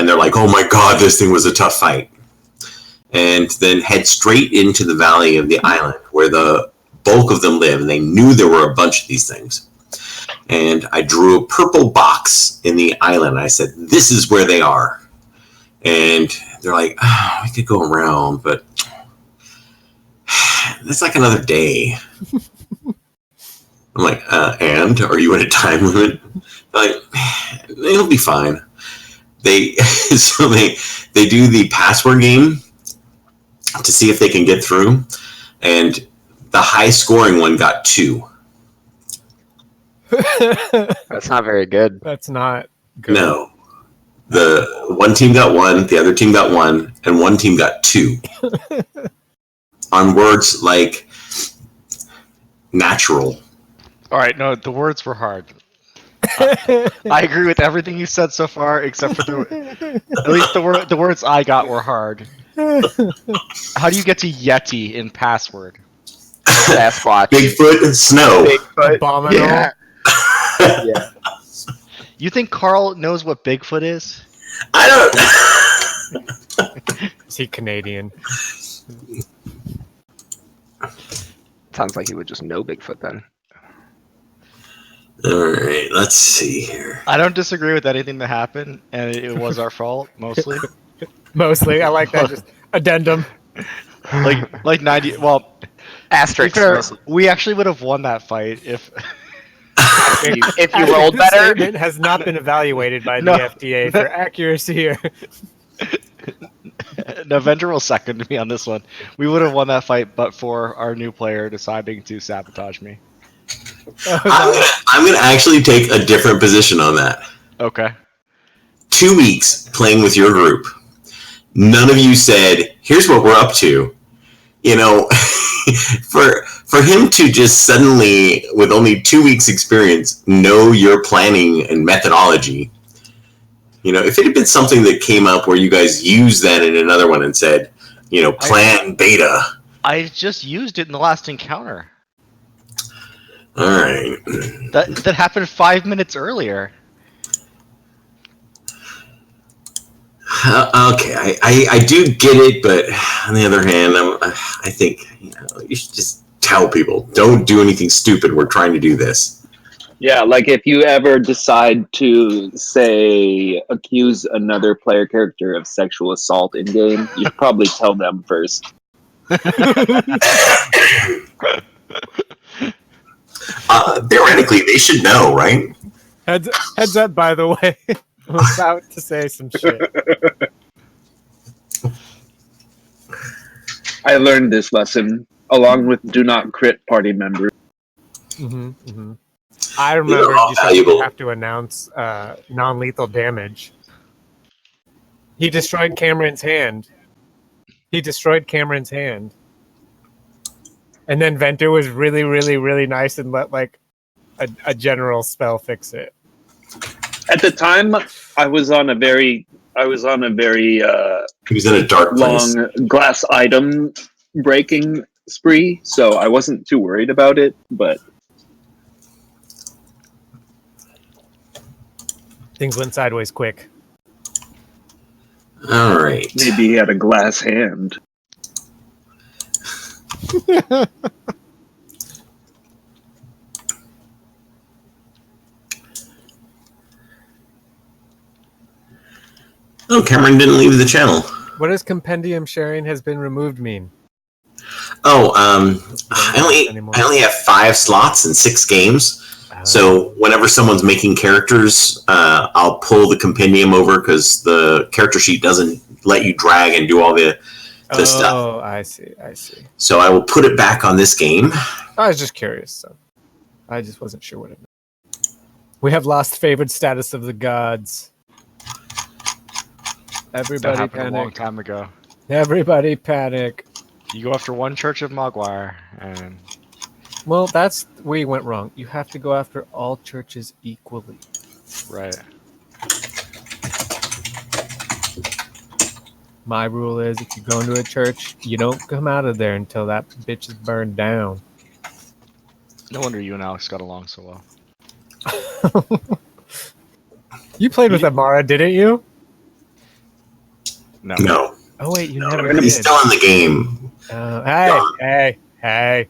and they're like, "Oh my god, this thing was a tough fight," and then head straight into the valley of the island where the bulk of them live, and they knew there were a bunch of these things. And I drew a purple box in the island. I said, "This is where they are." And they're like, "Oh, we could go around, but it's like another day." I'm like, "And are you in a time limit?" Like, it'll be fine. They they do the password game to see if they can get through, and the high scoring one got 2. That's not very good. That's not good. No. The one team got 1, the other team got 1, and one team got 2. On words like natural. All right, no, the words were hard. I agree with everything you said so far, except for at least the words I got were hard. How do you get to Yeti in password? Sasquatch. Bigfoot, snow. Bigfoot. Abominable. Yeah. Yeah. You think Carl knows what Bigfoot is? I don't. Is he Canadian? Sounds like he would just know Bigfoot then. All right, let's see here. I don't disagree with anything that happened, and it was our fault mostly. Mostly. I like that. Just addendum. Like 90. Well, Asterisk. fair, Mostly. we actually would have won that fight if. If you rolled This better. statement has not been evaluated by the No. FDA for accuracy or Novender will second me on this one. We would have won that fight, but for our new player deciding to sabotage me. I'm gonna actually take a different position on that. Okay. 2 weeks playing with your group. None of you said, "Here's what we're up to." You know, for him to just suddenly, with only 2 weeks experience, know your planning and methodology. You know, if it had been something that came up where you guys used that in another one and said, you know, plan beta. I just used it in the last encounter. All right. That happened 5 minutes earlier. Okay, I do get it, but on the other hand, I think you should just tell people, don't do anything stupid. We're trying to do this. Yeah, like if you ever decide to, say, accuse another player character of sexual assault in game, you'd probably tell them first. Theoretically, they should know, right? heads up, by the way. I'm about to say some shit. I learned this lesson along with do not crit party members. I remember all you said valuable. you have to announce non-lethal damage. He destroyed Cameron's hand. And then Venter was really, really, really nice and let like a general spell fix it. At the time, I was on a very He was in a dark place. long glass item breaking spree, so I wasn't too worried about it, but Things went sideways quick. All right. maybe he had a glass hand. Oh, Cameron didn't leave the channel. What does compendium sharing has been removed mean? Oh, I only have 5 slots and 6 games. So whenever someone's making characters, I'll pull the compendium over because the character sheet doesn't let you drag and do all the stuff. Oh, I see. So I will put it back on this game. I was just curious, so I just wasn't sure what it meant. We have lost favored status of the gods. That Everybody happened a long panic. time ago. Everybody panic. You go after one Church of Mogwai, and Well, that's where you went wrong. You have to go after all churches equally. right. My rule is if you go into a church, you don't come out of there until that bitch is burned down. No wonder you and Alex got along so well. You played with Amara, didn't you? No. No, Oh wait, you no, never he's did. still in the game. Hey.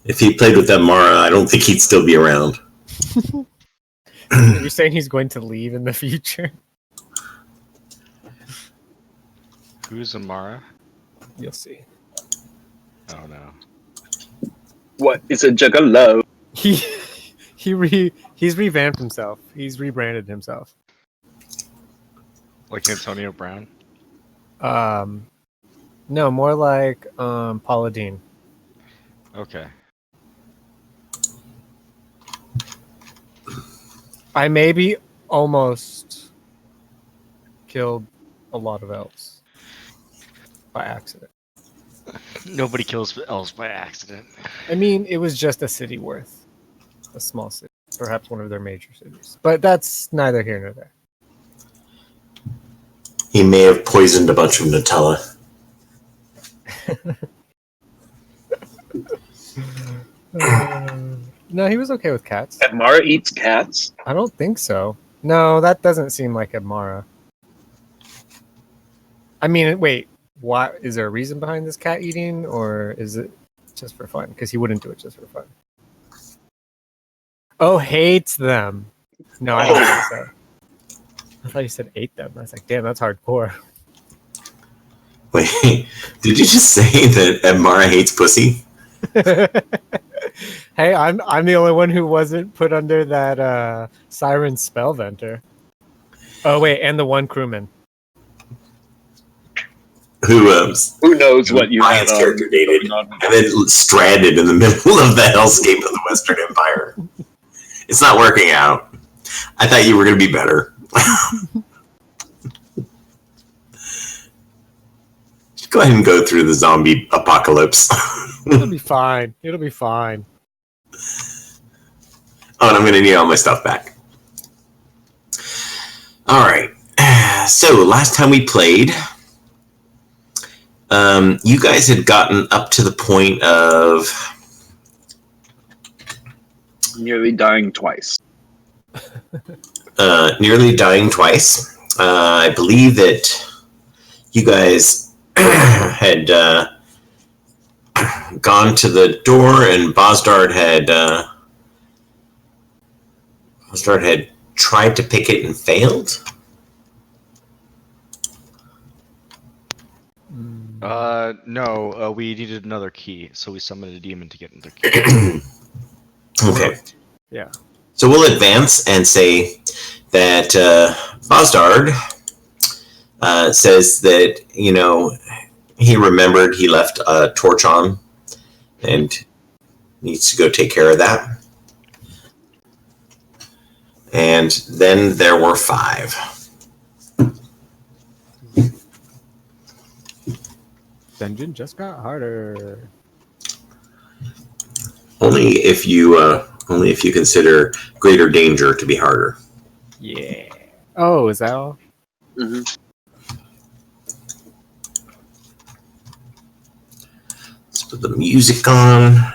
If he played with Mara, I don't think he'd still be around. You're saying he's going to leave in the future? Who's Amara? You'll see. Oh no. What is a jug of love? He's revamped himself. He's rebranded himself. Like Antonio Brown? No, more like Paula Deen. Okay. I maybe almost killed a lot of elves by accident. Nobody kills elves by accident. I mean, it was just a city worth. A small city. Perhaps one of their major cities. But that's neither here nor there. He may have poisoned a bunch of Nutella. No, he was okay with cats. Mara eats cats. I don't think so. No, that doesn't seem like Amara. I mean, wait. Why is there a reason behind this cat eating, or is it just for fun? Because he wouldn't do it just for fun. Oh, hates them. No, I don't think so. I thought you said ate them. I was like, damn, that's hardcore. Wait, did you just say that Mara hates pussy? Hey, I'm the only one who wasn't put under that siren spell venter. Oh wait, and the one crewman. Who knows what you Ryan's have character dated going on. and then stranded in the middle of the hellscape of the Western Empire. It's not working out. I thought you were going to be better. Just go ahead and go through the zombie apocalypse. It'll be fine. It'll be fine. Oh, and I'm going to need all my stuff back. All right. So last time we played, you guys had gotten up to the point of Nearly dying twice. nearly dying twice. I believe that you guys had gone to the door, and Bosdard had tried to pick it and failed. No, we needed another key, so we summoned a demon to get another key. Okay. Yeah. So we'll advance and say that Bosdard says that, he remembered he left a torch on and needs to go take care of that. And then there were 5. Dungeon just got harder. Only if you consider greater danger to be harder. Yeah. Oh, is that all? Mm-hmm. Let's put the music on.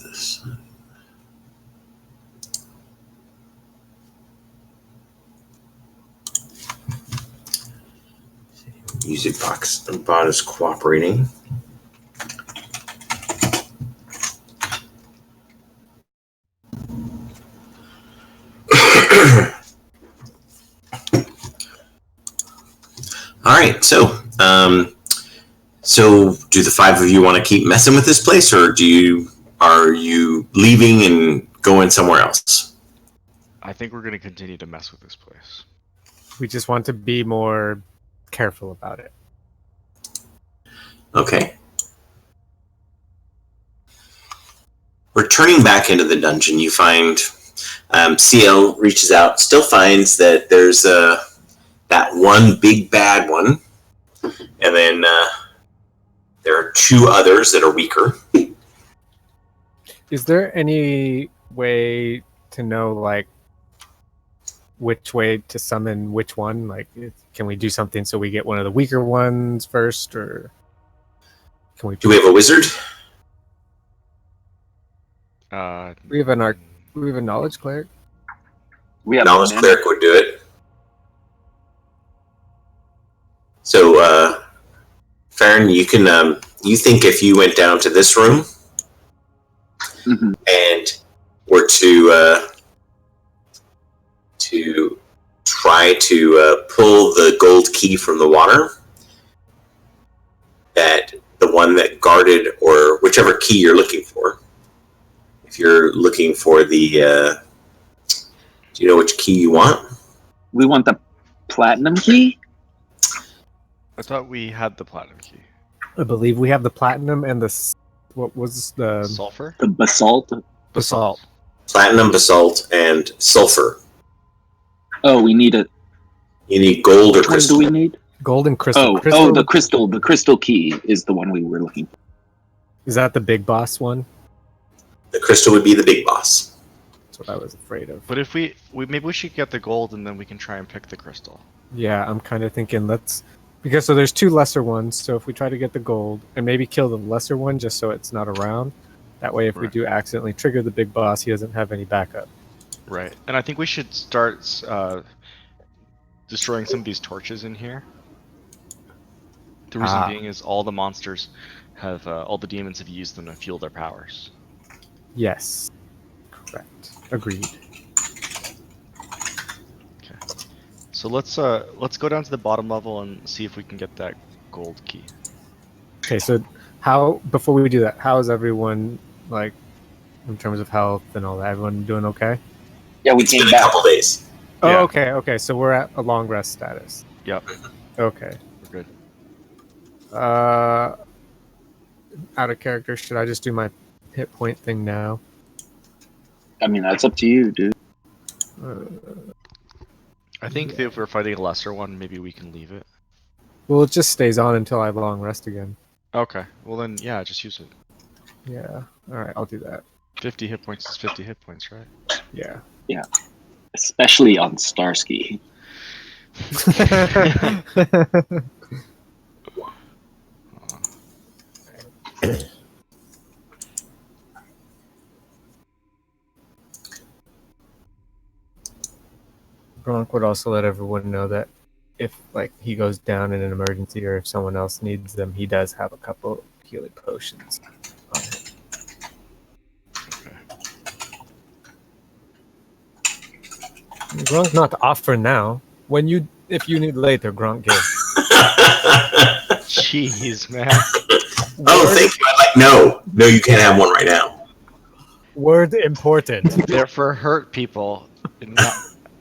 This. Music box bot is cooperating. All right, so do the 5 of you want to keep messing with this place, or are you leaving and going somewhere else? I think we're going to continue to mess with this place. We just want to be more careful about it. Okay. Returning back into the dungeon, you find CL reaches out, still finds that there's that one big bad one, and then there are 2 others that are weaker. Is there any way to know, like, which way to summon which one? Like, can we do something so we get one of the weaker ones first, or Can we? Do we have a wizard? We have an We have a knowledge cleric. We have Knowledge men. cleric would do it. So, Farron, you can. You think if you went down to this room Mhm. and were to try to pull the gold key from the water, that the one that guarded, or whichever key you're looking for, if you're looking for the, do you know which key you want? We want the platinum key. I thought we had the platinum key. I believe we have the platinum and what was the Sulfur? The basalt. basalt? Platinum, basalt, and sulfur. Oh, we need a. You need gold or Which one crystal. do we need? Gold and crystal. The crystal. The crystal key is the one we were looking for. Is that the big boss one? The crystal would be the big boss. That's what I was afraid of. But if we maybe we should get the gold and then we can try and pick the crystal. Yeah, I'm kind of thinking because there's two lesser ones. So if we try to get the gold and maybe kill the lesser one just so it's not around, that way if we Right. do accidentally trigger the big boss, he doesn't have any backup. Right. And I think we should start destroying some of these torches in here. The reason being is all the monsters have all the demons have used them to fuel their powers. Yes, correct. Agreed. So let's go down to the bottom level and see if we can get that gold key. Okay, so before we do that, how is everyone like in terms of health and all that? Everyone doing okay? Yeah, we It's came been a back. couple days. Oh, Yeah. okay. So we're at a long rest status. Yep, Okay. we're good. Out of character, should I just do my hit point thing now? I mean, that's up to you, dude. I think if we're fighting a lesser one, maybe we can leave it. Well, it just stays on until I have long rest again. Okay. Well then, yeah, just use it. Yeah. All right, I'll do that. 50 hit points is 50 hit points, right? Yeah. Especially on Starsky. Gronk would also let everyone know that if like he goes down in an emergency or if someone else needs them, he does have a couple healing potions on him. Gronk not to offer now. If you need later, Gronk give. Jeez, man. Oh, thank you. No, you can't have one right now. Word important. They're for hurt people,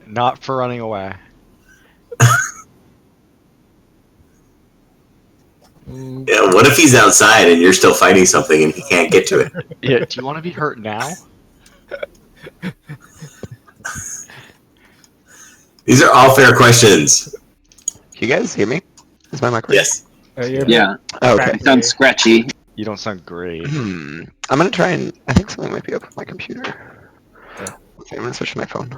not for running away. Yeah, what if he's outside and you're still fighting something and he can't get to it? Yeah, do you want to be hurt now? These are all fair questions. Can you guys hear me? Is my mic working? Yes. Yeah, Oh, okay. it sounds scratchy. You don't sound great. I'm gonna try and. I think something might be up with my computer. Okay, I'm gonna switch to my phone.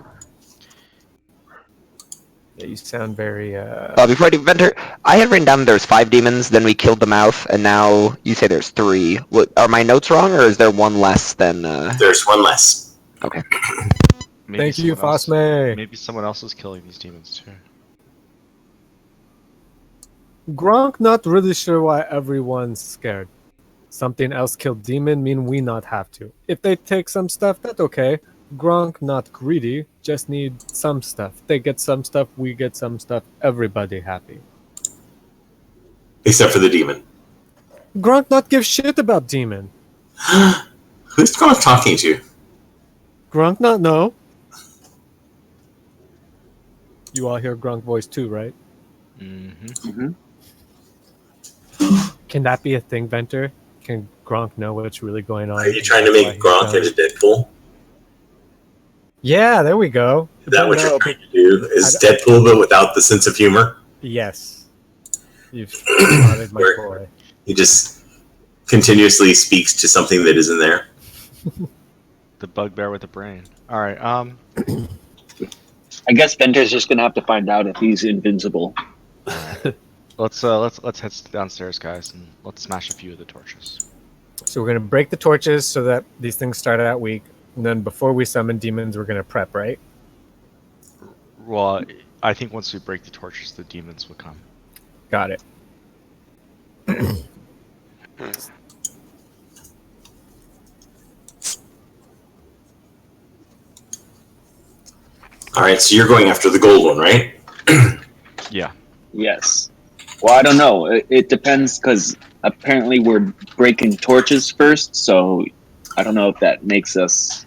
Yeah, you sound very. Before I do Venter, I had written down there's 5 demons, then we killed the mouth, and now you say there's 3. What, are my notes wrong, or is there one less than? There's one less. Okay. Maybe Thank you, someone else- Fosme. Maybe someone else is killing these demons too. Gronk not really sure why everyone's scared. Something else killed demon mean we not have to. If they take some stuff, that's okay. Gronk not greedy, just need some stuff. They get some stuff, we get some stuff, everybody happy. Except for the demon. Gronk not give shit about demon. Who's Gronk talking to? Gronk not know. You all hear Gronk voice too, right? Mm-hmm. Can that be a thing, Venter? Can Gronk know what's really going on? Are you trying to Why make he's Gronk down? into Deadpool? Yeah, there we go. Is that what No, you're trying to do? Is Deadpool but without the sense of humor? Yes. You've spotted my Where- boy. He just continuously speaks to something that isn't there. The bugbear with a brain. All right. I guess Venter's just gonna have to find out if he's invincible. Well, let's head downstairs, guys, and let's smash a few of the torches. So we're gonna break the torches so that these things start out weak, and then before we summon demons, we're gonna prep, right? Well, I think once we break the torches, the demons will come. Got it. All right, so you're going after the gold one, right? Yeah. Yes. Well, I don't know. It depends because apparently we're breaking torches first, so I don't know if that makes us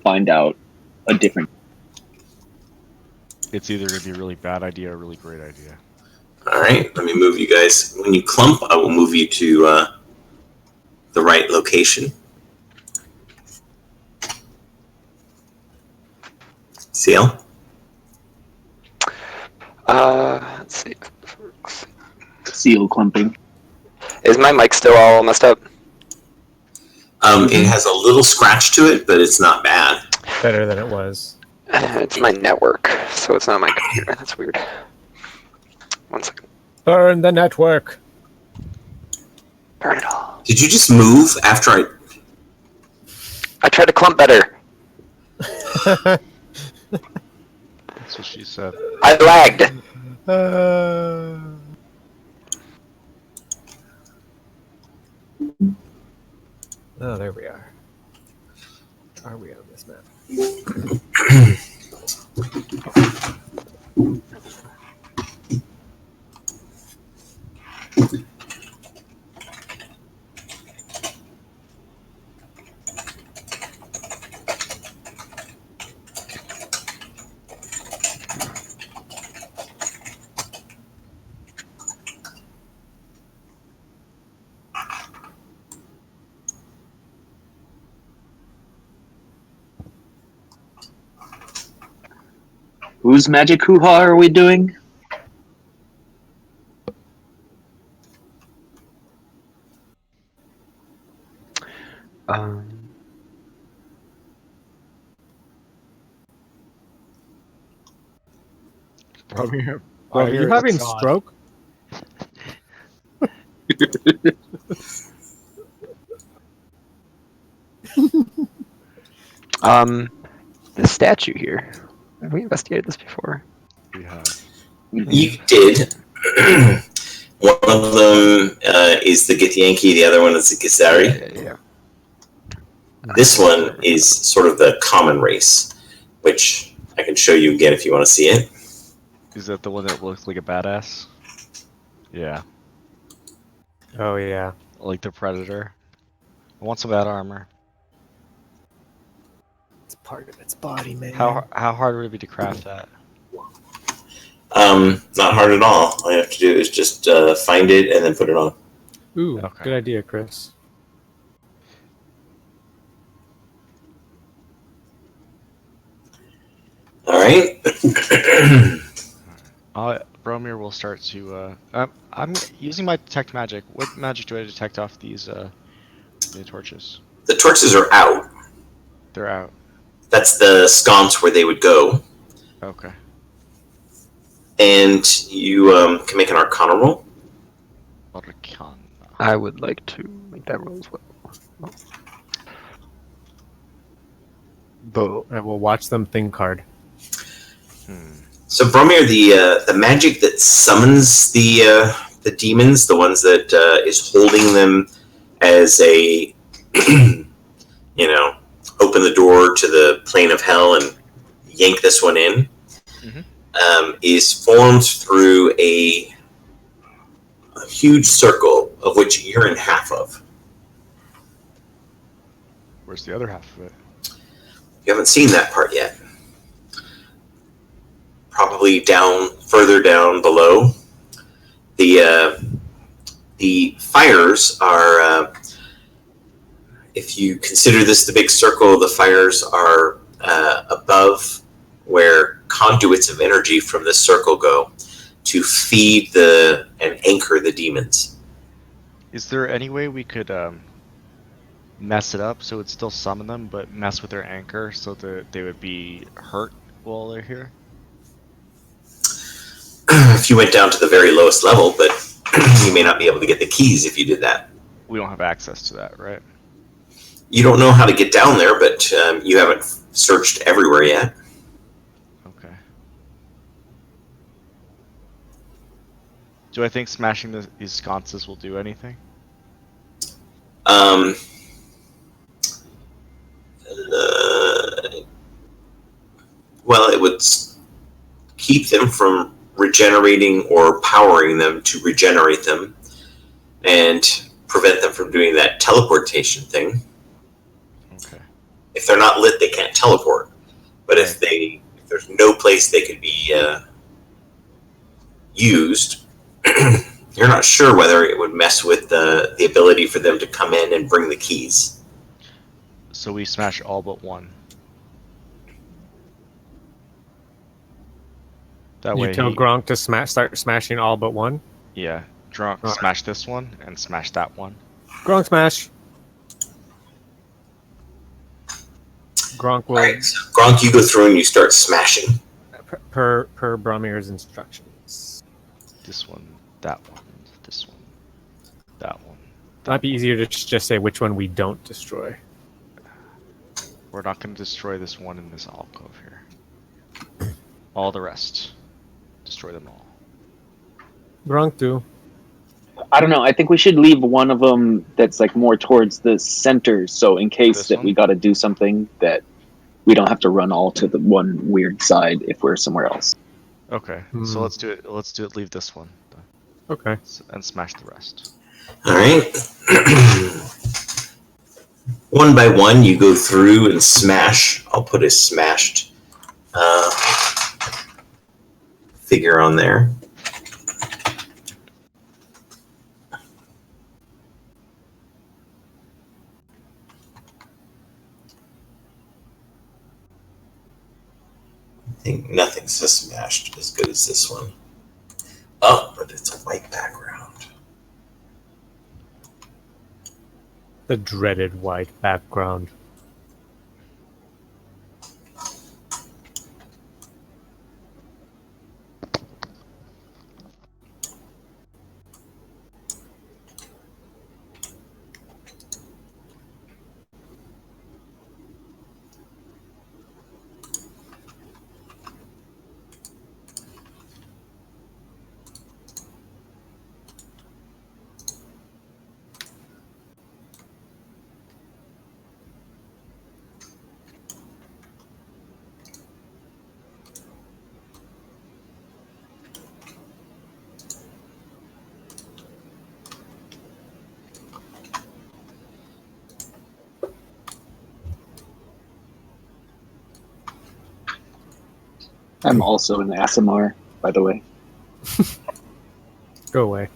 find out a different. It's either gonna be a really bad idea or a really great idea. All right, let me move you guys. When you clump, I will move you to the right location. CL? Let's see. Seal clumping. Is my mic still all messed up? It has a little scratch to it, but it's not bad. Better than it was. It's my network, so it's not my computer. That's weird. 1 second. Burn the network. Burn it all. Did you just move after I tried to clump better. That's what she said. I lagged. Oh, there we are. Are we on this map? Whose magic hoo-ha are we doing? Are you having stroke? The statue here. Have we investigated this before? We have. you did? One of them is the Githyanki, the other one is the Gisari. Yeah. This one is sort of the common race, which I can show you again if you want to see it. Is that the one that looks like a badass? Yeah. Oh yeah. Like the Predator. I want some of that armor. It's part of its body, man. How hard would it be to craft that? Not hard at all. All you have to do is just find it and then put it on. Ooh, Okay. good idea, Chris. All right. Bromir will start to. I'm using my detect magic. What magic do I detect off these the torches? The torches are out. They're out. That's the sconce where they would go. Okay. And you can make an Arcana roll. Arcana. I would like to make that roll as well. Bo. I will watch them think hard. So Bromir, the magic that summons the demons, the ones that is holding them as a open the door to the plane of hell and yank this one in, is formed through a huge circle of which you're in half of. Where's the other half of it? You haven't seen that part yet. Probably further down below. The fires are, if you consider this the big circle, the fires are above where conduits of energy from this circle go to feed and anchor the demons. Is there any way we could mess it up so it'd still summon them, but mess with their anchor so that they would be hurt while they're here? if you went down to the very lowest level, but you may not be able to get the keys if you did that. We don't have access to that, right? You don't know how to get down there, but you haven't searched everywhere yet. Okay. Do I think smashing these sconces will do anything? Well, it would keep them from regenerating or powering them to regenerate them and prevent them from doing that teleportation thing. Okay. If they're not lit, they can't teleport. But if there's no place they could be used, you're not sure whether it would mess with the ability for them to come in and bring the keys. So we smash all but one. That way You tell Gronk to start smashing all but one. Yeah. Drunk, Alright. smash this one and smash that one. Gronk smash. Gronk will Alright, so Gronk, you go through and you start smashing. per Bromir's instructions. This one, that one, this one, that one. Might be easier to just say which one we don't destroy. We're not going to destroy this one in this alcove here. All the rest. Destroy them all. Gronk do. I don't know. I think we should leave one of them that's like more towards the center, so in case This that one? we got to do something, that we don't have to run all to the one weird side if we're somewhere else. Okay, so let's do it. Let's do it. Leave this one Okay. and smash the rest. Alright. One by one, you go through and smash. I'll put a smashed figure on there. I think nothing's as smashed as good as this one. Oh, but it's a white background. The dreaded white background. I'm also an ASMR, by the way. Go away.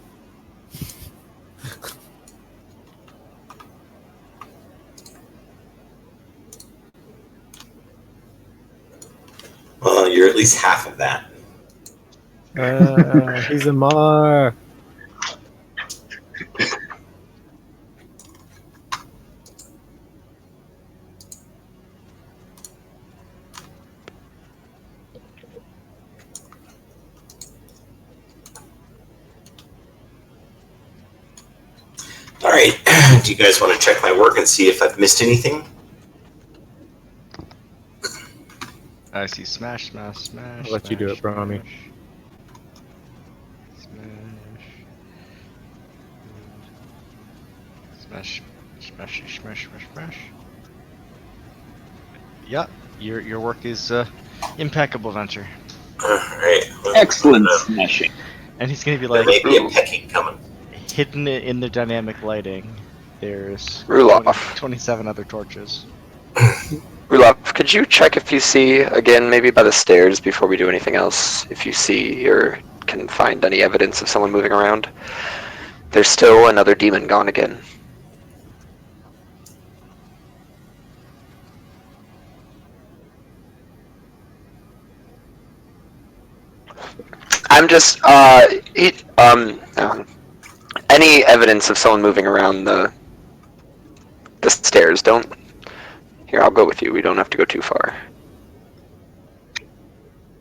Well, you're at least half of that. He's a Mar. All right. Do you guys want to check my work and see if I've missed anything? I see smash, smash, smash. I'll let you do it, Brahmi. Smash, smash, smash, smash, smash. Yeah, your work is impeccable, Venture. All right. Excellent smashing. And he's gonna be There like, may be a pecking coming. hidden in the dynamic lighting. There's Ruloff. 27 other torches. Rulop, could you check if you see, again, maybe by the stairs before we do anything else, if you see or can find any evidence of someone moving around? There's still another demon gone again. I'm just, any evidence of someone moving around the stairs, don't... Here, I'll go with you. We don't have to go too far.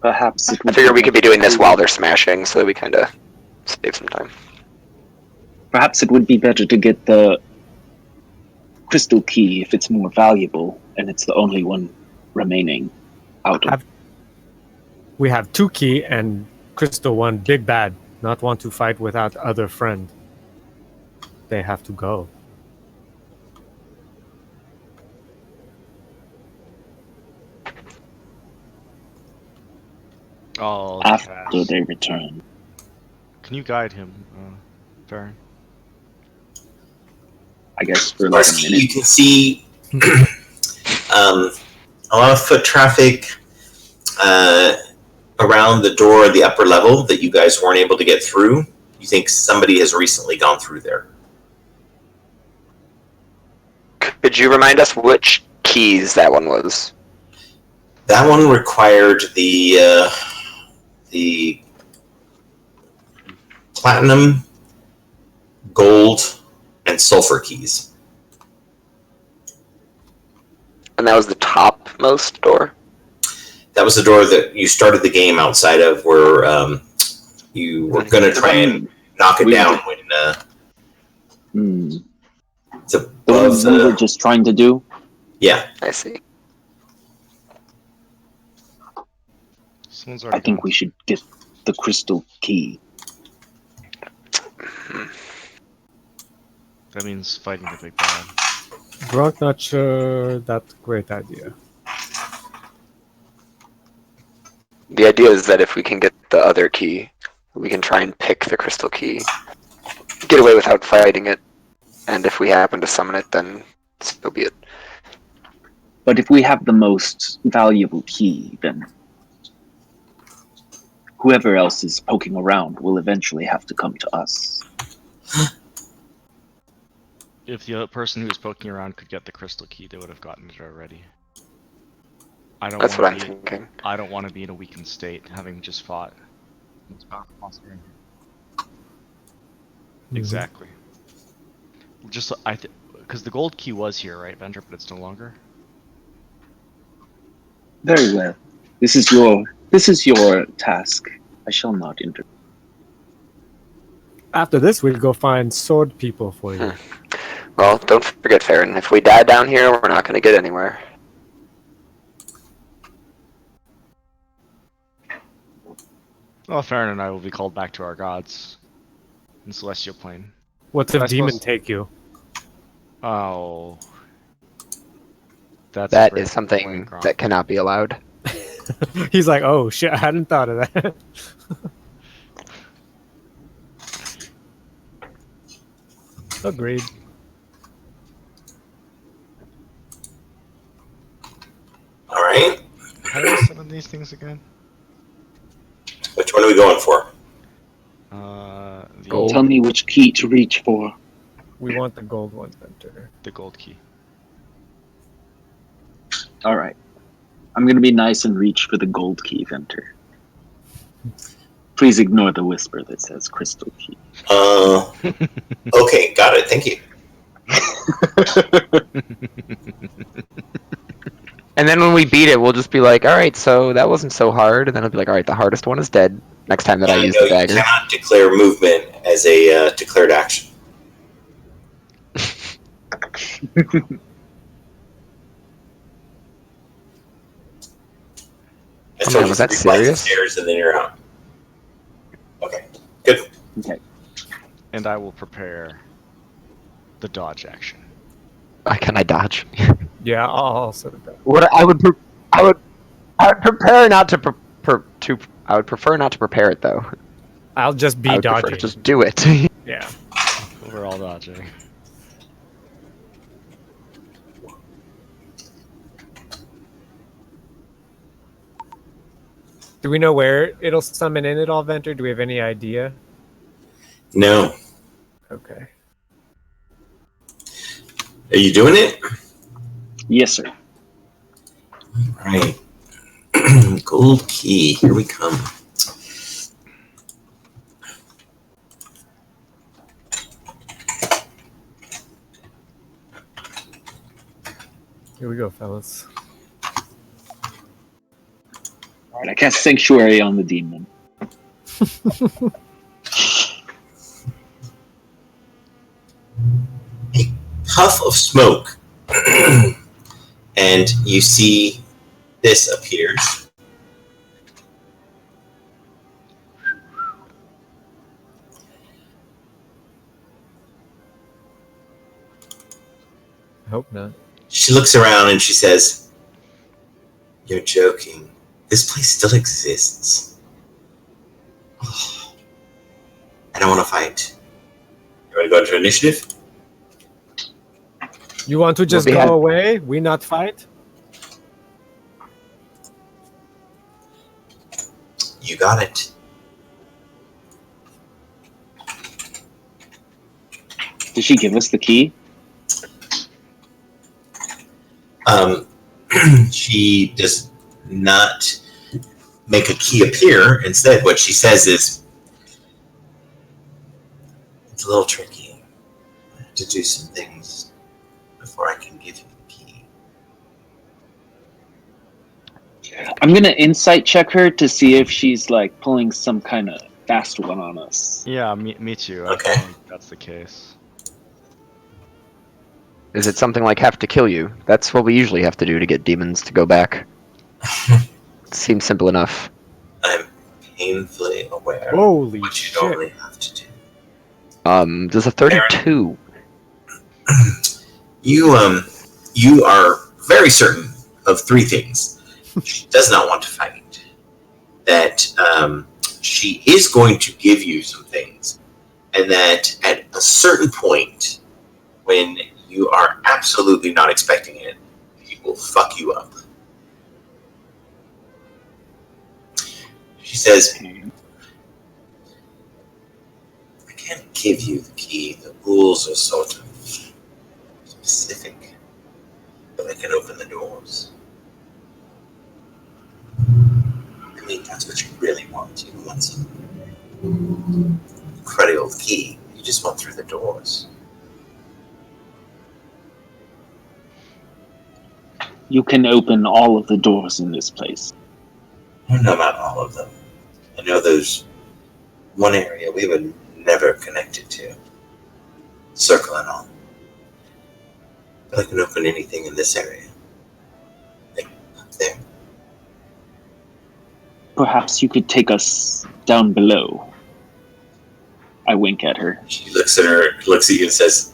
Perhaps it I would figure we be- could be doing this while they're smashing, so that we kind of save some time. Perhaps it would be better to get the crystal key if it's more valuable and it's the only one remaining out of. We have 2 key and Crystal 1 big bad. Not want to fight without other friend. They have to go. Oh, After cast. they return. Can you guide him, Farron? I guess for like a Varsky, you minute. can see a lot of foot traffic around the door at the upper level that you guys weren't able to get through. You think somebody has recently gone through there. Could you remind us which keys that one was? That one required the platinum, gold, and sulfur keys. And that was the topmost door? That was the door that you started the game outside of, where you were going to try and knock it down when it's The one above we were the... just trying to do. Yeah. I see. Someone's I already think gone. we should get the crystal key. That means fighting the big bad. Gronk not sure that's a great idea. The idea is that if we can get the other key, we can try and pick the crystal key, get away without fighting it, and if we happen to summon it, then so be it. But if we have the most valuable key, then whoever else is poking around will eventually have to come to us. If the other person who was poking around could get the crystal key, they would have gotten it already. I don't That's wanna what I'm thinking. I don't want to be in a weakened state, having just fought. Exactly. Just because the gold key was here, right, Vendor? But it's no longer. Very well. This is your task. I shall not interfere. After this, we'll go find sword people for you. Well, don't forget, Farron, if we die down here, we're not going to get anywhere. Well, Farron and I will be called back to our gods in Celestial Plane. What's if I demon suppose- take you? Oh. That's That great is something point, Gronk. that cannot be allowed. He's like, oh shit, I hadn't thought of that. Agreed. All right. How do I summon these things again? Which one are we going for? The Gold. Tell me which key to reach for. We want the gold one, Hunter. the gold key. Alright. I'm gonna be nice and reach for the gold key, Venter. Please ignore the whisper that says crystal key. Okay, got it. Thank you. And then when we beat it, we'll just be like, all right, so that wasn't so hard. And then it'll be like, all right, the hardest one is dead. Next time that I use No, the dagger. you cannot declare movement as a declared action. I Oh, told man, you was that 3 flights of serious? stairs and then you're out. Okay, good. Okay. And I will prepare the dodge action. Can I dodge? Yeah, I'll also do that. What I would prepare not to I would prefer not to prepare it though. I'll just I be would prefer to dodging. just do it. Yeah. We're all dodging. Do we know where it'll summon in at all, Venter? Do we have any idea? No. Okay. Are you doing it? Yes, sir. All right. Gold key. Here we come. Here we go, fellas. I cast Sanctuary on the demon. A puff of smoke, and you see this appears. I hope not. She looks around and she says, "You're joking. This place still exists. I don't want to fight. You want to go into initiative?" You want to just We'll be go happy. away? We not fight? You got it. Did she give us the key? She does not make a key appear. Instead, what she says is, "It's a little tricky. I have to do some things before I can give you the key." I'm gonna insight check her to see if she's like pulling some kind of fast one on us. Yeah, me too. Okay. I think that's the case. Is it something like have to kill you? That's what we usually have to do to get demons to go back. Seems simple enough. I'm painfully aware of Holy what you shit. normally have to do. There's a 32. You are very certain of three things. She does not want to fight. That she is going to give you some things, and that at a certain point, when you are absolutely not expecting it, she will fuck you up. She says, "I can't give you the key. The rules are sort of specific, but I can open the doors." I mean, that's what you really want. You want some cruddy old key. You just want through the doors. You can open all of the doors in this place. I don't know about all of them. I know there's one area we were never connected to. Circle and all. But I can open anything in this area. Like up there. Perhaps you could take us down below. I wink at her. She looks at you and says,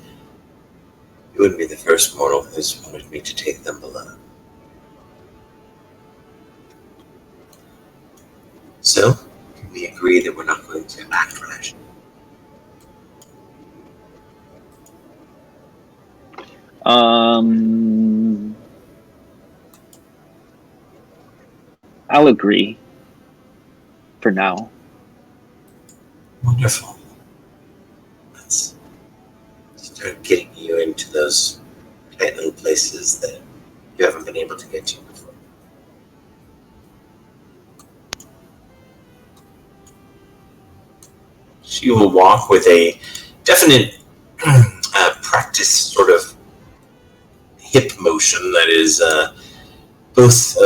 "You wouldn't be the first mortal who's wanted me to take them below. So, can we agree that we're not going to act rash?" I'll agree. For now. Wonderful. Let's start getting you into those tight little places that you haven't been able to get to before. She will walk with a definite practice sort of hip motion that is both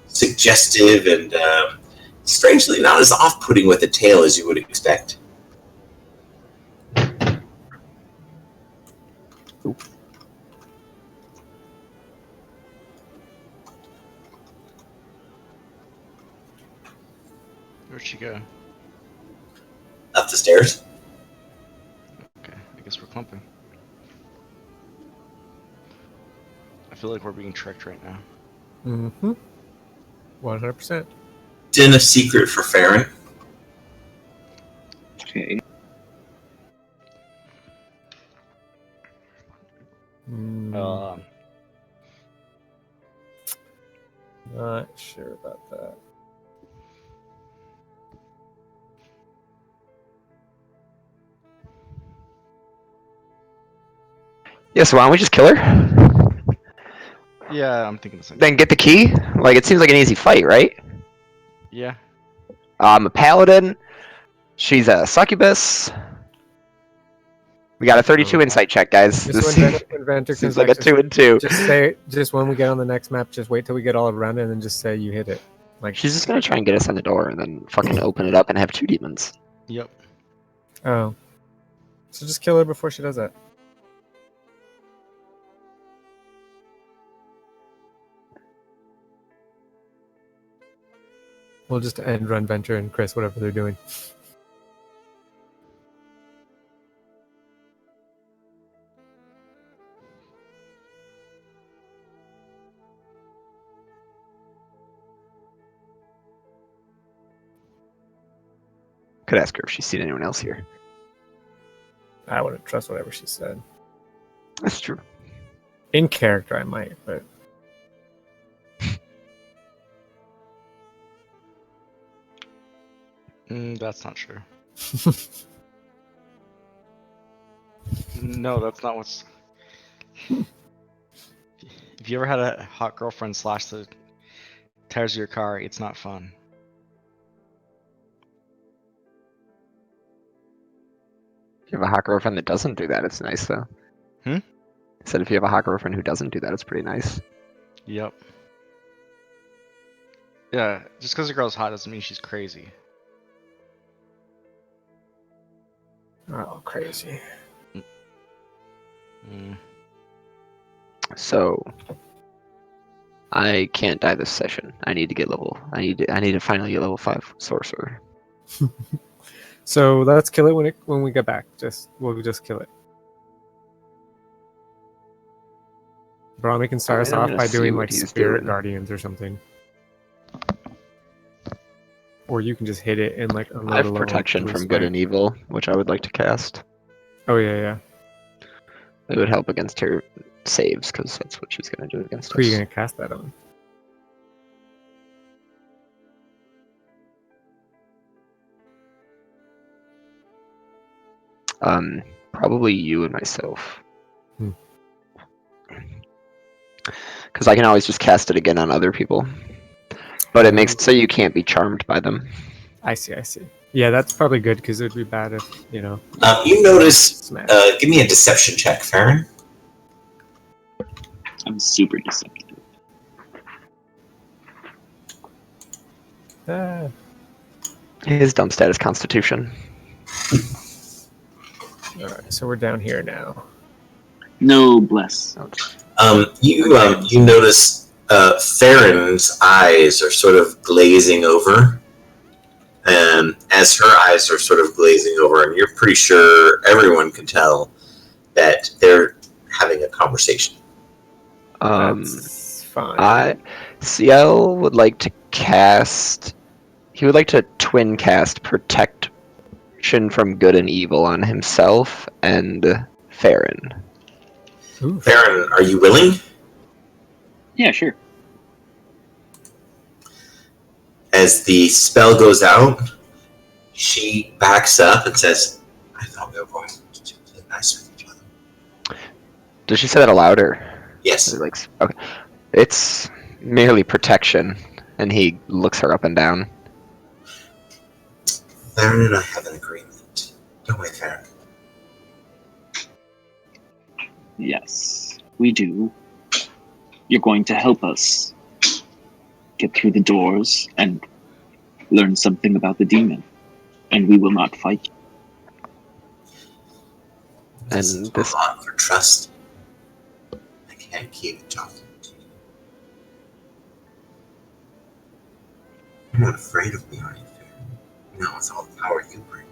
suggestive and strangely not as off-putting with a tail as you would expect. Where'd she go? Up the stairs. Okay, I guess we're clumping. I feel like we're being tricked right now. Mm-hmm. 100%. Den of secret for Farron. Okay. Not sure about that. Yeah, so why don't we just kill her? Yeah, I'm thinking the same. Then get the key? Like, it seems like an easy fight, right? Yeah. I'm a paladin. She's a succubus. We got a 32 insight check, guys. Just This when Venter seems comes like back, a 2 and 2. just say, just when we get on the next map, just wait till we get all around it and then just say you hit it. Like, She's just gonna try and get us in the door and then fucking open it up and have 2 demons. Yep. oh. So just kill her before she does that. We'll just end Run Venture and Chris, whatever they're doing. Could ask her if she's seen anyone else here. I wouldn't trust whatever she said. That's true. In character, I might, but That's not true. No, that's not what's. If you ever had a hot girlfriend slash the tires of your car, it's not fun. If you have a hot girlfriend that doesn't do that, it's nice though. Hmm? I said if you have a hot girlfriend who doesn't do that, it's pretty nice. Yep. Yeah, just because a girl's hot doesn't mean she's crazy. oh, crazy. Mm. So I can't die this session. I need to get level. I need to finally get level 5 sorcerer. So let's kill it when we get back. We'll just kill it. Brahmi can start us I'm off gonna by see doing what like he's spirit doing. guardians or something. Or you can just hit it and like unload I have a level protection 3 from good spike. and evil, which I would like to cast. Oh yeah. It would help against her saves because that's what she's gonna do against Who are you us. gonna cast that on? Probably you and myself. Hmm. Because I can always just cast it again on other people. But it makes it so you can't be charmed by them. I see. Yeah, that's probably good because it would be bad if, You notice. smash. Give me a deception check, Farron. I'm super deceptive. Ah, His dumb stat is Constitution. Alright, so we're down here now. No bless. You notice Farron's eyes are sort of glazing over, and as her eyes are sort of glazing over, and you're pretty sure everyone can tell that they're having a conversation. That's fine. CL would like to cast. He would like to twin cast Protection from Good and Evil on himself and Farron. Ooh, Farron, are you willing? Yeah, sure. As the spell goes out, she backs up and says, "I thought we were going to play nice with each other." Does she say that aloud or? Yes. Like, okay. It's merely protection, and he looks her up and down. Farron and I have an agreement. Don't we, Farron? Yes, we do. You're going to help us get through the doors and learn something about the demon. And we will not fight you. This And is this- a lot for trust. I can't keep talking to you. You're not afraid of me, are you, Farron? Not with all the power you bring.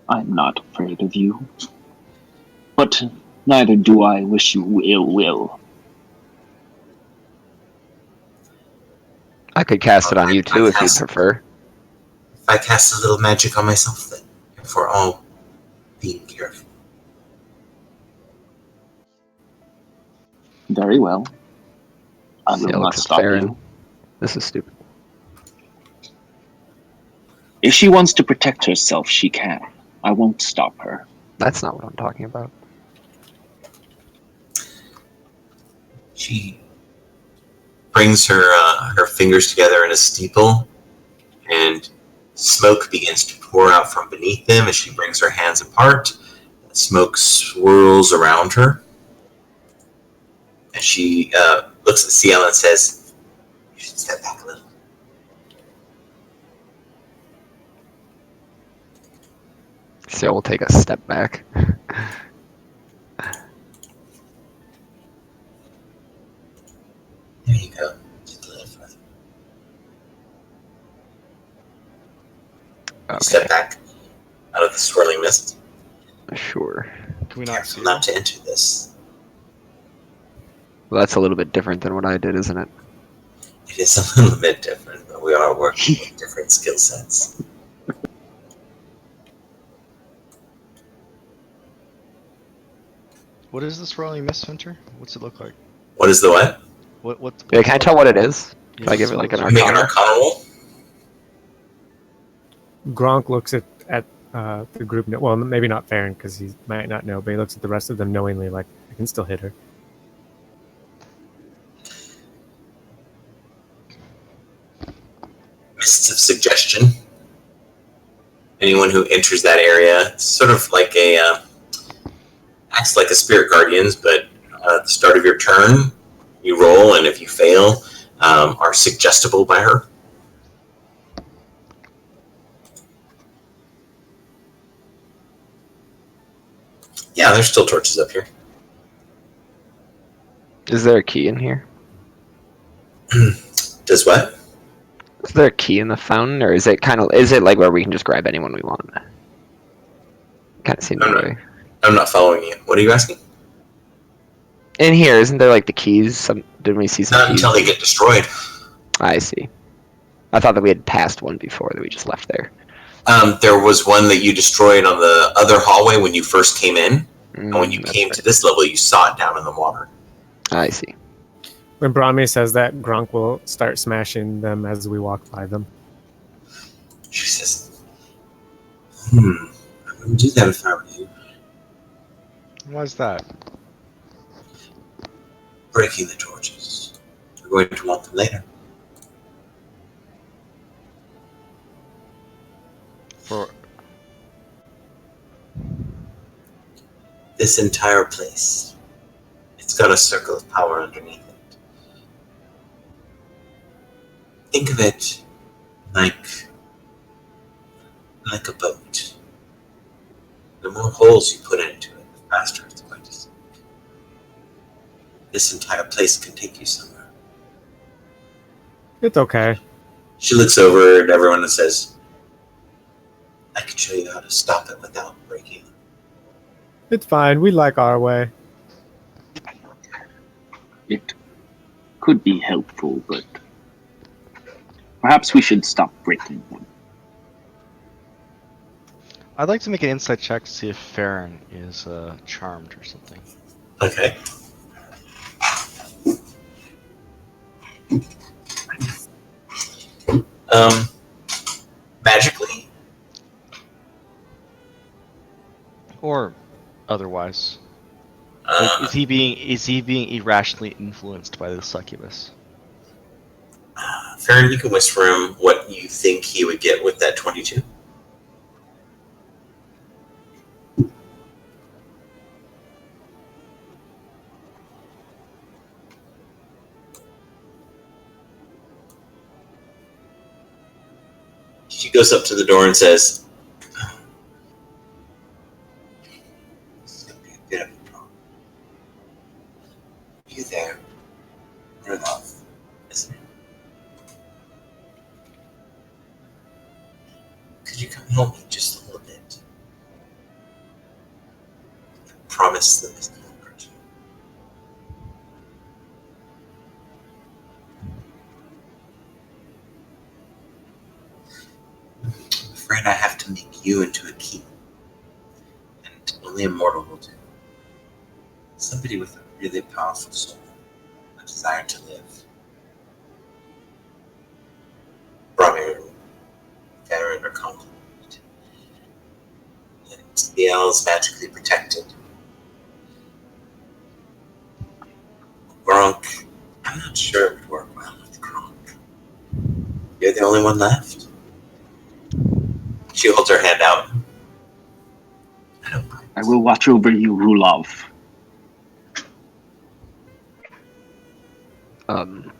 I'm not afraid of you. But neither do I wish you ill will. I could cast it on you too if you'd prefer. If I cast a little magic on myself, then, if we're all being careful. Very well. I will CL not looks at stop Farron. you. This is stupid. If she wants to protect herself, she can. I won't stop her. That's not what I'm talking about. She brings her fingers together in a steeple, and smoke begins to pour out from beneath them as she brings her hands apart. Smoke swirls around her, and she looks at Ciel and says, "You should step back a little." So we'll take a step back. There you go. Just a little further. Step Okay, back out of the swirling mist. sure. Can we not Careful see? not to enter this. Well, that's a little bit different than what I did, isn't it? It is a little bit different, but we are working with different skill sets. What is this rolling mist, Hunter? What's it look like? What is the what? What? Yeah, can I tell what it is? Can I Yeah, give it like an Make an arcana? arcana roll. Gronk looks at the group. Well, maybe not Farron because he might not know, but he looks at the rest of them knowingly, like I can still hit her. Mists of suggestion. Anyone who enters that area, sort of like acts like a spirit guardians, but at the start of your turn, you roll, and if you fail, are suggestible by her. Yeah, there's still torches up here. Is there a key in here? Does what? Is there a key in the fountain, or is it is it like where we can just grab anyone we want? Kind of seems No, that no. way. I'm not following you. What are you asking? In here, isn't there like the keys? Didn't we see some Not keys? until they get destroyed. I see. I thought that we had passed one before that we just left there. There was one that you destroyed on the other hallway when you first came in, and when you That's came right. to this level, you saw it down in the water. I see. When Brahmi says that, Gronk will start smashing them as we walk by them. She says, I wouldn't do that if I were you. Why's that? Breaking the torches. You're going to want them later. For This entire place, it's got a circle of power underneath it. Think of it like a boat. The more holes you put into it, the faster it's going to sink. This entire place can take you somewhere. It's okay. She looks over at everyone and says, I can show you how to stop it without breaking. It's fine. We like our way. It could be helpful, but perhaps we should stop breaking them. I'd like to make an insight check to see if Farron is charmed or something. Okay. Magically? Or otherwise. Like, is he being irrationally influenced by the succubus? Farron, you can whisper him what you think he would get with that 22. She goes up to the door and says, this is going to be a bit of a problem. You there, Rudolph, isn't it? Could you come help me just a little bit? I promise them this won't hurt you. I'm afraid I have to make you into a key. And only a mortal will do. Somebody with a really powerful soul, a desire to live. Brahmi and Farron are complemented. And the L is magically protected. Gronk, I'm not sure it would work well with Gronk. You're the only one left. She holds her hand out. I don't mind. I will watch over you, Rulov. Um,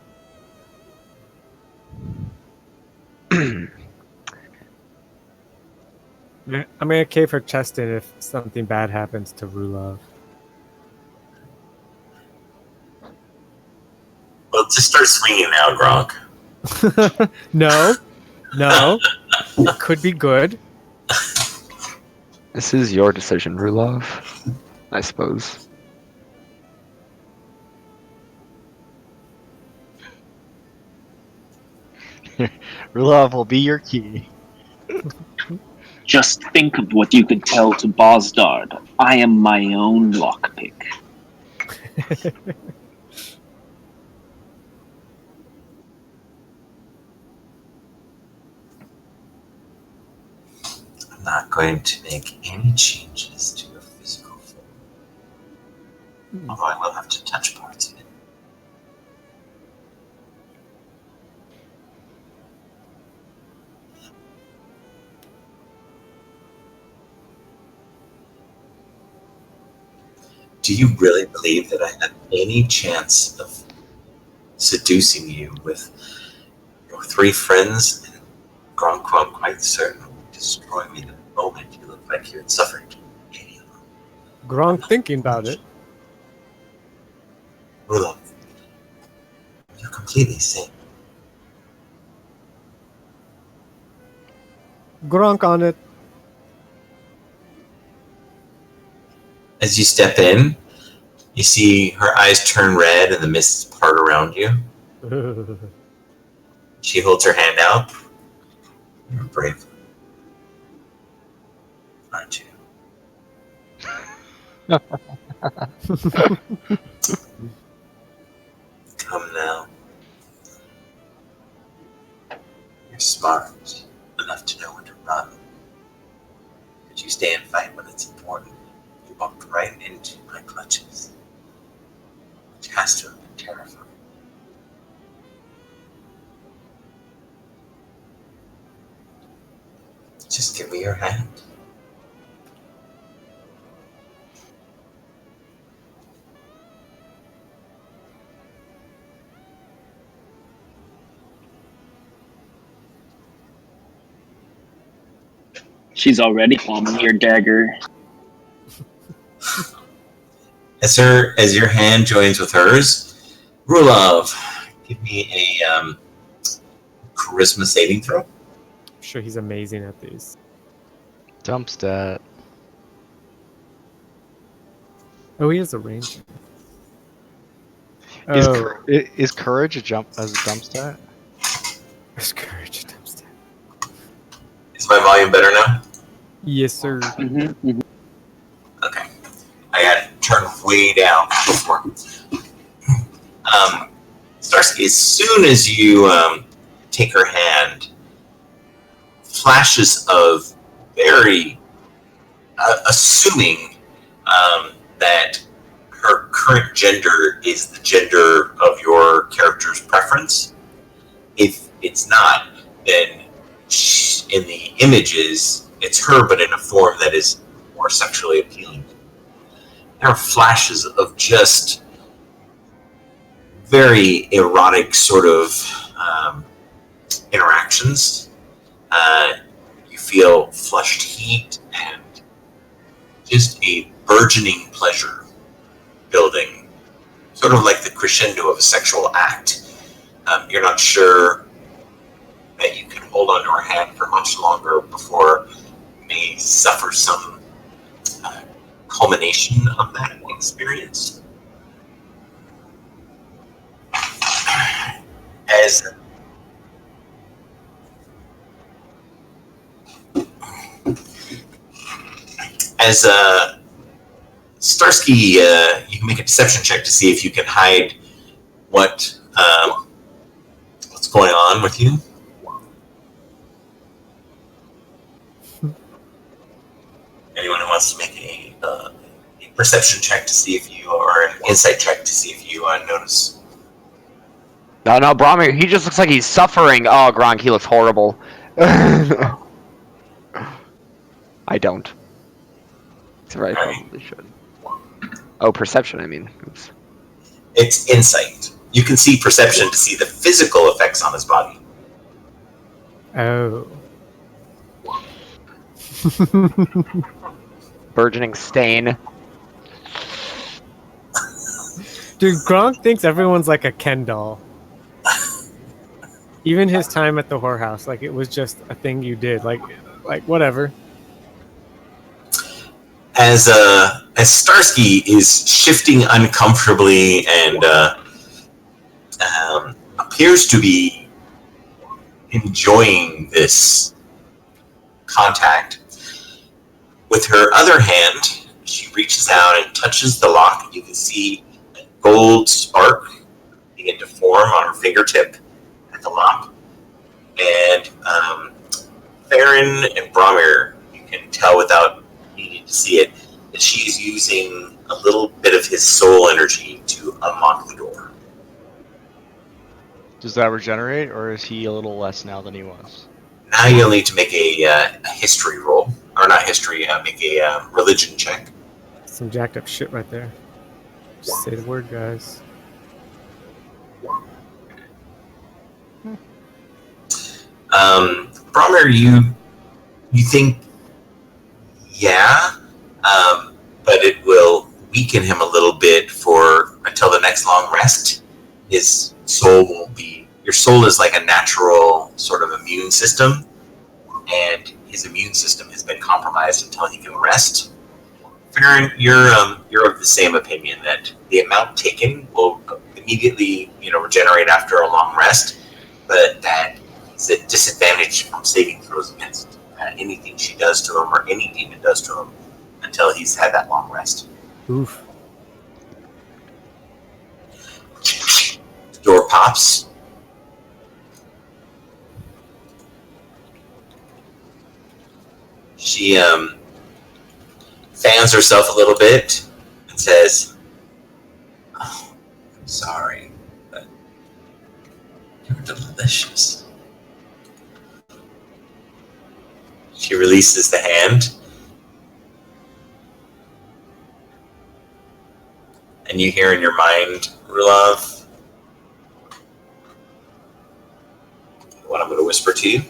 I'm gonna cave her chest in if something bad happens to Rulov. Well, just start swinging now, Gronk. No, it could be good. this is your decision, Rulov. I suppose. Rulov will be your key. Just think of what you could tell to Bosdard. I am my own lockpick. I'm not going to make any changes to your physical form. Although I will have to touch parts of it. Do you really believe that I have any chance of seducing you with your 3 friends? And Gronk, I'm quite certain will destroy me the moment you look like you had suffered any of them. Gronk thinking about it. Rulov, you're completely sane. Gronk on it. As you step in, you see her eyes turn red and the mists part around you. She holds her hand out. You're brave, aren't you? Come now. You're smart enough to know when to run. But you stay and fight when it's important. You walked right into my clutches, which has to have been terrifying. Just give me your hand. She's already palming your dagger. As your hand joins with hers, Rulov, give me a charisma saving throw. I'm sure he's amazing at these. Dump stat. Oh, he is a ranger. Is, Oh, is courage a jump as a dump stat? there's courage. Dumpster. Is my volume better now? Yes, sir. Okay. I got it turned way down before. Starsky, as soon as you take her hand, flashes of very assuming that her current gender is the gender of your character's preference. If it's not, then in the images, it's her, but in a form that is more sexually appealing. There are flashes of just very erotic sort of interactions. You feel flushed heat and just a burgeoning pleasure building, sort of like the crescendo of a sexual act. You're not sure that you can hold onto her hand for much longer before you may suffer some culmination of that experience. As Starsky, you can make a deception check to see if you can hide what's going on with you. Anyone who wants to make a perception check to see if you, or an insight check to see if you notice. No, Bromir, he just looks like he's suffering. Oh, Gronk, he looks horrible. I don't. That's right, I probably should. Oh, perception, I mean. Oops. It's insight. You can see perception to see the physical effects on his body. Oh. Burgeoning stain. Dude, Gronk thinks everyone's like a Ken doll. Even his time at the whorehouse, like it was just a thing you did. Like whatever. As Starsky is shifting uncomfortably and appears to be enjoying this contact, with her other hand, she reaches out and touches the lock, and you can see a gold spark begin to form on her fingertip at the lock. And Farron and Bromir, you can tell without needing to see it, that she is using a little bit of his soul energy to unlock the door. Does that regenerate, or is he a little less now than he was? Now you'll need to make a history roll. Or not history, make a religion check. Some jacked up shit right there. Just say the word, guys. Bromir, you think, yeah, but it will weaken him a little bit until the next long rest. His soul won't be. Your soul is like a natural sort of immune system, and his immune system has been compromised until he can rest. Farron, you're of the same opinion that the amount taken will immediately, regenerate after a long rest, but that is a disadvantage from saving throws against anything she does to him or any demon does to him until he's had that long rest. Oof. The door pops. She fans herself a little bit and says, "Oh, I'm sorry, but you're delicious." She releases the hand, and you hear in your mind, Rulov, what I'm going to whisper to you.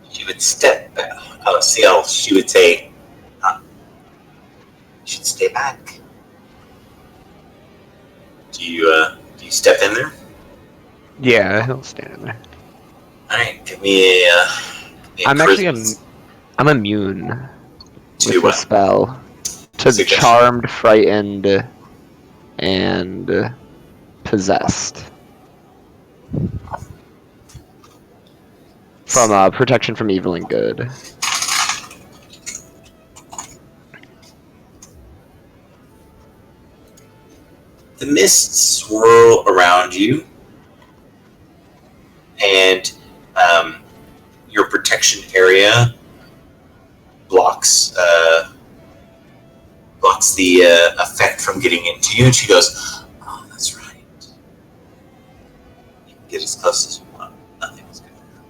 She would step back. Oh, see how she would say, you should stay back. Do you step in there? Yeah, he'll stand in there. Alright, give me a I'm actually charisma I'm immune with to the spell to Suggestion. charmed, frightened, and possessed. From protection from evil and good. The mists swirl around you, and your protection area blocks the effect from getting into you. And she goes, "Oh, that's right. You can get as close as you want. Nothing's gonna happen."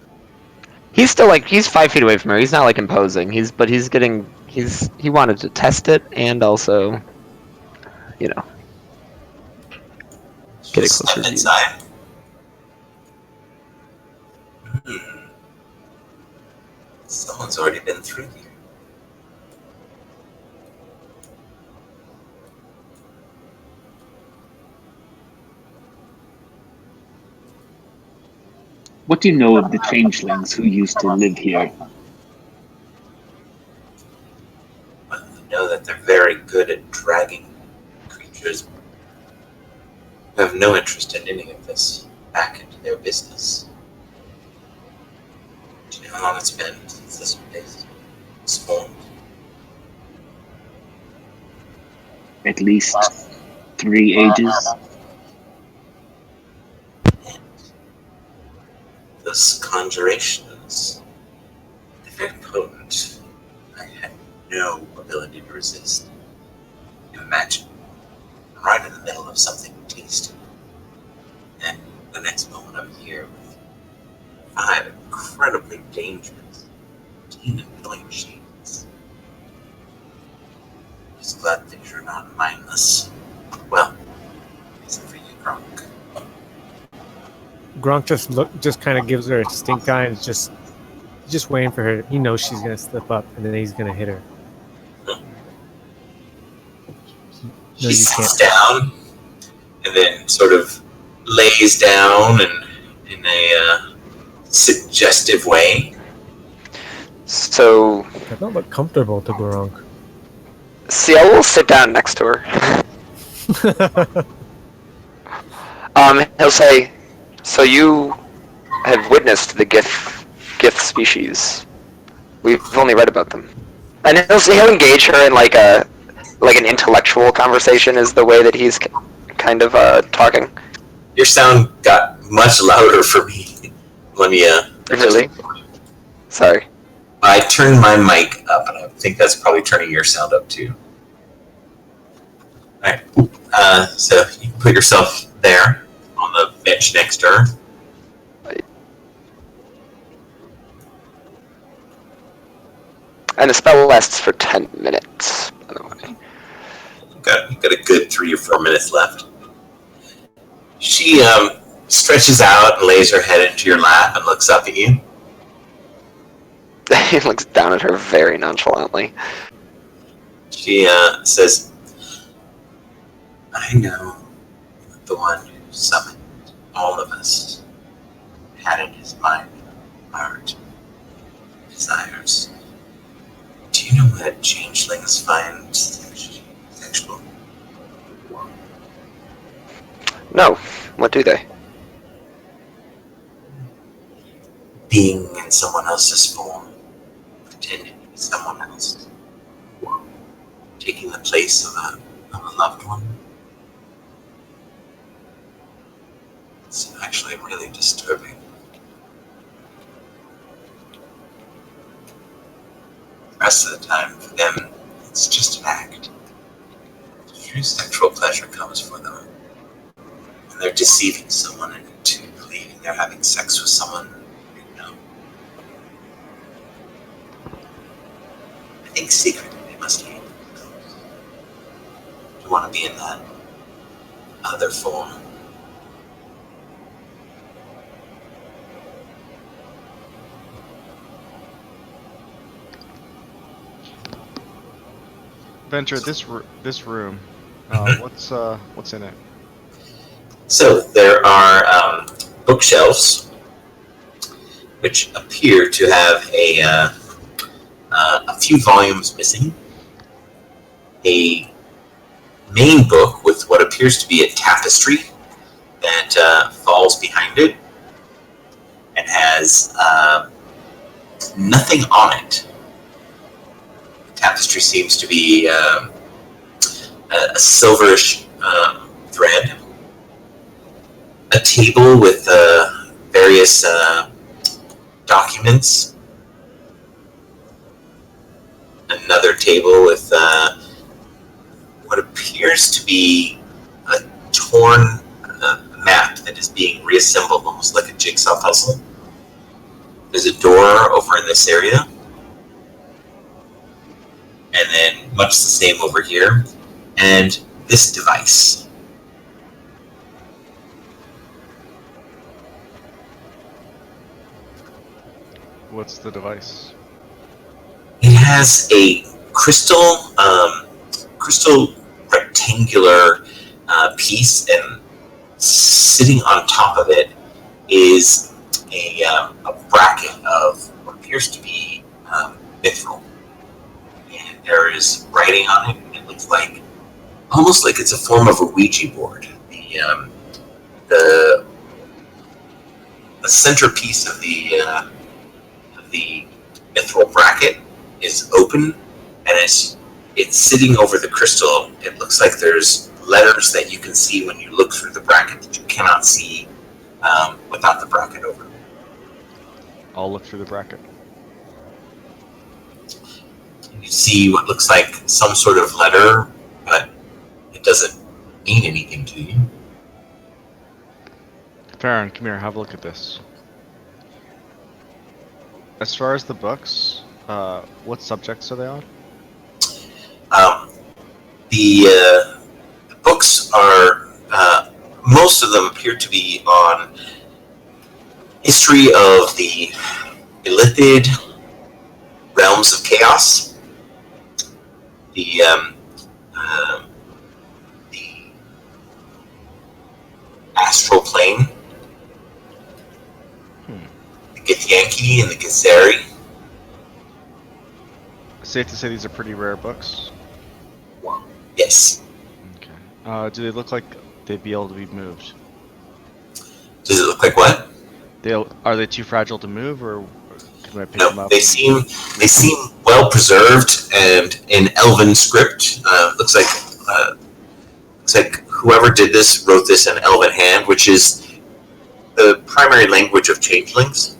He's still he's 5 feet away from her. He's not imposing. He wanted to test it and also, get a Step closer view. inside. Someone's already been through here. What do you know of the changelings who used to live here? Well, I know that they're very good at dragging creatures who have no interest in any of this back into their business. Do you know how long it's been since this place was formed? at least 3 ages. Those conjurations, they're very potent. I had no ability to resist. Imagine, I'm right in the middle of something tasty, and the next moment I'm here with 5 incredibly dangerous demon-killing machines. Just glad that you're not mindless. Well, except for you, Gronk. Gronk just kind of gives her a stink eye and is just waiting for her. He knows she's gonna slip up, and then he's gonna hit her. She sits down and then sort of lays down and in a suggestive way. So, That don't look comfortable to Gronk. Ciel will sit down next to her. He'll say, "So you have witnessed the Gith species. We've only read about them." And he'll engage her in like an intellectual conversation is the way that he's kind of talking. Your sound got much louder for me. Let me Really? Sorry. I turned my mic up, and I think that's probably turning your sound up too. Alright. So you can put yourself there on the bench next to her. And the spell lasts for 10 minutes, by the way. You've got a good 3 or 4 minutes left. She stretches out and lays her head into your lap and looks up at you. He looks down at her very nonchalantly. She says, I know the one who summoned all of us had in his mind, heart, desires. Do you know that changelings find sexual? No, what do they? Being in someone else's form, pretending to be someone else, taking the place of a loved one. It's actually really disturbing. The rest of the time, for them, it's just an act. True sexual pleasure comes for them. And they're deceiving someone into believing they're having sex with someone they know. I think secretly they must hate themselves. You want to be in that other form. Venture, this room. What's in it? So there are bookshelves, which appear to have a few volumes missing. A main book with what appears to be a tapestry that falls behind it and has nothing on it. The tapestry seems to be a silverish thread. A table with various documents. Another table with what appears to be a torn map that is being reassembled almost like a jigsaw puzzle. There's a door over in this area. And then much the same over here. And this device. What's the device? It has a crystal rectangular piece, and sitting on top of it is a bracket of what appears to be mithril. And there is writing on it, and it looks like almost like it's a form of a Ouija board. The centerpiece of the mithril bracket is open, and it's it's sitting over the crystal. It looks like there's letters that you can see when you look through the bracket that you cannot see without the bracket over. I'll look through the bracket. You see what looks like some sort of letter, but it doesn't mean anything to you. Farron, come here, have a look at this. As far as the books, what subjects are they on? The books are, most of them appear to be on history of the Illithid realms of chaos, the astral plane, the Githyanki and the Githzeri. Safe to say these are pretty rare books. Yes. Okay. Do they look like they'd be able to be moved? Does it look like what? Are they too fragile to move, or can I pick them No, up? they seem well preserved and in Elven script. Looks like whoever did this wrote this in Elven hand, which is the primary language of changelings.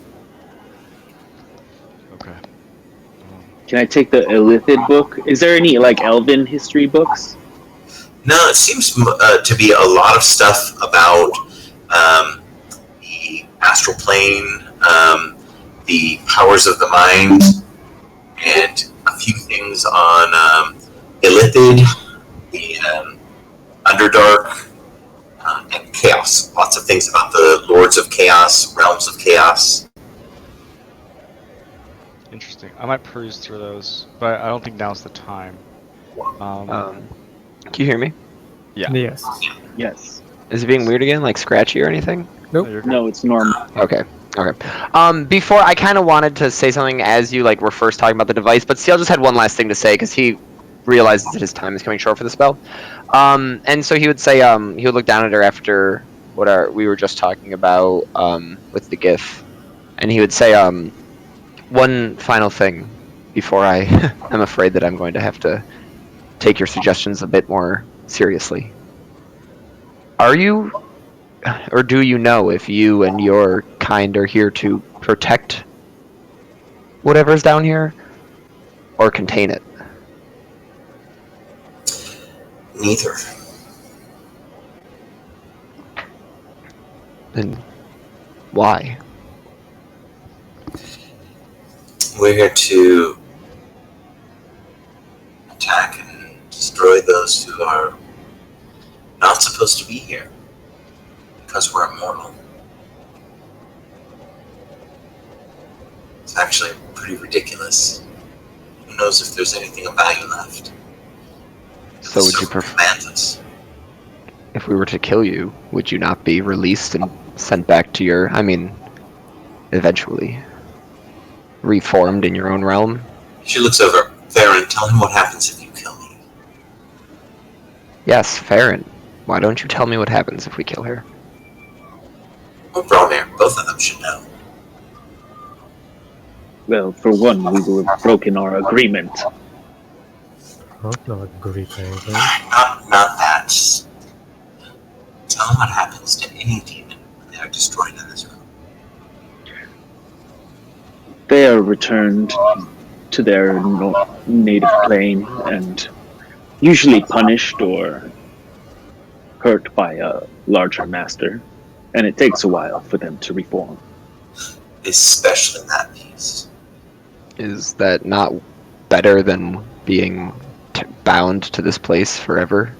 Okay. Can I take the Illithid book? Is there any like Elven history books? No, it seems to be a lot of stuff about the astral plane, the powers of the mind, and a few things on Illithid, the Underdark, and Chaos. Lots of things about the Lords of Chaos, Realms of Chaos. Interesting. I might peruse through those, but I don't think now's the time. Can you hear me? Yeah. Yes. Yes. Is it being weird again, like scratchy or anything? You're good. No, it's normal. Okay. Before, I kind of wanted to say something as you were first talking about the device, but CL just had one last thing to say because he realizes that his time is coming short for the spell. And so he would say, he would look down at her after we were just talking about with the GIF, and he would say, one final thing before I am afraid that I'm going to have to take your suggestions a bit more seriously. Are you, or do you know if you and your kind are here to protect whatever's down here, or contain it? Neither. Then why? We're here to attack and destroy those who are not supposed to be here because we're immortal. It's actually pretty ridiculous. Who knows if there's anything of value left? So would you prefer, commands us. if we were to kill you, would you not be released and sent back to your, eventually reformed in your own realm? She looks over. Farron, tell him what happens if you kill me. Yes, Farron. Why don't you tell me what happens if we kill her? Well, Bromir, both of them should know. Well, for one, we will have broken our agreement. Huh? No, agree to anything. Not that. Just tell him what happens to any demon when they are destroyed in this room. They are returned to their native plane and usually punished or hurt by a larger master, and it takes a while for them to reform. Especially that piece. Is that not better than being bound to this place forever?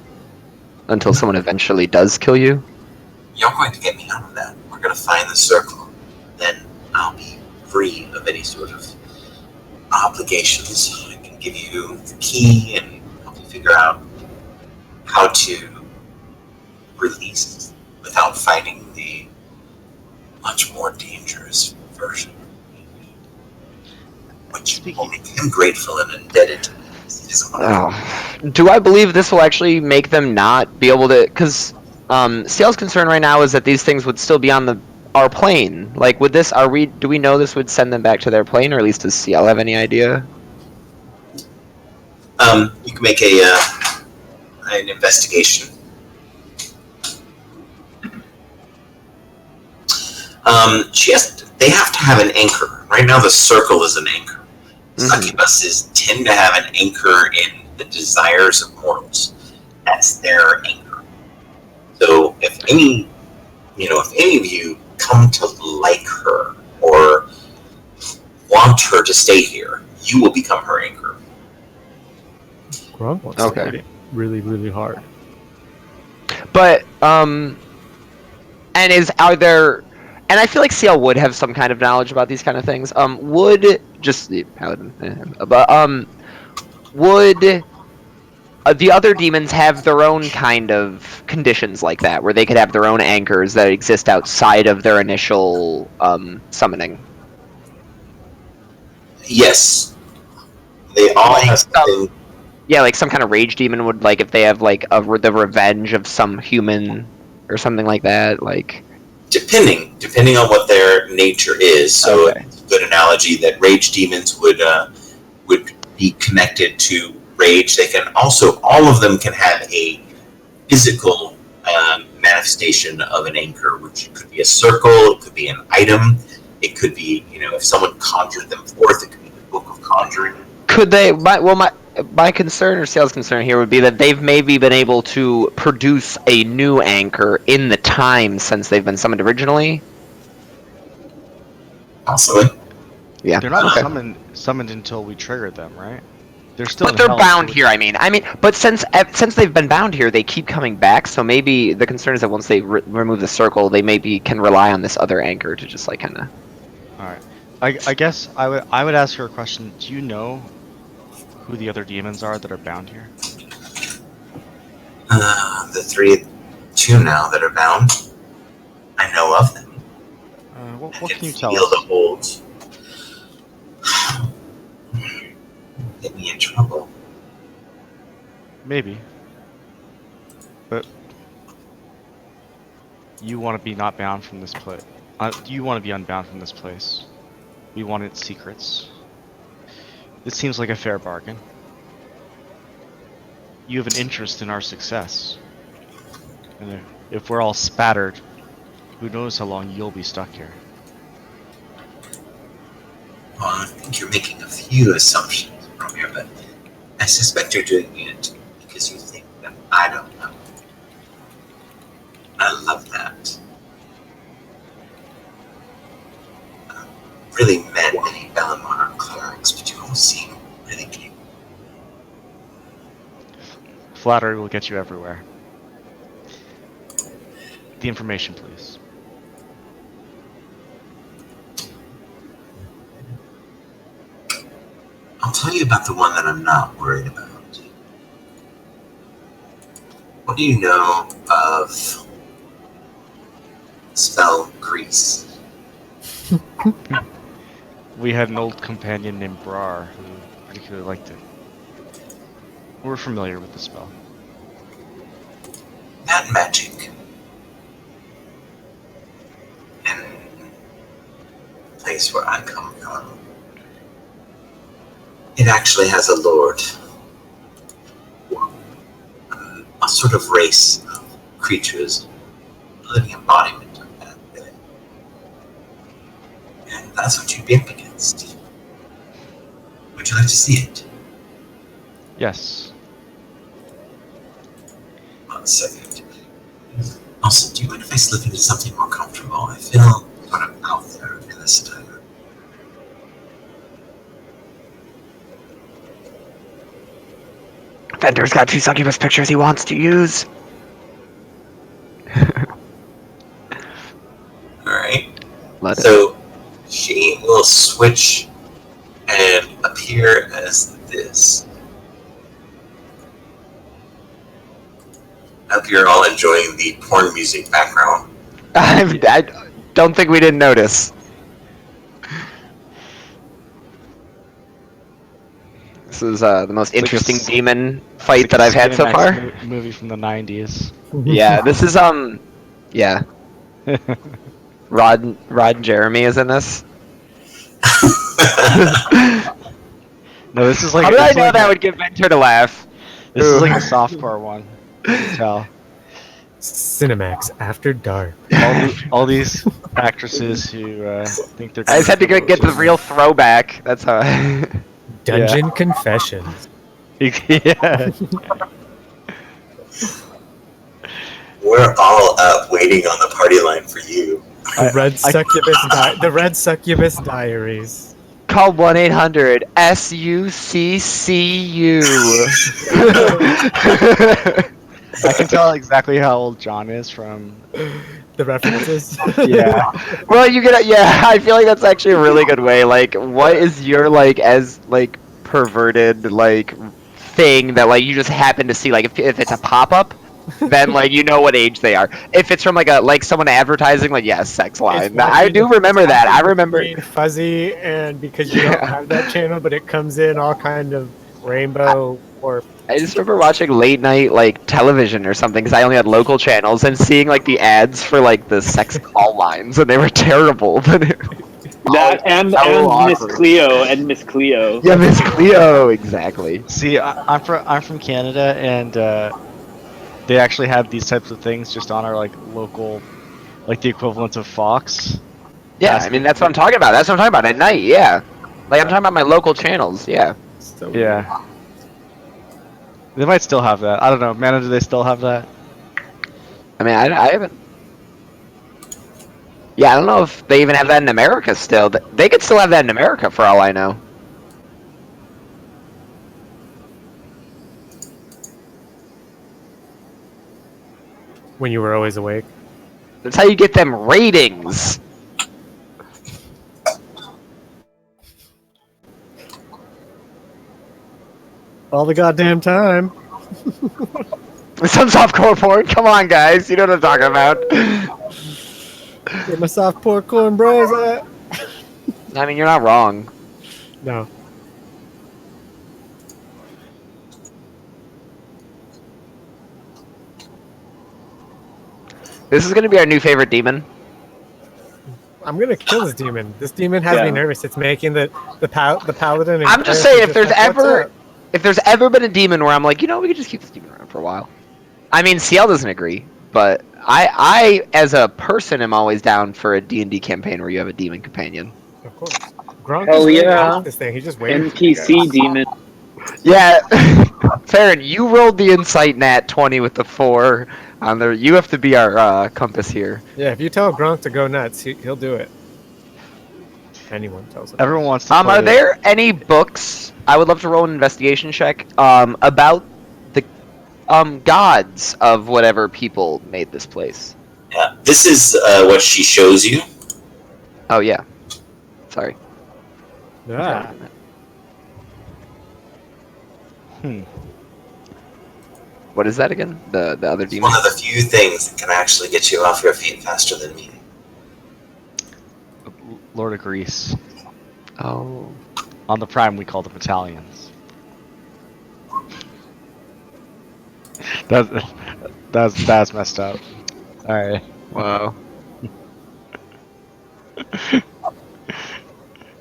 Until someone eventually does kill you? You're going to get me out of that. We're going to find the circle. Then I'll be free of any sort of obligations. I can give you the key and help you figure out how to release without fighting the much more dangerous version. Which will make him grateful and indebted to me. He doesn't want to Do I believe this will actually make them not be able to? Because CL's concern right now is that these things would still be on our plane. Like, would this? Do we know this would send them back to their plane, or at least does CL have any idea? You can make an investigation. They have to have an anchor. Right now, the circle is an anchor. Succubuses tend to have an anchor in the desires of mortals. That's their anchor. So if any of you come to like her or want her to stay here, you will become her anchor. Gronk wants Okay. to hit it really, really hard. But and I feel like CL would have some kind of knowledge about these kind of things. Would just the paladin, would the other demons have their own kind of conditions like that, where they could have their own anchors that exist outside of their initial summoning? Yes, they all have something. Yeah, like some kind of rage demon would, like, if they have like the revenge of some human or something like that, like. Depending on what their nature is. So Okay. it's a good analogy that rage demons would be connected to rage. They can also, all of them can have a physical manifestation of an anchor, which could be a circle, it could be an item, it could be, if someone conjured them forth, it could be the Book of Conjuring. Could they? My concern or sales concern here would be that they've maybe been able to produce a new anchor in the time since they've been summoned originally. Possibly. Yeah. They're not okay. summoned until we trigger them, right? They're still. But in they're hell bound until here. I mean, but since they've been bound here, they keep coming back. So maybe the concern is that once they remove the circle, they maybe can rely on this other anchor to just like kind of. All right. I guess I would ask her a question. Do you know who the other demons are that are bound here? The two now that are bound, I know of them. What I can you feel tell the us? holds. Get me in trouble. Maybe. But you want to be not bound from this place. You want to be unbound from this place. We want its secrets. This seems like a fair bargain. You have an interest in our success. And if we're all spattered, who knows how long you'll be stuck here. Well, I think you're making a few assumptions from here, but I suspect you're doing it because you think that I don't know. I love that. I've really met many Bellamar clerics, but you all seem really capable. Flattery will get you everywhere. The information, please. I'll tell you about the one that I'm not worried about. What do you know of spell Grease? We had an old companion named Brar who particularly liked it. We're familiar with the spell. That magic. And the place where I come from, it actually has a lord. A sort of race of creatures, a living embodiment of that. And that's what you'd be up against. Would you like to see it? Yes. 1 second. Also, do you mind if I slip into something more comfortable? I feel sort of out there in this attire. Vendor's got 2 succubus pictures he wants to use. Alright. Let it. So she will switch and appear as this. I hope you're all enjoying the porn music background. I don't think we didn't notice. This is the most interesting demon fight that I've had so far. Movie from the 90s. Yeah, this is yeah. Rod and Jeremy is in this. No, this is like. How did I this is know like that a- would get Venture to laugh? This is like a softcore one. You can tell. Cinemax After Dark. All these actresses who think they're. I just had to get the real throwback. That's how. Dungeon Confessions. Yeah. We're all up waiting on the party line for you. The Red Succubus Diaries. Call 1-800-SUCCU. I can tell exactly how old John is from. The references. Yeah. Well, you get. Yeah, I feel like that's actually a really good way. Like, what is your like as like perverted like thing that like you just happen to see? Like, if it's a pop up. Then like you know what age they are. If it's from like someone advertising, like yes, sex line. I do remember that. I remember Green fuzzy, and because you don't have that channel, but it comes in all kind of rainbow or. I just remember watching late night like television or something because I only had local channels and seeing like the ads for like the sex call lines and they were terrible. That and Miss awkward. Cleo and Miss Cleo. Yeah, Miss Cleo, exactly. See, I'm from Canada, and they actually have these types of things just on our like local, like the equivalent of Fox. Yeah, I mean that's what I'm talking about. That's what I'm talking about at night. Yeah, like I'm talking about my local channels. Yeah. So Yeah. They might still have that. I don't know. Man, do they still have that? I mean, I haven't. Yeah, I don't know if they even have that in America still. They could still have that in America for all I know. When you were always awake. That's how you get them ratings. All the goddamn time. Some softcore porn. Come on, guys. You know what I'm talking about. Where my soft pork bros at? I mean, you're not wrong. No. This is gonna be our new favorite demon. I'm gonna kill this demon. This demon has me Yeah. nervous. It's making the paladin. And I'm just cleric saying, are if there's like, "What's ever up?" if there's ever been a demon where I'm like, you know, we could just keep this demon around for a while. I mean, CL doesn't agree, but I as a person am always down for a D&D campaign where you have a demon companion. Of course. Gronk Hell is waiting yeah. on this thing. He just waited. NPC demon. Yeah, Farron, you rolled the insight nat 20 with the 4 on there. You have to be our compass here. Yeah, if you tell Gronk to go nuts, he'll do it. Anyone tells him. Everyone wants to. Are play there any books? I would love to roll an investigation check. About the gods of whatever people made this place. Yeah, this is what she shows you. Oh yeah, sorry. Yeah. What is that again? The other It's demon? one of the few things that can actually get you off your feet faster than me. Lord of Greece. Oh. On the Prime, we call them Italians. That's messed up. All right. Wow.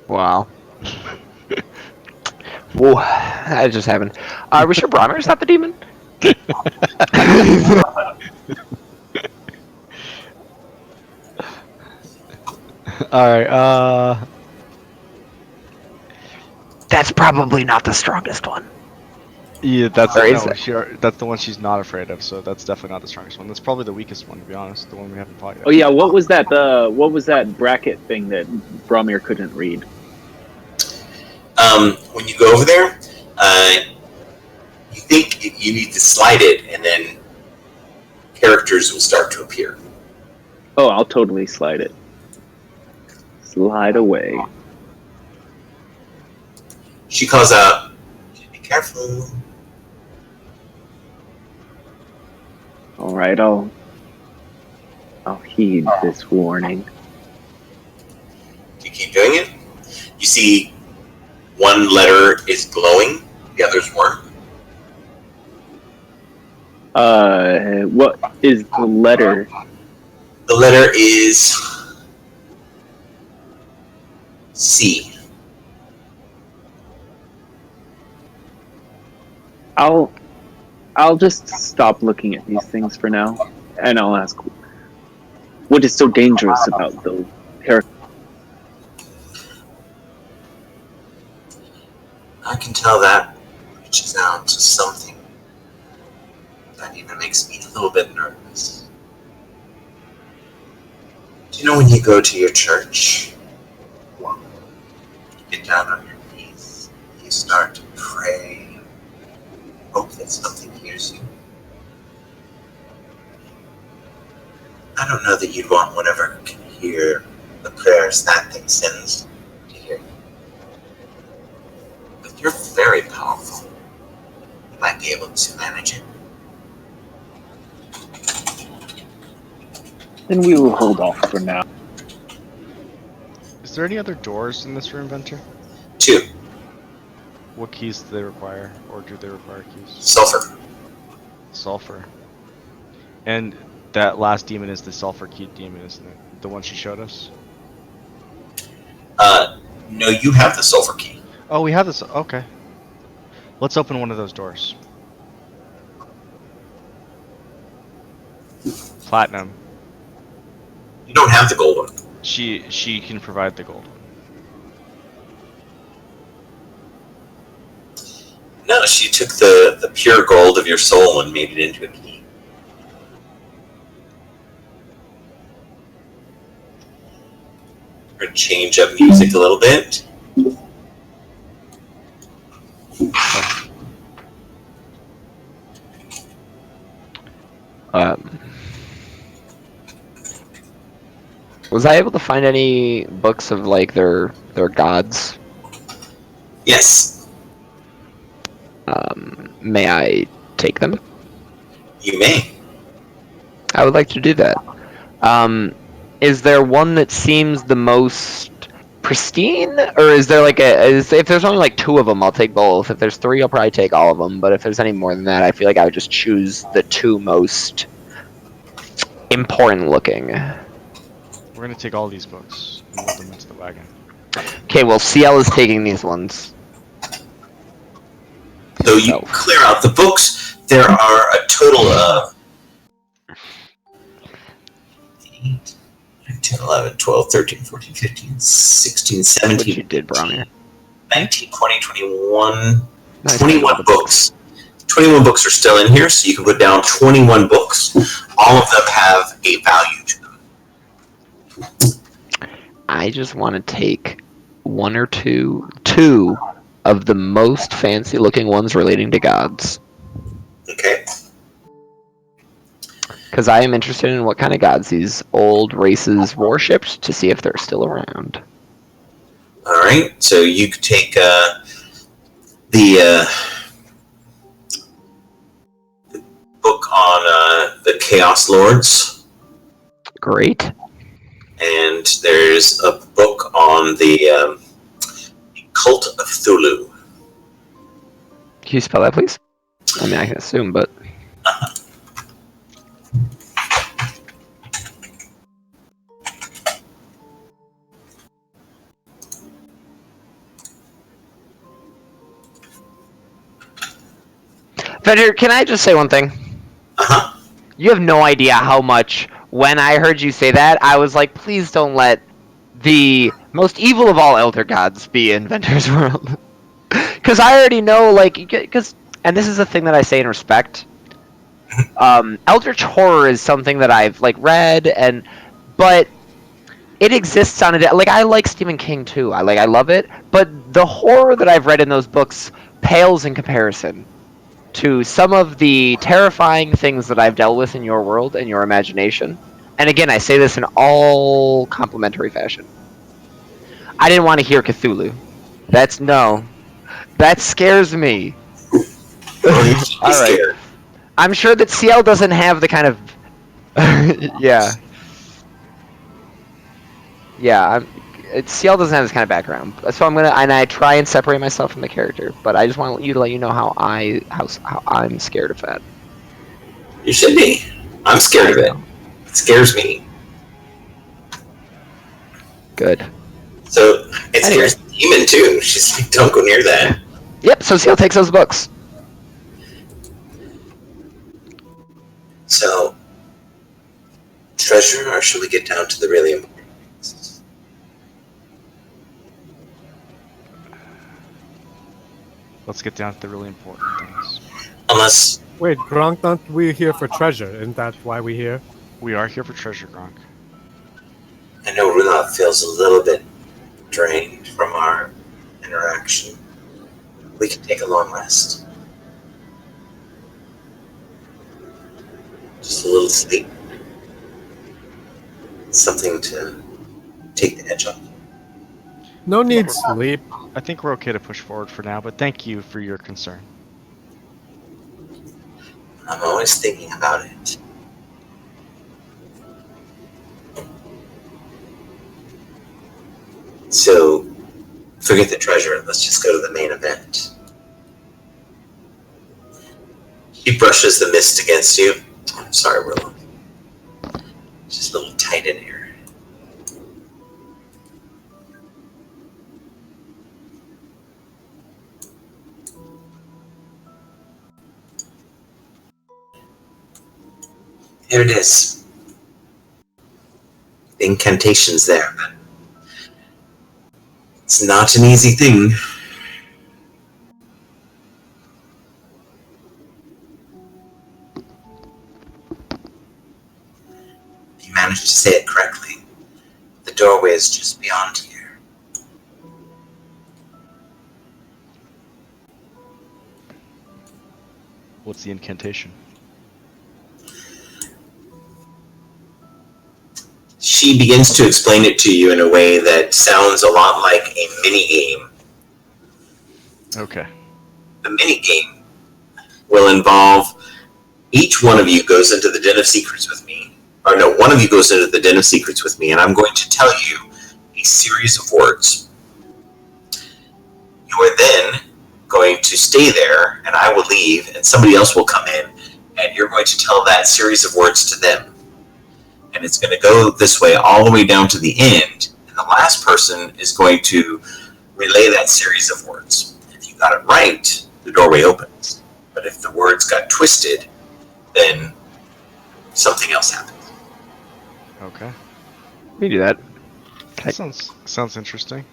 Wow. Whoa, that just happened. Are we sure Brahmir's not the demon? All right. That's probably not the strongest one. Yeah, that's Or is no, it? that's the one she's not afraid of. So that's definitely not the strongest one. That's probably the weakest one, to be honest. The one we haven't fought yet. Oh yeah, what was that? What was that bracket thing that Bromir couldn't read? When you go over there, you think you need to slide it, and then characters will start to appear. Oh, I'll totally slide it. Slide away. She calls out, "Be careful." All right, I'll heed this warning. You keep doing it. You see, one letter is glowing, the others weren't. What is the letter? The letter is C. I'll just stop looking at these things for now, and I'll ask, what is so dangerous about the character? I can tell that reaches out to something that even makes me a little bit nervous. Do you know when you go to your church, you get down on your knees, you start to pray, hope that something hears you? I don't know that you'd want whatever can hear the prayers that thing sends to hear you. But you're very powerful. You might be able to manage it. Then we will hold off for now. Is there any other doors in this room, Venter? 2. What keys do they require, or do they require keys? Sulfur. Sulfur. And that last demon is the sulfur key demon, isn't it? The one she showed us? No, you have the sulfur key. Oh, we have this. Okay. Let's open one of those doors. Platinum. You don't have the gold one. She can provide the gold. No, she took the pure gold of your soul and made it into a key. Or change up music a little bit. Was I able to find any books of like their gods? Yes, May I take them? you may. I would like to do that. Is there one that seems the most pristine, or is there like if there's only like 2 of them, I'll take both. If there's 3, I'll probably take all of them. But if there's any more than that, I feel like I would just choose the 2 most important looking. We're gonna take all these books and load them into the wagon. Okay, well, CL is taking these ones. So you clear out the books. There are a total of 8, 9, 10, 11, 12, 13, 14, 15, 16, What 17, you did, Bromir. 19, 20, 21, Nice. 21 books. 21 books are still in here, so you can put down 21 books. All of them have a value to them. I just want to take 1 or 2 of the most fancy looking ones relating to gods. Okay. Because I am interested in what kind of gods these old races worshipped to see if they're still around. All right. So you could take the book on the Chaos Lords, Great. and there's a book on the Cult of Cthulhu. Can you spell that, please? I mean, I can assume, but... Fender, can I just say one thing? Uh-huh. You have no idea how much, when I heard you say that, I was like, please don't let the most evil of all elder gods be in Venter's World. Because I already know, like, and this is a thing that I say in respect. Eldritch horror is something that I've, like, read, but it exists on a, like, I like Stephen King too. I love it, but the horror that I've read in those books pales in comparison to some of the terrifying things that I've dealt with in your world and your imagination. And again, I say this in all complimentary fashion. I didn't want to hear Cthulhu. That scares me. All right. I'm sure that CL doesn't have the kind of... yeah. Yeah, CL doesn't have this kind of background. So I try and separate myself from the character, but I just want you to let you know how I'm scared of that. You should be. I'm scared of it. It scares me. Good. So it scares the demon too. She's like, don't go near that. Yep, so CL takes those books. treasure, or should we get down to the really important things? Let's get down to the really important things. Unless Wait, Gronk, aren't we here for treasure? Isn't that why we here? We are here for treasure, Gronk. I know Rulov feels a little bit drained from our interaction. We can take a long rest. Just a little sleep. Something to take the edge off. No need sleep. I think we're okay to push forward for now, but thank you for your concern. I'm always thinking about it. So, forget the treasure. Let's just go to the main event. He brushes the mist against you. I'm sorry, Willow. Just a little tight in here. Here it is. The incantation's there, but it's not an easy thing. You managed to say it correctly. The doorway is just beyond here. What's the incantation? She begins to explain it to you in a way that sounds a lot like a mini-game. Okay. The mini-game will involve each one of you goes into the Den of Secrets with me. Or no, one of you goes into the Den of Secrets with me, and I'm going to tell you a series of words. You are then going to stay there, and I will leave, and somebody else will come in, and you're going to tell that series of words to them. And it's going to go this way all the way down to the end, and the last person is going to relay that series of words. If you got it right, the doorway opens. But if the words got twisted, then something else happens. Okay. We do that. That sounds interesting.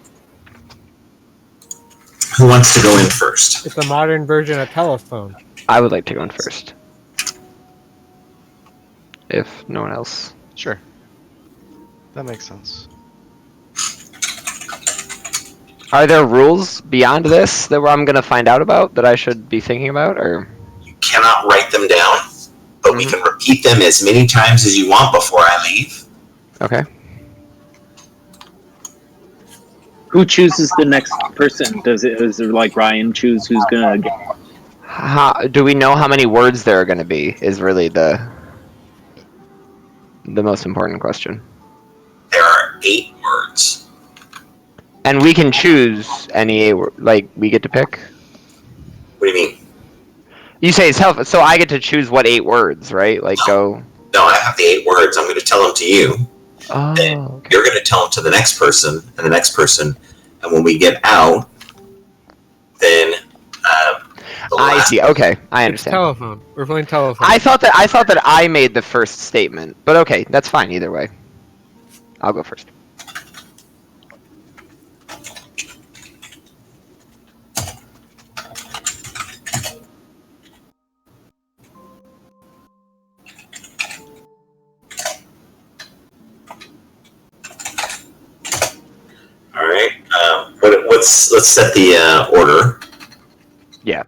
Who wants to go in first? It's a modern version of telephone. I would like to go in first. If no one else. Sure. That makes sense. Are there rules beyond this that I'm going to find out about that I should be thinking about, or? You cannot write them down, but we can repeat them as many times as you want before I leave. Okay. Who chooses the next person? Does it like Ryan choose who's gonna get? Do we know how many words there are going to be? Is really the most important question. There are 8 words. And we can choose any, like, we get to pick? What do you mean? You say it's helpful, so I get to choose what 8 words, right? Like, go... No, I have the 8 words. I'm going to tell them to you. Oh, Then okay. you're going to tell them to the next person, and the next person. And when we get out, then the I last see, okay. I It's understand. telephone. We're playing telephone. I thought that I made the first statement, but okay, that's fine either way. I'll go first. All right. Let's set the order. Yeah.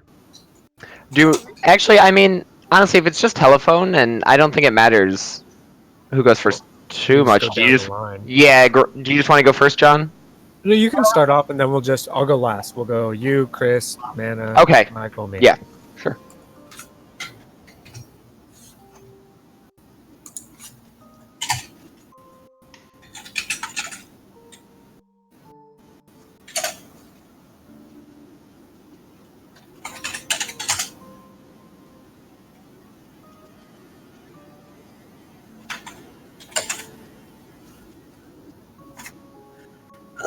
Actually, I mean, honestly, if it's just telephone, and I don't think it matters who goes first too much. Go Do you down just, the line. yeah, do you just want to go first, John? No, you can start off, and then I'll go last. We'll go you, Chris, Mana, Okay. Michael, me. Yeah. Sure.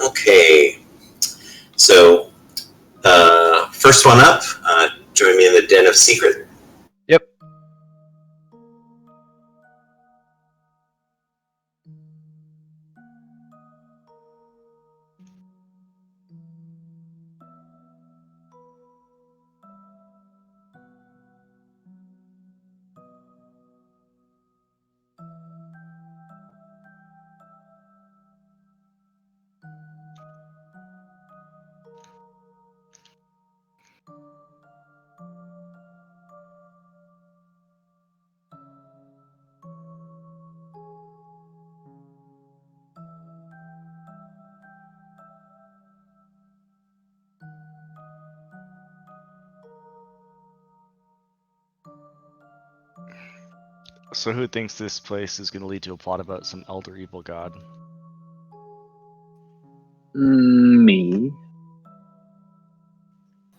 Okay. So, first one up, join me in the Den of Secret. Yep. So who thinks this place is going to lead to a plot about some elder evil god? Me.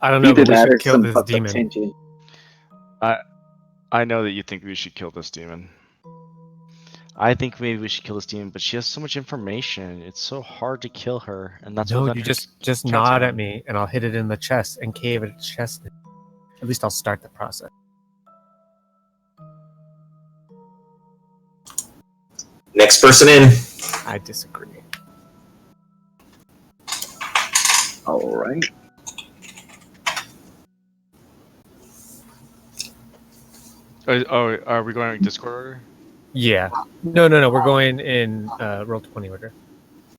I don't know, Either but we that or should kill some this fucked up demon. tangent. I know that you think we should kill this demon. I think maybe we should kill this demon, but she has so much information. It's so hard to kill her, and that's No, what you Venter's just counting nod on. at me, and I'll hit it in the chest and cave its chest. At least I'll start the process. Next person in. I disagree. All right. Oh, are we going in Discord order? Yeah. No. We're going in roll 20 order.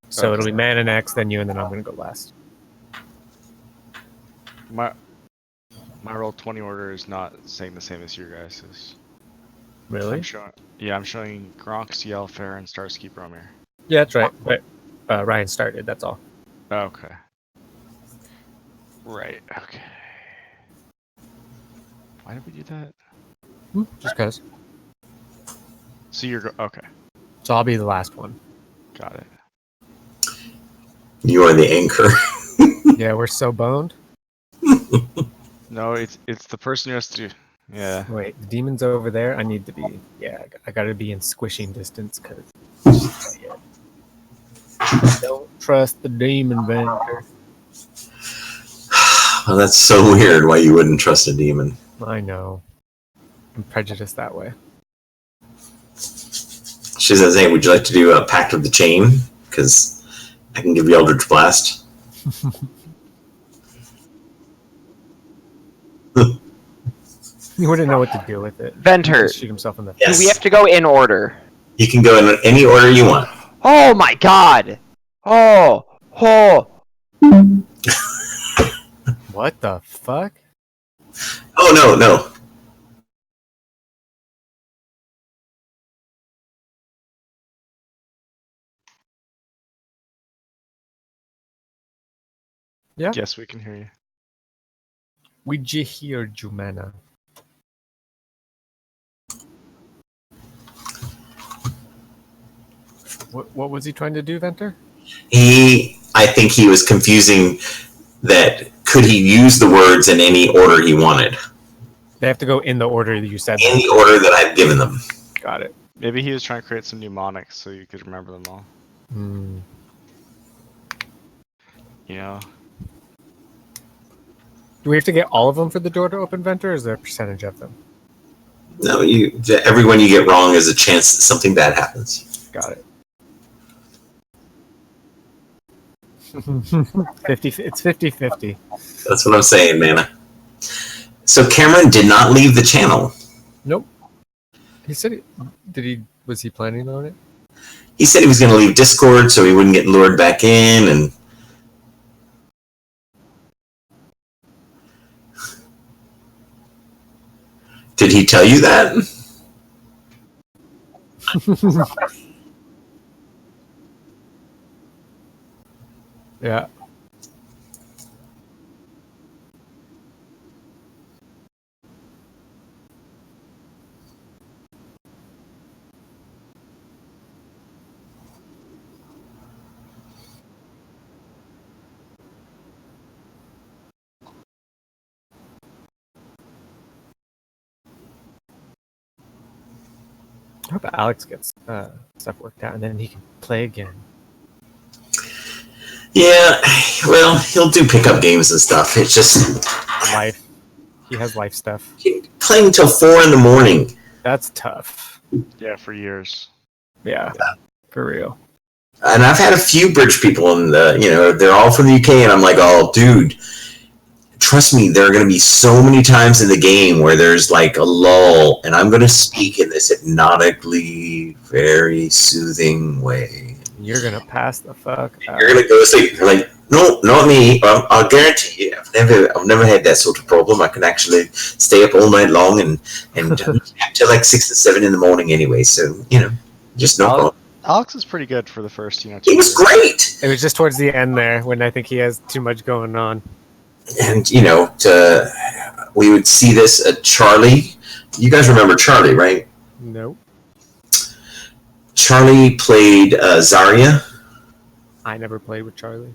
So Okay. it'll be man and X, then you, and then I'm gonna go last. My roll 20 order is not saying the same as your guys's. Really? I'm showing Gronk, CL, Fair, and Starsky Bromir. Yeah, that's right. But Ryan started. That's all. Okay. Right. Okay. Why did we do that? Just cause. So you're okay. So I'll be the last one. Got it. You are the anchor. Yeah, we're so boned. No, it's the person who has to do. Yeah. Wait, the demon's over there. I need to be. Yeah, I gotta be in squishing distance because. Don't trust the demon, Vander. Well, that's so weird why you wouldn't trust a demon. I know. I'm prejudiced that way. She says, hey, would you like to do a Pact of the Chain? Because I can give you Eldritch Blast. He wouldn't know what to do with it. Venter, Shoot himself in the Yes. do we have to go in order? You can go in any order you want. Oh my god! Oh! What the fuck? Oh, no. Yeah. Yes, we can hear you. We hear Jumana. What was he trying to do, Venter? I think he was confusing that could he use the words in any order he wanted. They have to go in the order that you said. In the order that I've given them. Got it. Maybe he was trying to create some mnemonics so you could remember them all. Hmm. You know? Do we have to get all of them for the door to open, Venter, or is there a percentage of them? No, every one you get wrong is a chance that something bad happens. Got it. 50-50. That's what I'm saying, Mana. So Cameron did not leave the channel. Nope. He said was he planning on it? He said he was going to leave Discord so he wouldn't get lured back in, and did he tell you that? Yeah. I hope Alex gets stuff worked out and then he can play again. Yeah, well, he'll do pickup games and stuff. It's just Life. He has life stuff. playing until 4 in the morning. That's tough. Yeah, for years. Yeah. For real. And I've had a few bridge people, and they're all from the UK, and I'm like, oh, dude, trust me, there are going to be so many times in the game where there's like a lull, and I'm going to speak in this hypnotically, very soothing way. You're gonna pass the fuck out. You're going to go to sleep. You're like, no, not me. I'll guarantee you, I've never had that sort of problem. I can actually stay up all night long and till like 6 and 7 in the morning anyway. So just no problem. Alex is pretty good for the first, 2 He was years. great. It was just towards the end there when I think he has too much going on. And we would see this at Charlie. You guys remember Charlie, right? Nope. Charlie played Zarya. I never played with Charlie.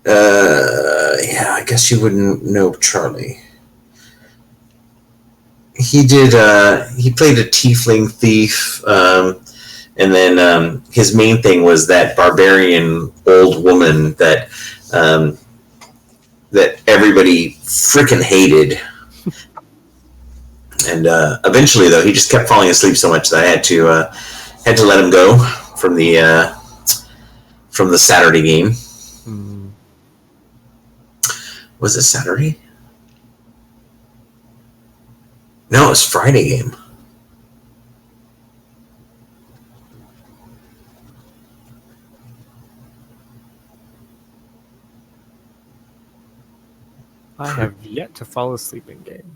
Yeah, I guess you wouldn't know Charlie. He did. He played a tiefling thief, and then his main thing was that barbarian old woman that that everybody freaking hated. And eventually, though, he just kept falling asleep so much that I had to let him go from the Saturday game. Was it Saturday? No, it was Friday game. I have yet to fall asleep in game.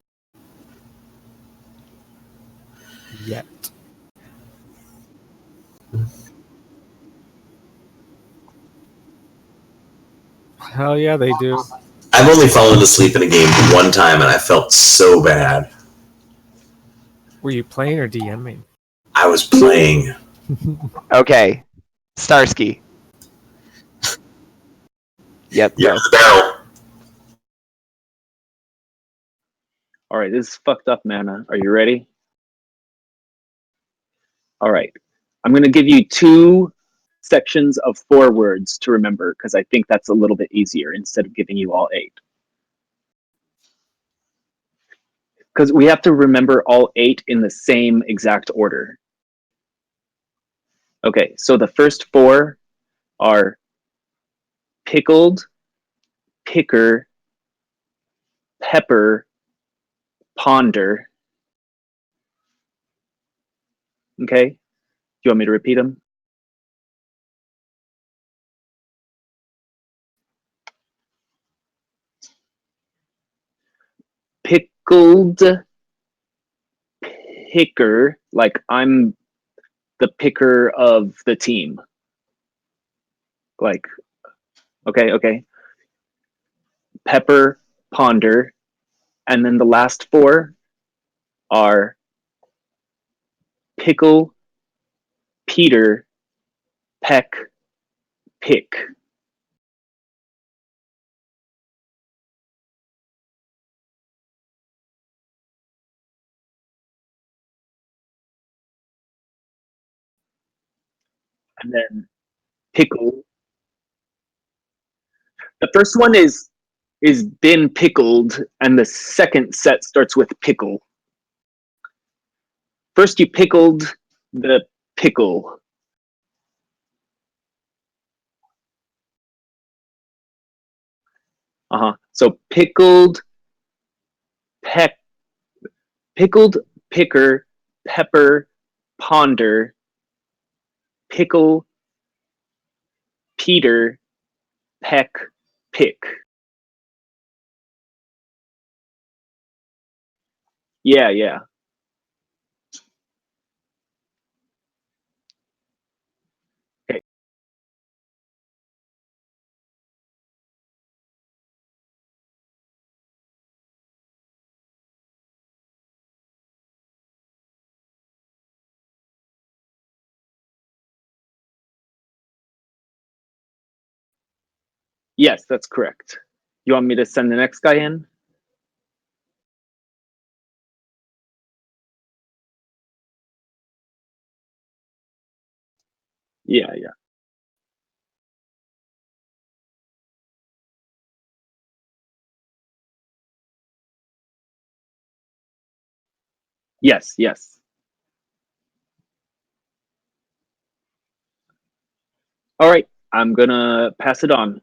Yet. Hell yeah, they do. I've only fallen asleep in a game one time, and I felt so bad. Were you playing or DMing? I was playing. Okay. Starsky. Yep. Yeah, Go. the barrel. All right, this is fucked up, Mana. Are you ready? All right. I'm going to give you 2 sections of 4 words to remember because I think that's a little bit easier instead of giving you all 8. Because we have to remember all 8 in the same exact order. Okay, so the first 4 are pickled, picker, pepper, ponder. Okay? Do you want me to repeat them? Pickled, picker, like I'm the picker of the team. Like, okay. Pepper, ponder, and then the last 4 are pickle, Peter, peck, pick. And then pickle. The first one is been pickled, and the second set starts with pickle. First, you pickled the pickle. So pickled, peck, pickled, picker, pepper, ponder, pickle, Peter, peck, pick. Yeah. Okay. Yes, that's correct. You want me to send the next guy in? Yeah. Yes. All right, I'm gonna pass it on.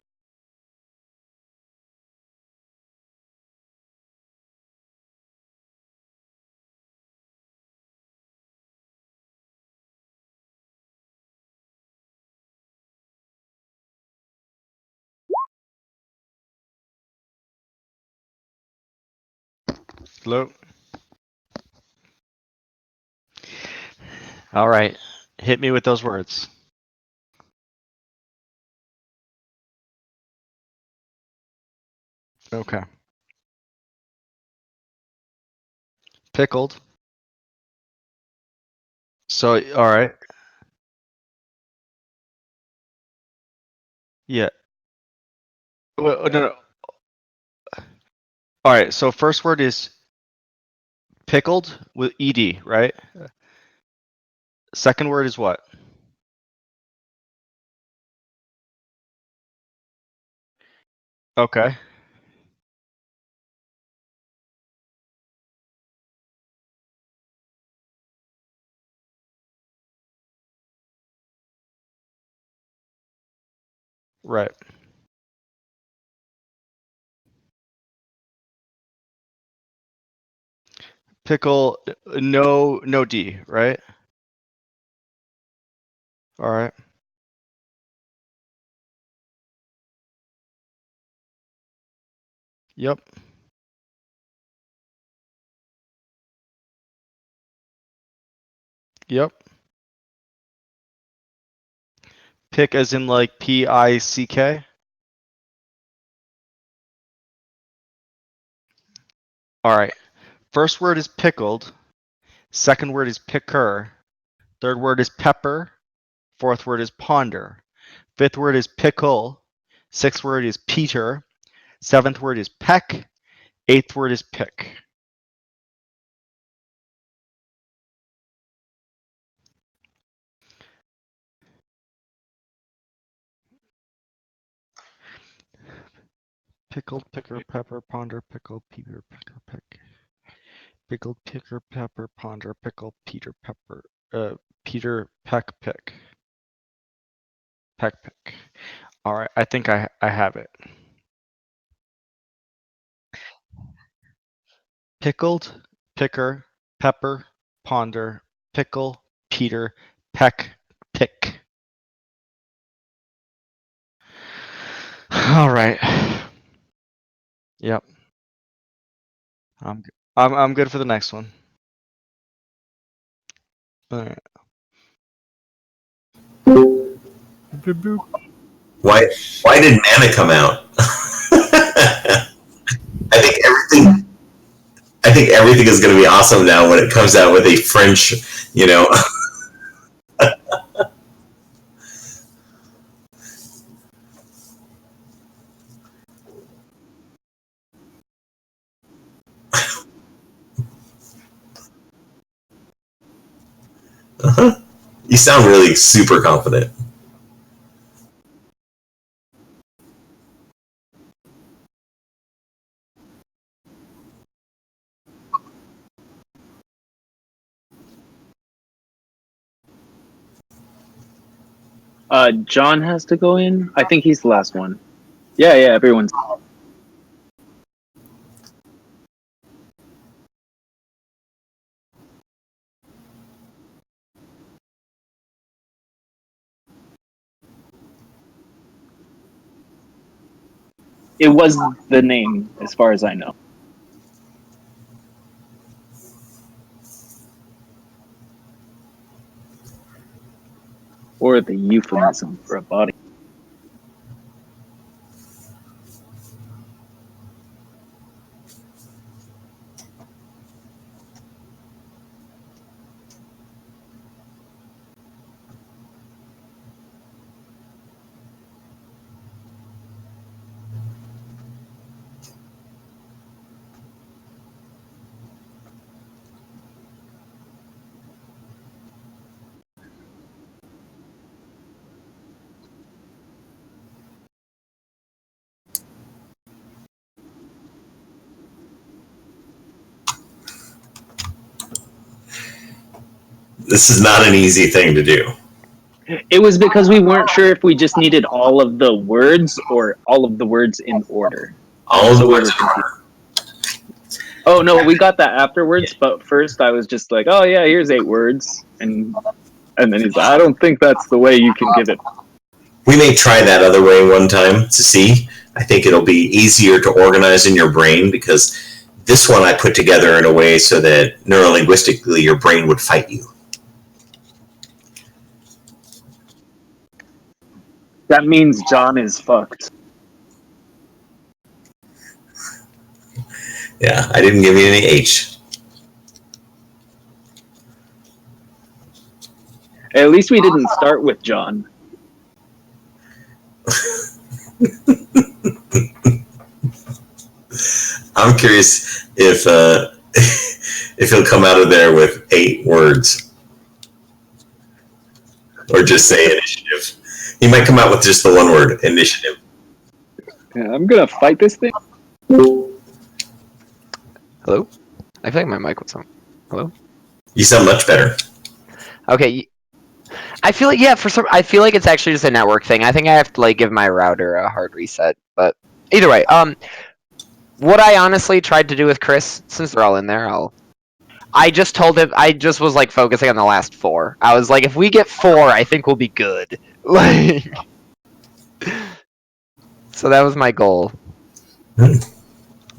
Hello. All right. Hit me with those words. Okay. Pickled. So, all right. Yeah. Well, no, no. All right. So first word is pickled with ed, right? Second word is what? Okay. Right. Pickle, no D, right? All right. Yep. Yep. Pick as in like Pick. All right. First word is pickled. Second word is picker. Third word is pepper. Fourth word is ponder. Fifth word is pickle. Sixth word is Peter. Seventh word is peck. Eighth word is pick. Pickled, picker, pepper, ponder, pickle, Peter, picker, pick. Pickled, picker, pepper, ponder, pickle, Peter, pepper. Peter, peck, pick. Peck, pick. All right. I think I have it. Pickled, picker, pepper, ponder, pickle, Peter, peck, pick. All right. Yep. I'm good for the next one. All right. Boop, boop. Why did Nana come out? I think everything is going to be awesome now when it comes out with a French, you know. Uh-huh. You sound really super confident. John has to go in. I think he's the last one. Yeah, everyone's. It was the name, as far as I know. Or the euphemism for a body. This is not an easy thing to do. It was because we weren't sure if we just needed all of the words or all of the words in order. All of the So we words were confused. Oh no, we got that afterwards. But first, I was just like, "Oh yeah, here's 8 words," and then he's like, "I don't think that's the way you can give it." We may try that other way one time to see. I think it'll be easier to organize in your brain because this one I put together in a way so that neurolinguistically your brain would fight you. That means John is fucked. Yeah, I didn't give you any H. At least we didn't start with John. I'm curious if if he'll come out of there with 8 words, or just say initiative. He might come out with just the one word, initiative. Yeah, I'm gonna fight this thing. Hello? I feel like my mic was on. Hello? You sound much better. Okay. I feel like I feel like it's actually just a network thing. I think I have to like give my router a hard reset. But either way, what I honestly tried to do with Chris, since they're all in there, I just told him I just was like focusing on the last 4. I was like, if we get 4, I think we'll be good. Like, so that was my goal. And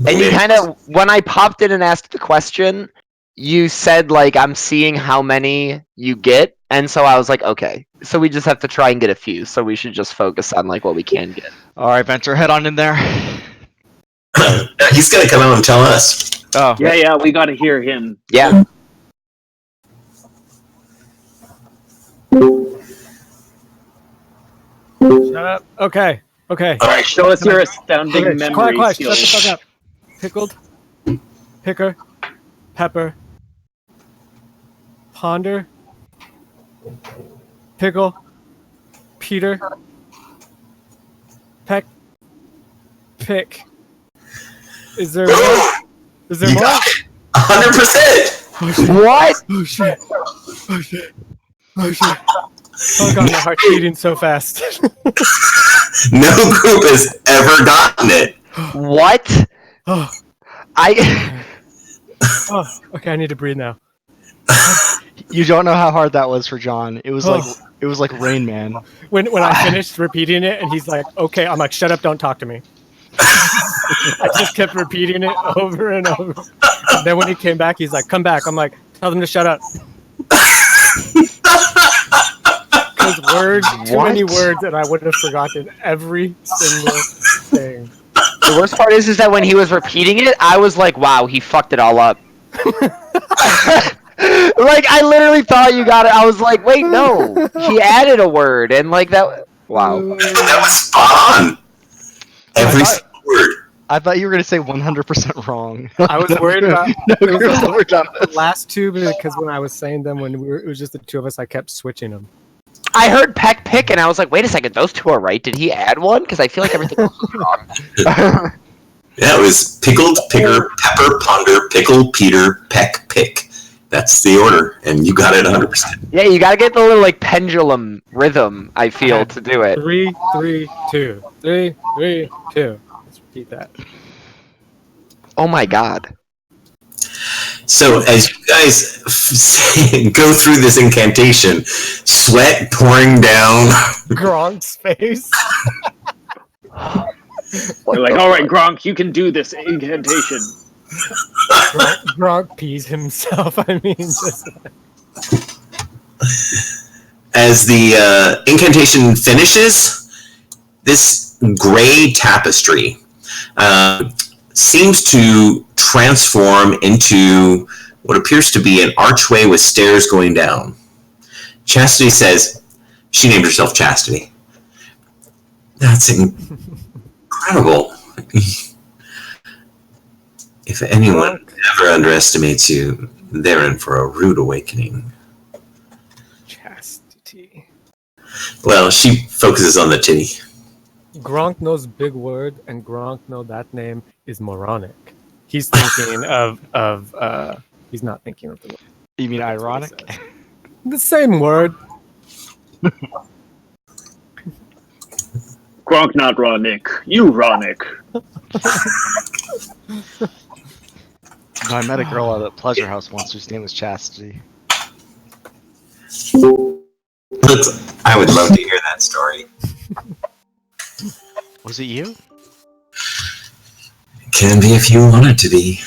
you kind of, when I popped in and asked the question, you said like, I'm seeing how many you get, and so I was like, okay, so we just have to try and get a few. So we should just focus on like what we can get. All right, Venture, head on in there. He's gonna come out and tell us. Oh, Yeah, we gotta hear him. Yeah. Shut up. Okay. Alright, show us your astounding Okay, memory quiet. skills. Shut the fuck up. Pickled, picker, pepper, ponder, pickle, Peter, peck, pick. Is there more? Is there You more? got it. 100%. What? Oh shit! Oh shit! Oh shit! Oh god, my heart's beating so fast. No group has ever gotten it. What? Oh, I. oh, okay, I need to breathe now. you don't know how hard that was for John. It was Oh. like Rain Man. When I finished repeating it, and he's like, "Okay," I'm like, "Shut up! Don't talk to me." I just kept repeating it over and over. And then when he came back, he's like, "Come back." I'm like, "Tell them to shut up." Because too many words, and I would have forgotten every single thing. The worst part is that when he was repeating it, I was like, "Wow, he fucked it all up." Like I literally thought you got it. I was like, "Wait, no, he added a word," and like that. Wow. That was spot on. Every single word. I thought you were gonna say 100% wrong. I was worried about No it was group the ever done this. last two because when I was saying them, when it was just the two of us, I kept switching them. I heard peck pick, and I was like, "Wait a second, those two are right. Did he add one? Because I feel like everything else was wrong." Yeah, it was pickled, picker, pepper, ponder, pickle, Peter, peck, pick. That's the order, and you got it 100%. Yeah, you gotta get the little like pendulum rhythm. I feel to do it. 3, 3, 2. 3, 3, 2. Let's repeat that. Oh my god. So as you guys go through this incantation, sweat pouring down. Gronk's face. They're like, alright, Gronk, you can do this incantation. Gronk pees himself. I mean, just As the incantation finishes, this gray tapestry seems to transform into what appears to be an archway with stairs going down. Chastity says, she named herself Chastity. That's incredible. If anyone ever underestimates you, they're in for a rude awakening. chastity. Well, she focuses on the titty. Gronk knows big word, and Gronk know that name is moronic. He's thinking of he's not thinking of the word. You mean That's what he ironic? says. The same word. Gronk, not raw Nick. You raw Nick. I met a girl at a pleasure house once whose name was Chastity. I would love to hear that story. Was it you? It can be if you want it to be.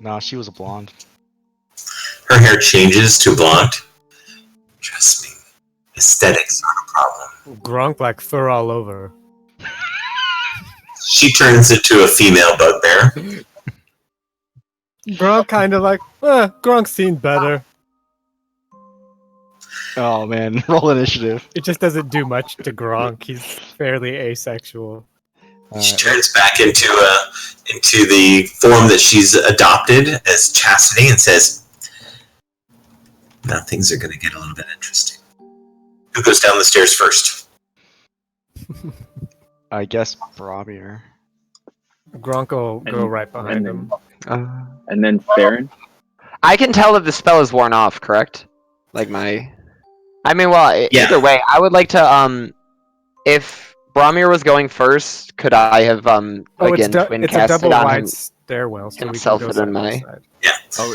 No, she was a blonde. Her hair changes to blonde. Trust me, aesthetics aren't a problem. Gronk like fur all over. She turns into a female bugbear. Gronk kind of like, Gronk's seen better. Oh man, roll initiative. It just doesn't do much to Gronk. He's fairly asexual. She turns back into the form that she's adopted as Chastity and says, "Now things are going to get a little bit interesting. Who goes down the stairs first?" I guess Bromir. Gronk will go And- right behind him. And then Farron. I can tell that the spell is worn off, correct? Like my... I mean, well, Yeah. either way, I would like to, if Bromir was going first, could I have, Oh, again, twin it's a casted double on wide him? stairwell, so we can himself go and side my- by side. Yeah. Oh,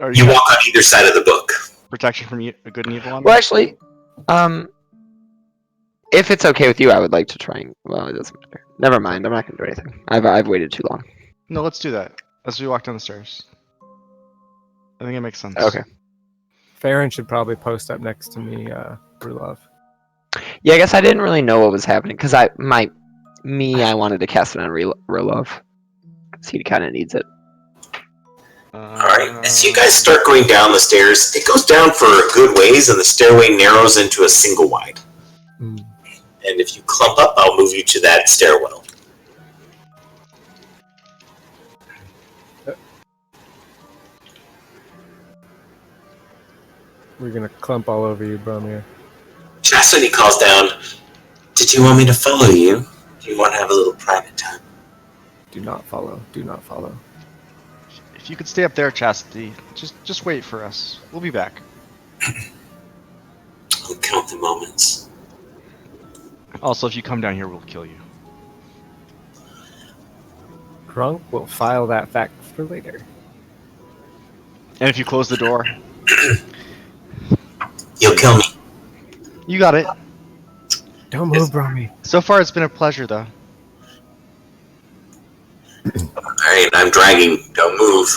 are You you walk on either side of the book. protection from good and evil on me? Well, actually, if it's okay with you, I would like to try and... Well, it doesn't matter. Never mind, I'm not going to do anything. I've waited too long. No, let's do that. As we walk down the stairs. I think it makes sense. Okay. Farron should probably post up next to me, Brulov. Yeah, I guess I didn't really know what was happening, because I wanted to cast it on Rulov. Because he kind of needs it. Alright, as you guys start going down the stairs, it goes down for a good ways and the stairway narrows into a single wide. Mm. And if you clump up, I'll move you to that stairwell. We're gonna clump all over you, Bromir. Chastity calls down, "Did you want me to follow you? Do you want to have a little private time?" Do not follow. Do not follow. If you could stay up there, Chastity, just wait for us. We'll be back. I'll count the moments. Also, if you come down here, we'll kill you. Gronk will file that fact for later. And if you close the door, You'll kill me. you got it. Don't move, Bromir. So far, it's been a pleasure, though. Alright, I'm dragging. Don't move.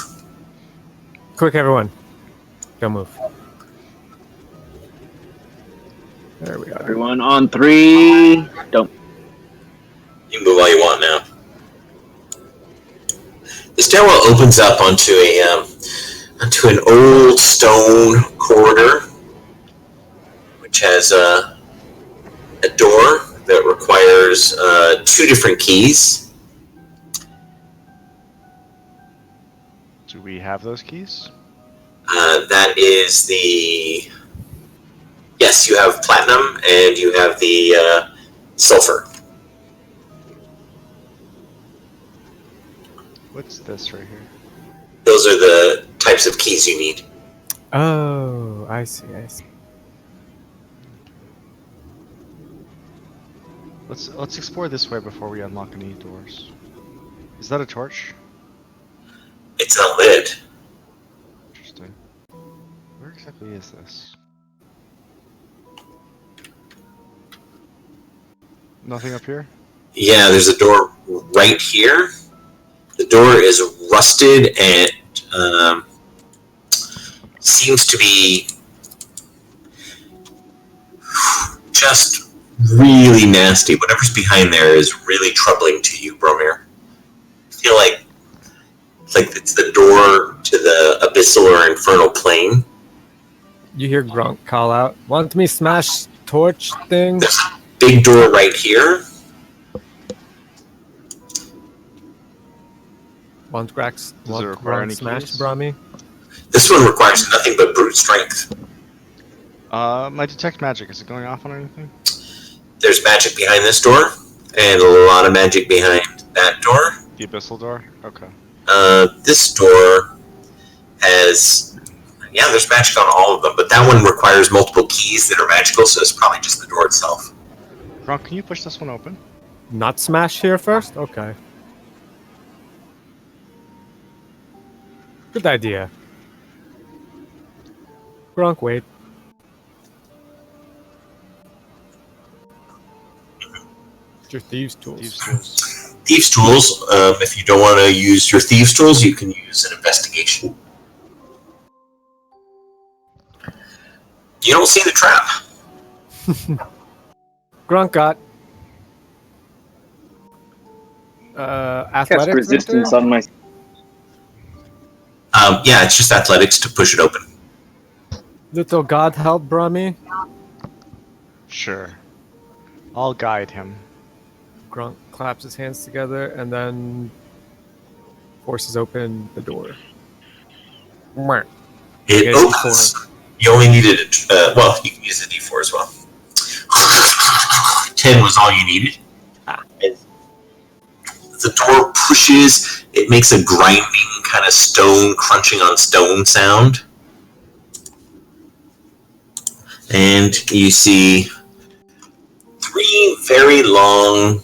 Quick, everyone. Don't move. There we are. Everyone on 3. Don't. You can move all you want now. The stairwell opens up onto an old stone corridor, which has a door that requires 2 different keys. Do we have those keys? That is the... Yes, you have platinum and you have the sulfur. What's this right here? Those are the types of keys you need. Oh, I see. I see. Let's explore this way before we unlock any doors. Is that a torch? It's not lit. Interesting. Where exactly is this? Nothing up here? Yeah, there's a door right here. The door is rusted and seems to be just really nasty. Whatever's behind there is really troubling to you, Bromir. I feel like it's the door to the abyssal or infernal plane. You hear Gronk call out, "Want me smash torch thing?" There's a big door right here. Want Grax? Does it Want require Gronk any smash, keys? Bromir? This one requires nothing but brute strength. My detect magic, is it going off on anything? There's magic behind this door, and a lot of magic behind that door. The abyssal door? Okay. This door has... Yeah, there's magic on all of them, but that one requires multiple keys that are magical, so it's probably just the door itself. Gronk, can you push this one open? Not smash here first? Okay. Good idea. Gronk, wait. It's your thieves' tools. Thieves' tools. Thieves' tools, if you don't want to use your thieves' tools, you can use an investigation. You don't see the trap. Gronk got Cast athletics. resistance enter? on my. Yeah, it's just athletics to push it open. Little God help Brahmi. Sure. I'll guide him. Grunk claps his hands together and then forces open the door. Mwah. It Okay, opens. You only needed well, you can use the D4 as well. 10 was all you needed. The door pushes. It makes a grinding kind of stone crunching on stone sound. And you see 3 very long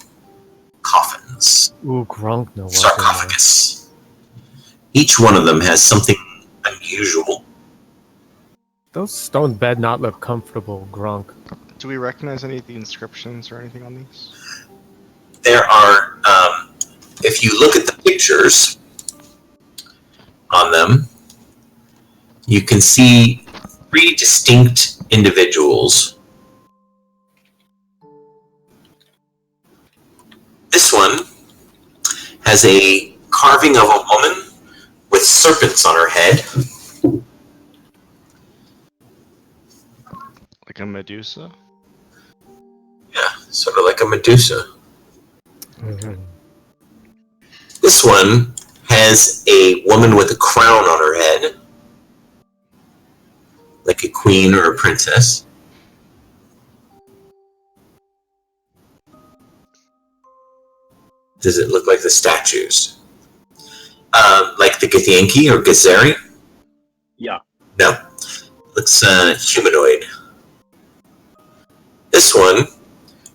coffins. Ooh, Grunk no welcome. Sarcophagus. Each one of them has something unusual. Those stone bed not look comfortable, Grunk. Do we recognize any of the inscriptions or anything on these? There are, if you look at the pictures on them, you can see 3 distinct individuals. This one has a carving of a woman with serpents on her head. Like a Medusa? Yeah, sort of like a Medusa. Mm-hmm. This one has a woman with a crown on her head, like a queen or a princess. Does it look like the statues? Like the Githyanki or Githzeri? Yeah. No. Looks humanoid. This one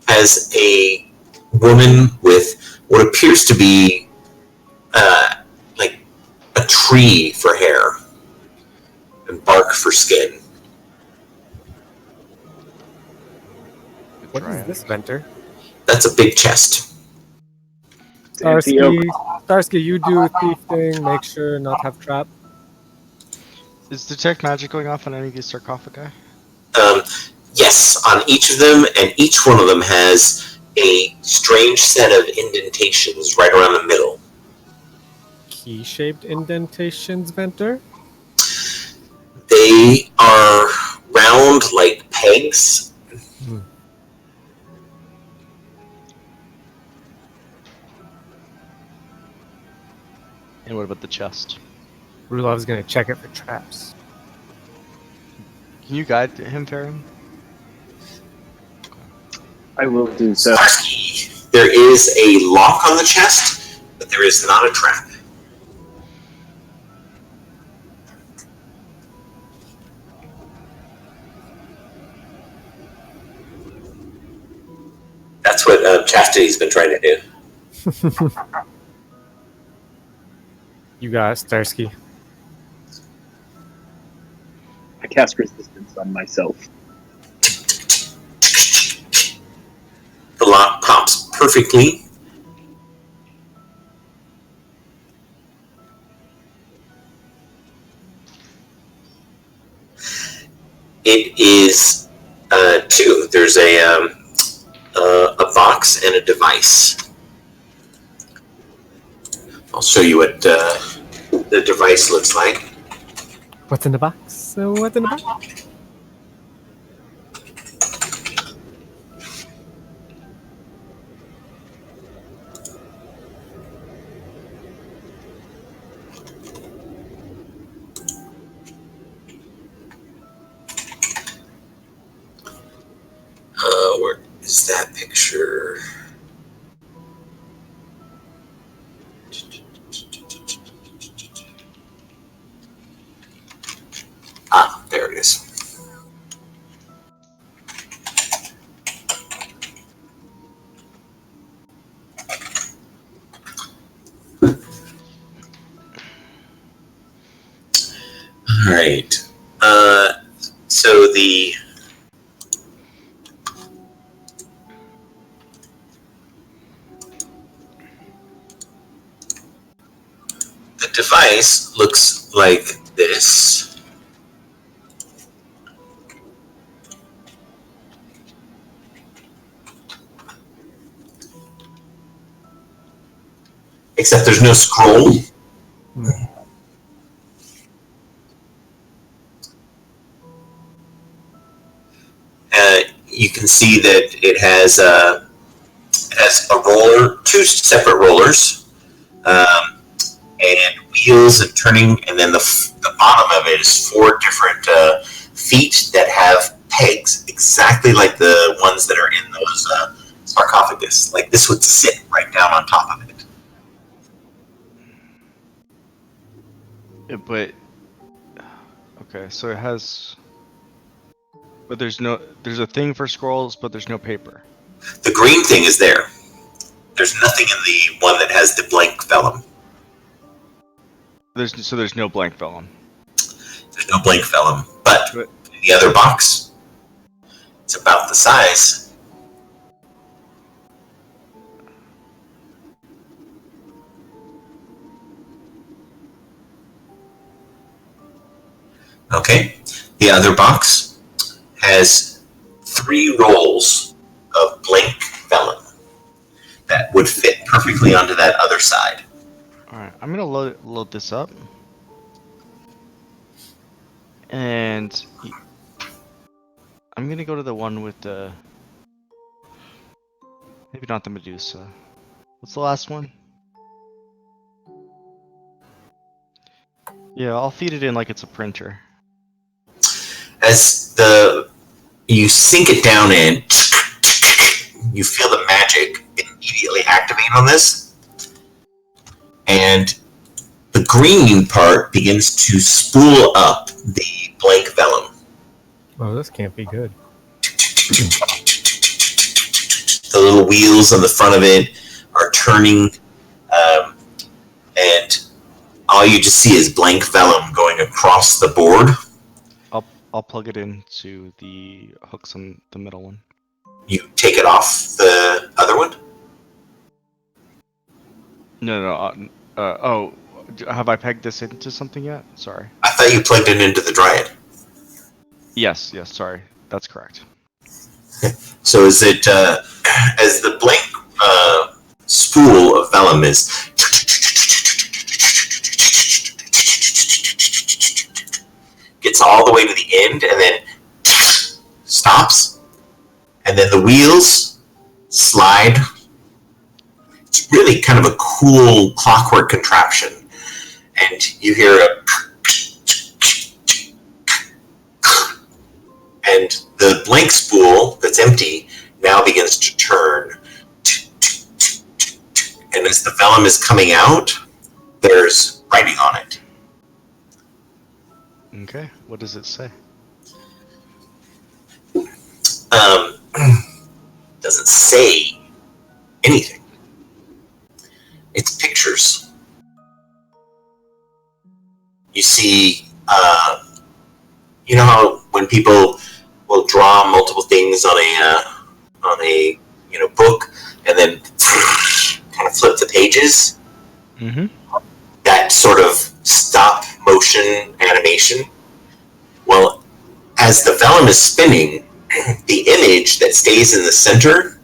has a woman with what appears to be like a tree for hair and bark for skin. What is this, Venter? That's a big chest. Starsky, you do thief thing. Make sure not have trap. Is detect magic going off on any of these sarcophagi? Yes, on each of them, and each one of them has a strange set of indentations right around the middle. Key-shaped indentations, Venter? They are round like pegs. And what about the chest? Rulov's gonna check it for traps. Can you guide him, Farron? I will do so. There is a lock on the chest, but there is not a trap. That's what Chastity's been trying to do. You got it, Starsky. I cast resistance on myself. The lock pops perfectly. It is 2. There's a box and a device. I'll show you what the device looks like. What's in the box? What's in the box? Where is that picture? Ah, there it is. All right. So the device looks like this. Except there's no scroll. can see that it has a roller, two separate rollers, and wheels and turning, and then the bottom of it is four different feet that have pegs, exactly like the ones that are in those sarcophagus. Like this would sit right down on top of it. But okay, so it has. But there's a thing for scrolls, but there's no paper. The green thing is there. There's nothing in the one that has the blank vellum. There's no blank vellum. There's no blank vellum, but the other box, it's about the size. Okay, the other box has 3 rolls of blank vellum that would fit perfectly onto that other side. Alright, I'm gonna load this up. And I'm gonna go to the one with the... Maybe not the Medusa. What's the last one? Yeah, I'll feed it in like it's a printer. As you sink it down in, you feel the magic immediately activate on this, and the green part begins to spool up the blank vellum. Oh, this can't be good. The little wheels on the front of it are turning, and all you just see is blank vellum going across the board. I'll plug it into the hooks on the middle one. You take it off the other one? No. Have I pegged this into something yet? Sorry. I thought you plugged it into the Dryad. Yes, sorry. That's correct. So is it, as the blank spool of vellum is gets all the way to the end and then stops, and then the wheels slide. It's really kind of a cool clockwork contraption, and you hear a and the blank spool that's empty now begins to turn, and as the vellum is coming out, there's writing on it. Okay, what does it say? Doesn't say anything. It's pictures. You see, you know how when people will draw multiple things on a book and then kind of flip the pages? Mm-hmm. That sort of stop motion animation. Well, as the vellum is spinning, the image that stays in the center,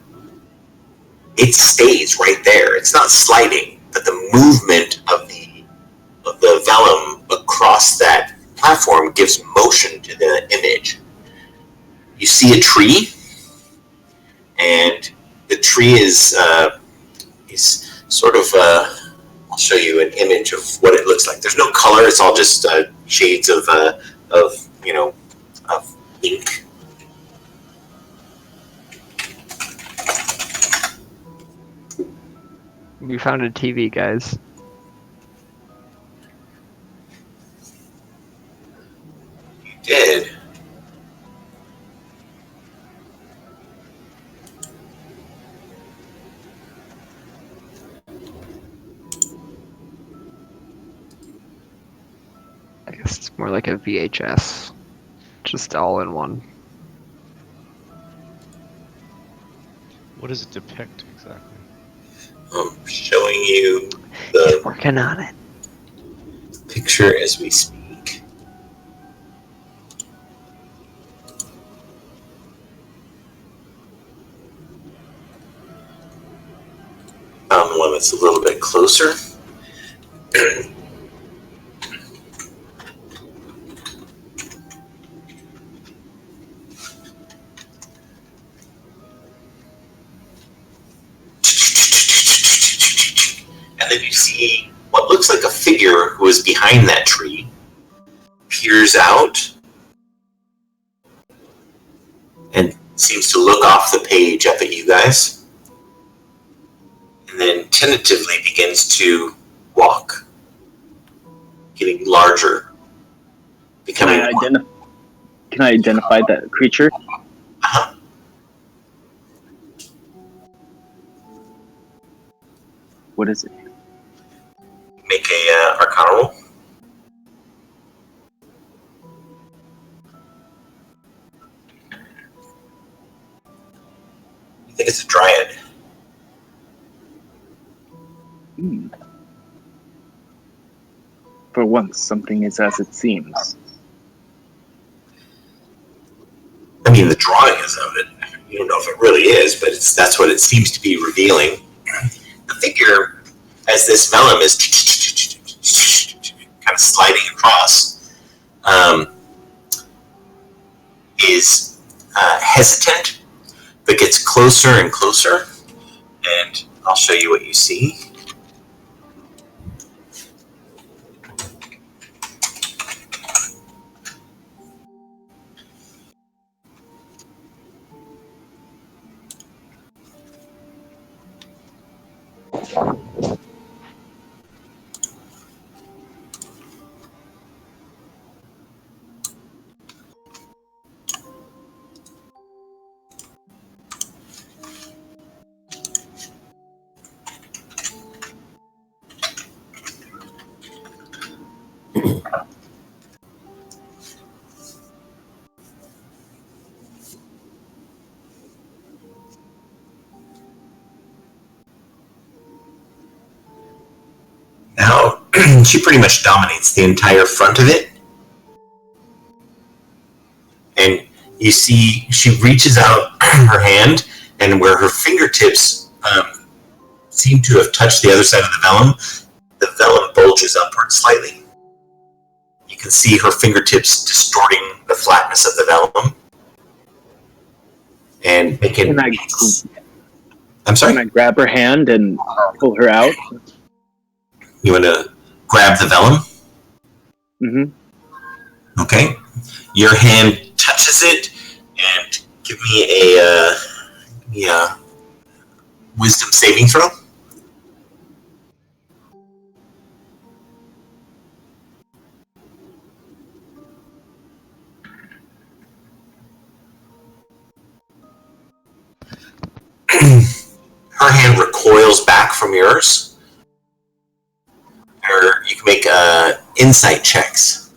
it stays right there. It's not sliding, but the movement of the vellum across that platform gives motion to the image. You see a tree, and the tree is sort of. I'll show you an image of what it looks like. There's no color; it's all just shades of ink. We found a TV, guys. You did. I guess it's more like a VHS. Just all in one. What does it depict exactly? I'm showing you He's the working on it. picture as we speak. Found the one that's a little bit closer. and then you see what looks like a figure who is behind that tree, peers out, and seems to look off the page up at you guys, and then tentatively begins to walk, getting larger, becoming. Can I identify that creature? Uh-huh. What is it? Make a Arcana roll. I think it's a dryad. For once, something is as it seems. I mean, the drawing is of it. You don't know if it really is, but that's what it seems to be revealing. The figure, as this vellum is kind of sliding across, is hesitant, but gets closer and closer. And I'll show you what you see. Now, she pretty much dominates the entire front of it. And you see she reaches out her hand, and where her fingertips seem to have touched the other side of the vellum bulges upward slightly. You can see her fingertips distorting the flatness of the vellum. And making... I'm sorry? Can I grab her hand and pull her out? You want to grab the vellum? Mm-hmm. Okay. Your hand touches it, and give me a wisdom saving throw. Her hand recoils back from yours. Or you can make insight checks.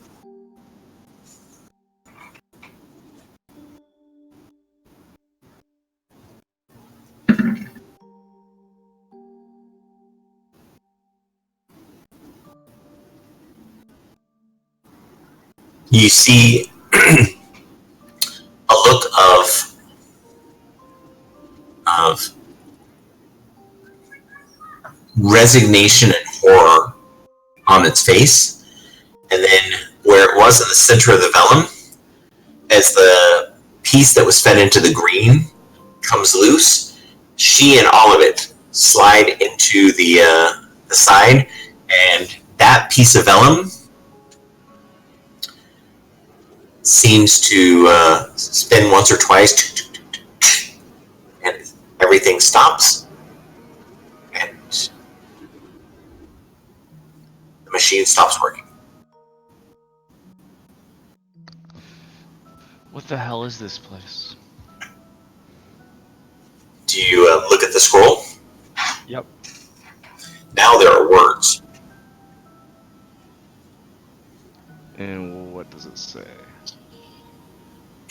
You see a look of resignation and horror on its face, and then where it was in the center of the vellum, as the piece that was fed into the green comes loose, she and all of it slide into the side, and that piece of vellum seems to spin once or twice, and everything stops, and the machine stops working. What the hell is this place? Do you look at the scroll? Yep. Now there are words. And what does it say?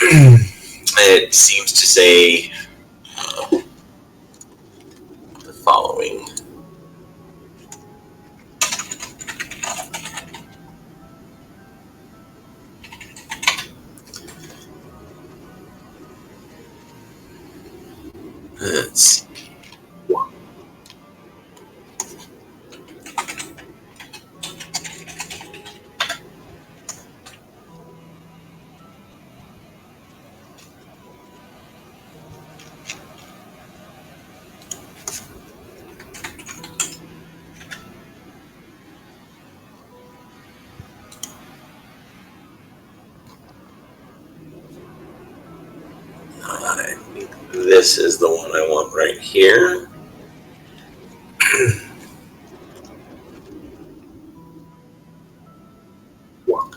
It seems to say the following. Let's see. this is the one I want right here. Walk.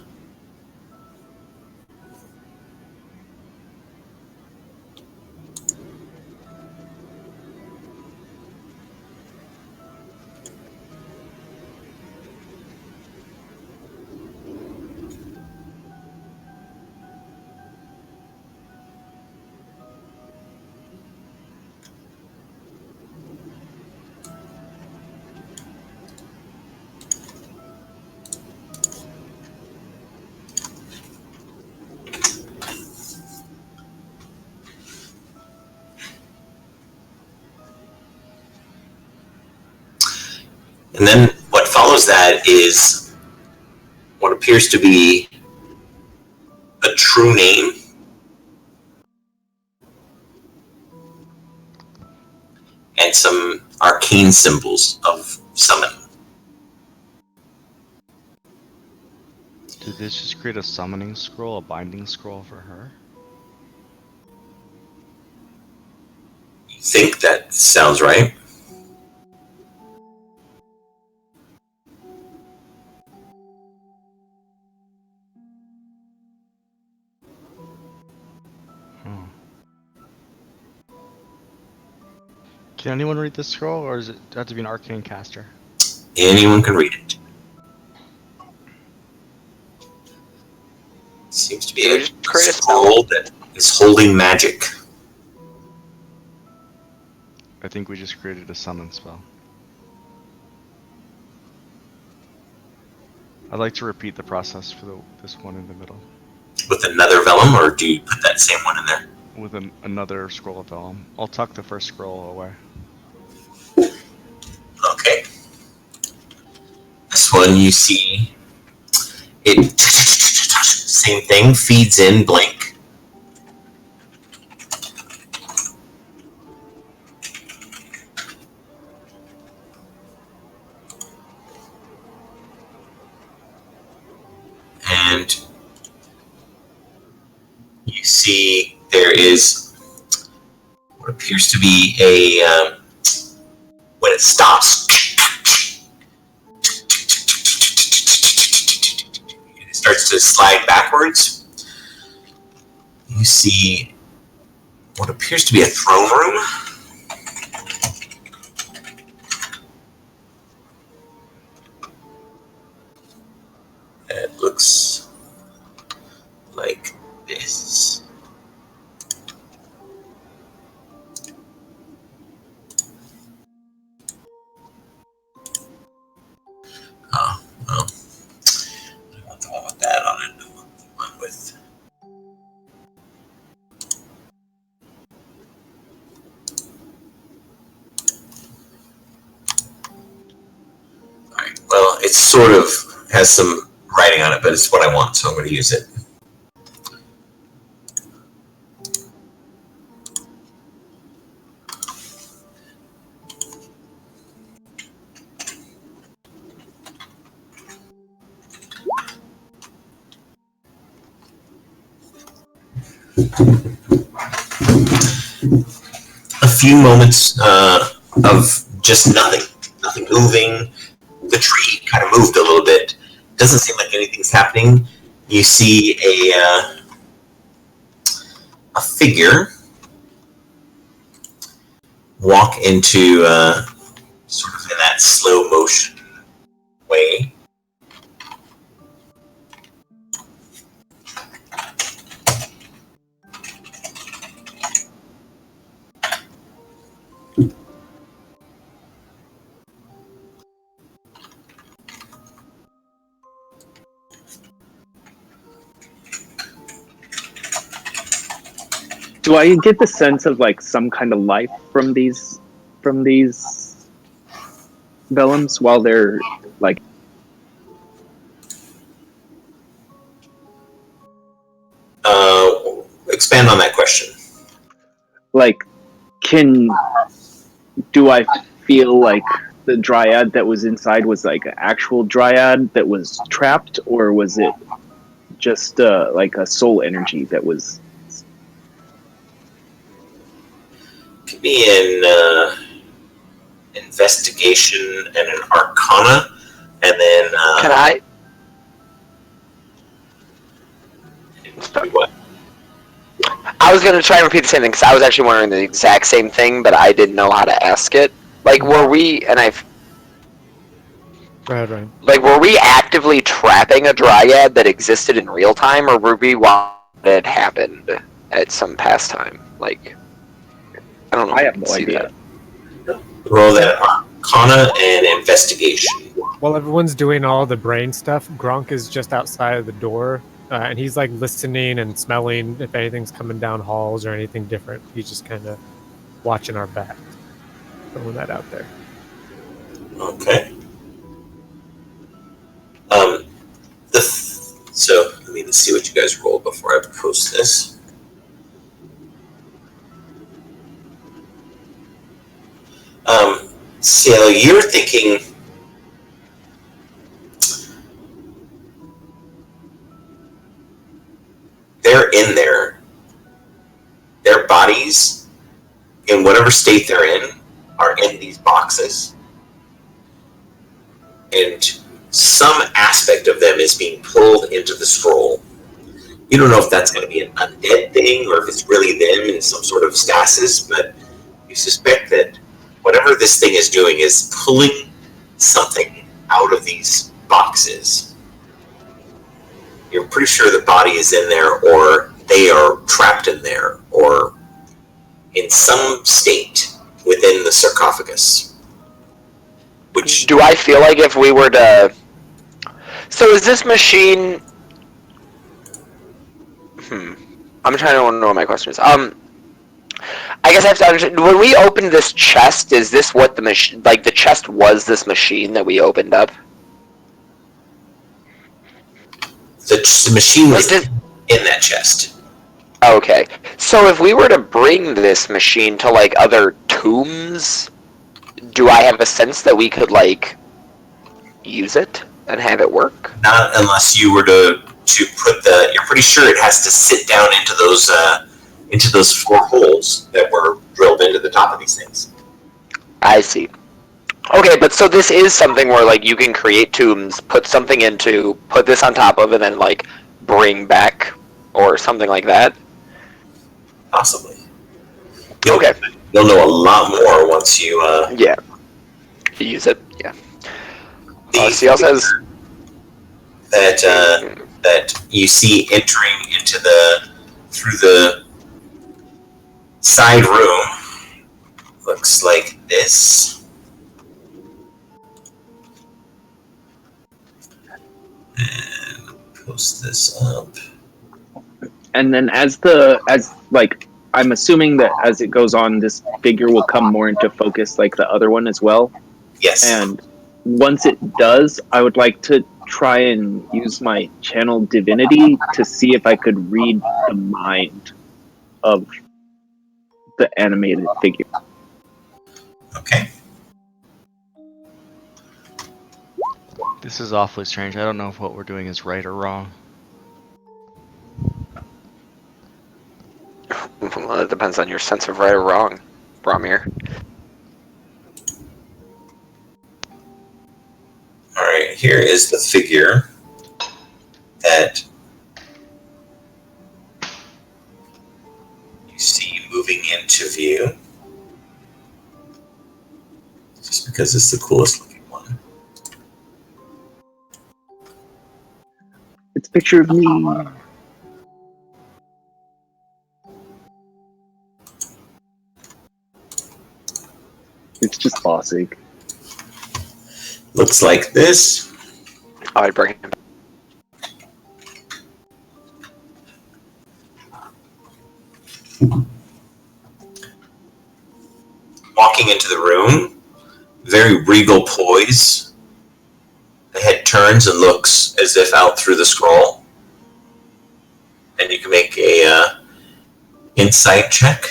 And then what follows that is what appears to be a true name and some arcane symbols of summon. Did this just create a summoning scroll, a binding scroll for her? You think that sounds right? Can anyone read this scroll, or does it have to be an arcane caster? Anyone can read it. Seems to be Can we a just create a spell? scroll that is holding magic. I think we just created a summon spell. I'd like to repeat the process for this one in the middle. With another vellum, or do you put that same one in there? With another scroll of vellum. I'll tuck the first scroll away. Okay. This one you see, it same thing, feeds in blank. And you see there is what appears to be a, when it stops, it starts to slide backwards. You see what appears to be a throne room. It looks like this. Oh, well. I don't want the one with that on it. I want the one with. Alright, well, it sort of has some writing on it, but it's what I want, so I'm going to use it. A few moments of just nothing moving. The tree kind of moved a little bit. Doesn't seem like anything's happening. You see a figure walk into sort of in that slow motion way. Do I get the sense of like some kind of life from these vellums while they're like? Expand on that question. Like, do I feel like the dryad that was inside was like an actual dryad that was trapped, or was it just like a soul energy that was? Give me an investigation and an arcana, and then Can I? what? I was gonna try and repeat the same thing because I was actually wondering the exact same thing, but I didn't know how to ask it. Like, were we? And I Go ahead, Ryan. like, were we actively trapping a dryad that existed in real time, or were we watching it happened at some past time? Like, I don't know. I if have can no see idea. that. Roll that arcana and investigation. While everyone's doing all the brain stuff, Gronk is just outside of the door, and he's like listening and smelling if anything's coming down halls or anything different. He's just kind of watching our back. Throwing that out there. Okay. So let me see what you guys rolled before I post this. So you're thinking they're in there. Their bodies, in whatever state they're in, are in these boxes. And some aspect of them is being pulled into the scroll. You don't know if that's going to be an undead thing or if it's really them in some sort of stasis, but you suspect that whatever this thing is doing is pulling something out of these boxes. You're pretty sure the body is in there, or they are trapped in there, or in some state within the sarcophagus. Which Do I feel like if we were to? So is this machine? I'm trying to know what my question is. I guess I have to understand. When we opened this chest, is this what the machine? Like the chest was this machine that we opened up? the machine was Like in that chest. Okay, so if we were to bring this machine to like other tombs, do I have a sense that we could like use it and have it work? Not unless you were to put the. You're pretty sure it has to sit down into those four holes that were drilled into the top of these things. I see. Okay, but so this is something where like you can create tombs, put something into, put this on top of, and then like bring back or something like that. Possibly. Okay. You'll know a lot more once you. Yeah. Use it. Yeah. The CL says that you see entering into through the side room looks like this. And post this up. And then I'm assuming that as it goes on, this figure will come more into focus like the other one as well. Yes. And once it does, I would like to try and use my channel divinity to see if I could read the mind of the animated figure. Okay. This is awfully strange. I don't know if what we're doing is right or wrong. well, it depends on your sense of right or wrong, Bromir. Alright, here is the figure that you see moving into view. Just because it's the coolest looking one. It's a picture of me. It's just bossy. Looks like this. I'd bring him. Walking into the room, very regal poise. The head turns and looks as if out through the scroll. And you can make a insight check.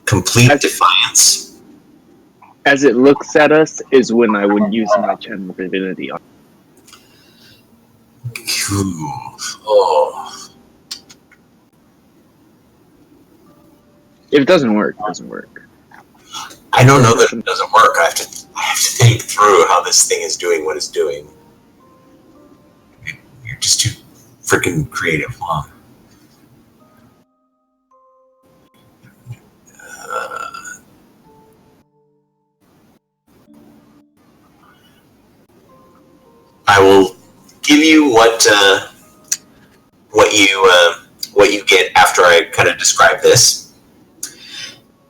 Complete defiance. as it looks at us is when I would use my channel divinity on. Cool. Oh. If it doesn't work, it doesn't work. I don't know that it doesn't work. I have to think through how this thing is doing what it's doing. You're just too freaking creative, huh? I will give you what you get after I kind of describe this.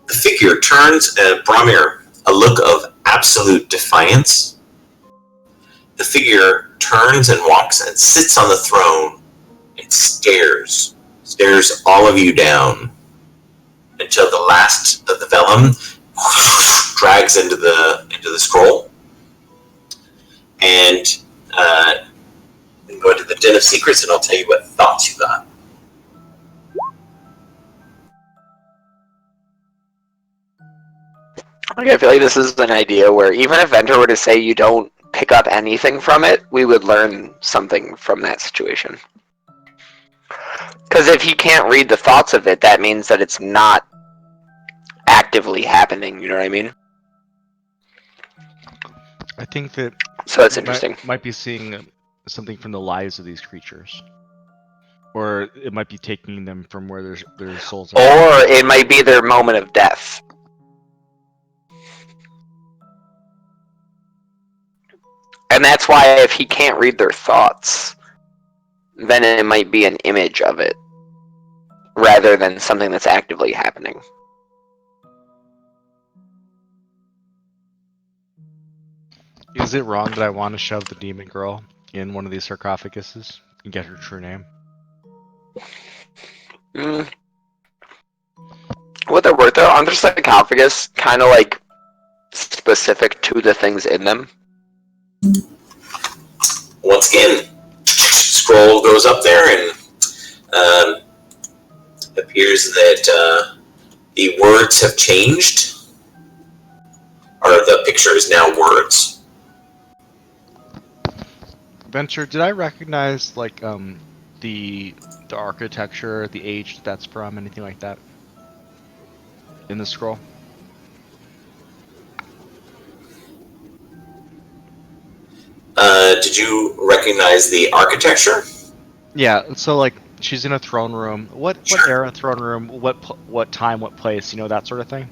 The figure turns Bromir a look of absolute defiance. The figure turns and walks and sits on the throne and stares all of you down until the last of the vellum drags into the scroll. And go into the Den of Secrets, and I'll tell you what thoughts you got. Okay, I feel like this is an idea where even if Venter were to say you don't pick up anything from it, we would learn something from that situation. Because if he can't read the thoughts of it, that means that it's not actively happening, you know what I mean? I think that So that's interesting. might be seeing something from the lives of these creatures. Or it might be taking them from where their souls are. Or it might be their moment of death. And that's why if he can't read their thoughts, then it might be an image of it, rather than something that's actively happening. Is it wrong that I want to shove the demon girl in one of these sarcophaguses and get her true name? What they're worth though, under sarcophagus, kind of like specific to the things in them. Once again, scroll goes up there, and it appears that the words have changed, or the picture is now words. Venture, did I recognize like the architecture, the age that's from, anything like that in the scroll? Did you recognize the architecture? Yeah, so like she's in a throne room. What era throne room? What time? What place? You know, that sort of thing.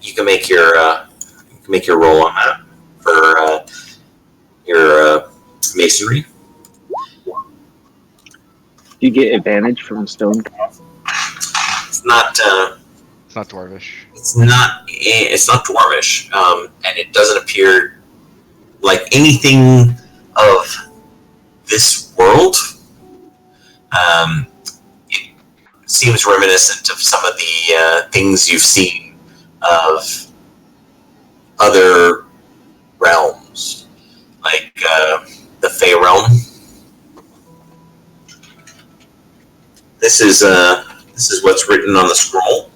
You can make your roll on that for your masonry. You get advantage from stone. It's not. It's not dwarvish. It's not dwarvish, and it doesn't appear like anything of this world. It seems reminiscent of some of the things you've seen of other realms, like the Fey realm. This is what's written on the scroll.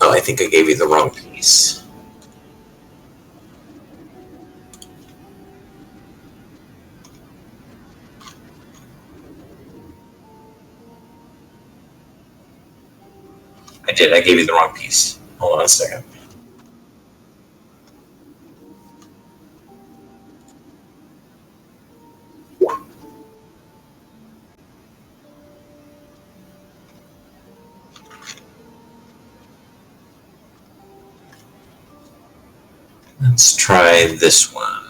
Oh, I think I gave you the wrong piece. I did. I gave you the wrong piece. Hold on a second. Let's try this one.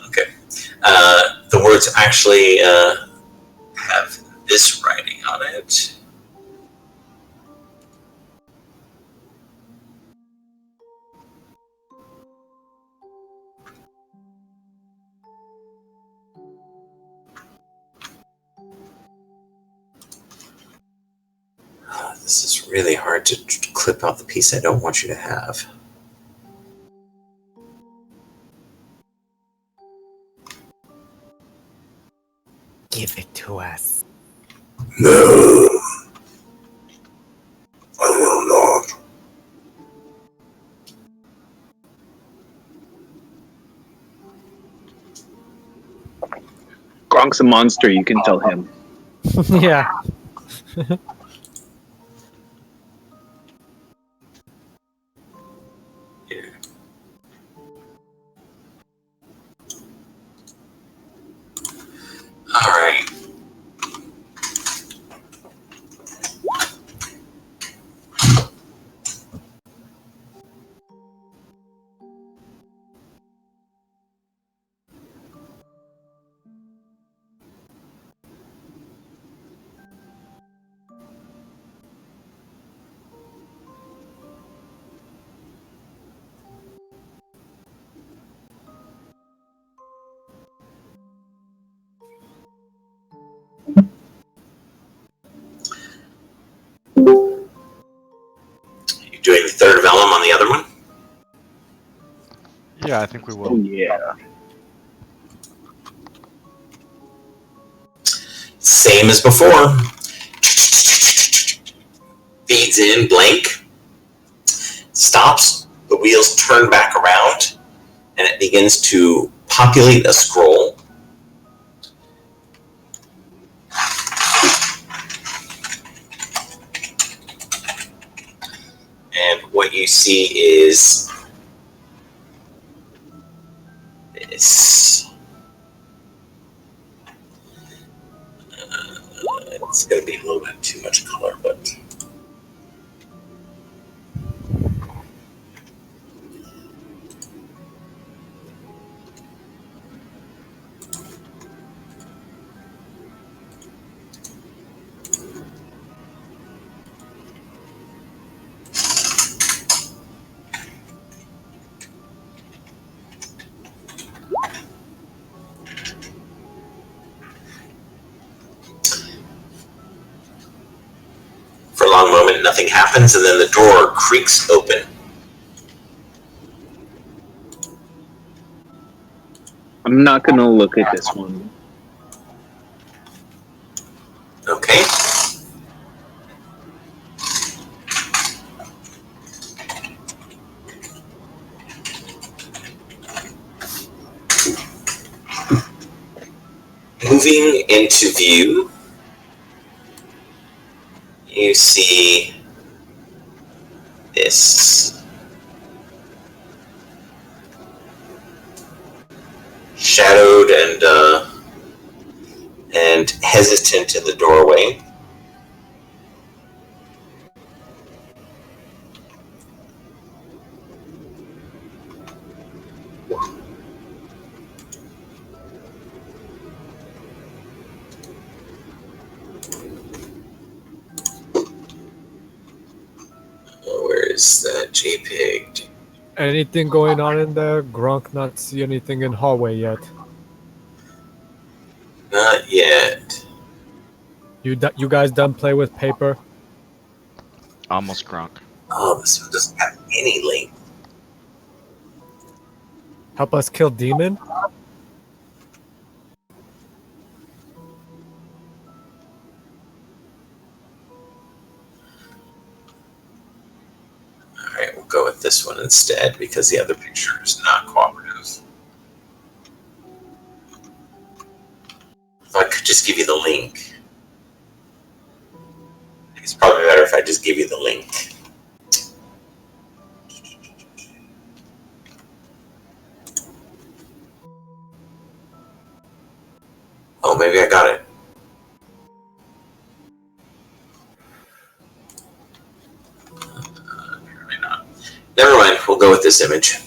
Okay. The words actually This is really hard to clip out the piece I don't want you to have. Give it to us. No, I will not. Gronk's a monster. You can tell him. Yeah. All right. You doing the third vellum on the other one? Yeah, I think we Oh will. yeah. Same as before. Feeds in blank. Stops. The wheels turn back around, and it begins to populate a scroll. And what you see is this. It's going to be a little bit too much color, but for a long moment nothing happens, and then the door creaks open. I'm not gonna look at this one. Okay. Moving into view, you see this shadowed and hesitant in the doorway. Where is that JPEG? Anything going on in there? Gronk not see anything in hallway yet. Not yet. You guys done play with paper? Almost Gronk. Oh, this one doesn't have any link. Help us kill demon? Alright, we'll go with this one instead because the other picture is not cooperative. If I could just give you the link. I think it's probably better if I just give you the link. Oh, maybe I got it. Apparently not. Never mind, we'll go with this image.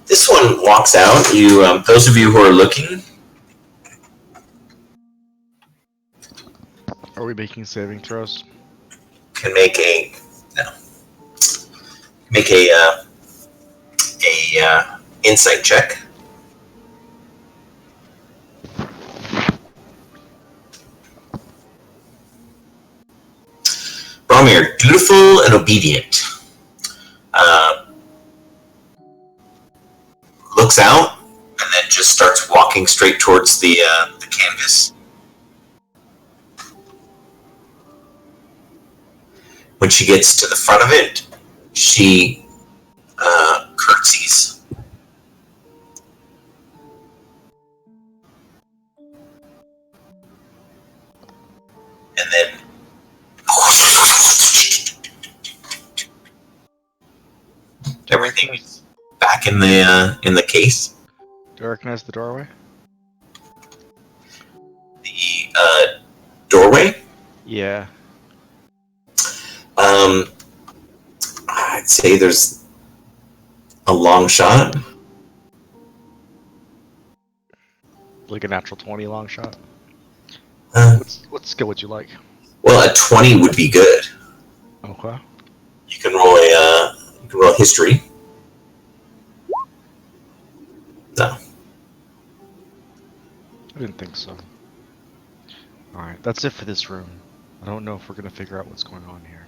This one walks out. You, those of you who are looking, Are we making saving throws? can make a insight check. Bromir, dutiful and obedient. Looks out and then just starts walking straight towards the canvas. When she gets to the front of it, she curtsies. And then everything is back in the case. Do I recognize the doorway? The doorway. Yeah. I'd say there's a long shot. Like a natural 20 long shot. Uh, What skill would you like? well, a 20 would be good. Okay. You can roll a history. No. I didn't think so. Alright, that's it for this room. I don't know if we're gonna figure out what's going on here.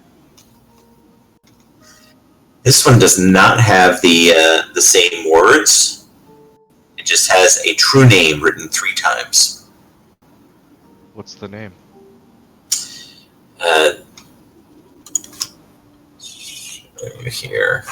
This one does not have the same words. It just has a true name written 3 times. What's the name? Here.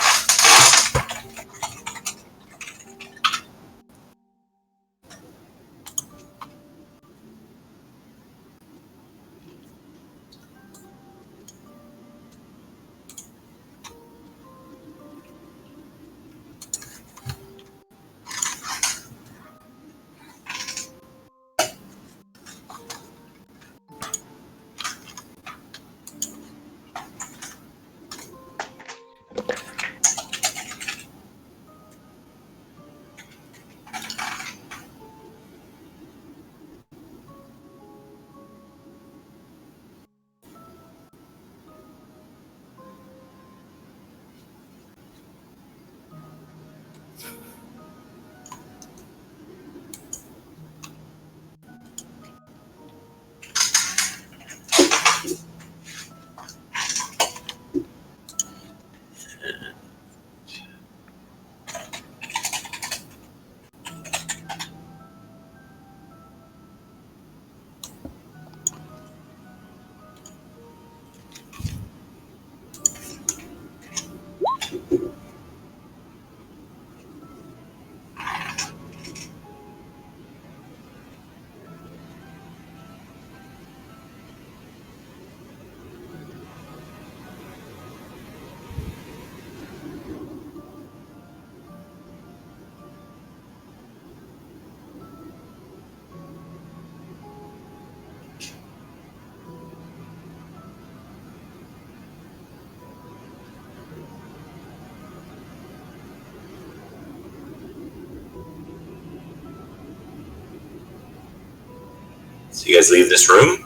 So you guys leave this room.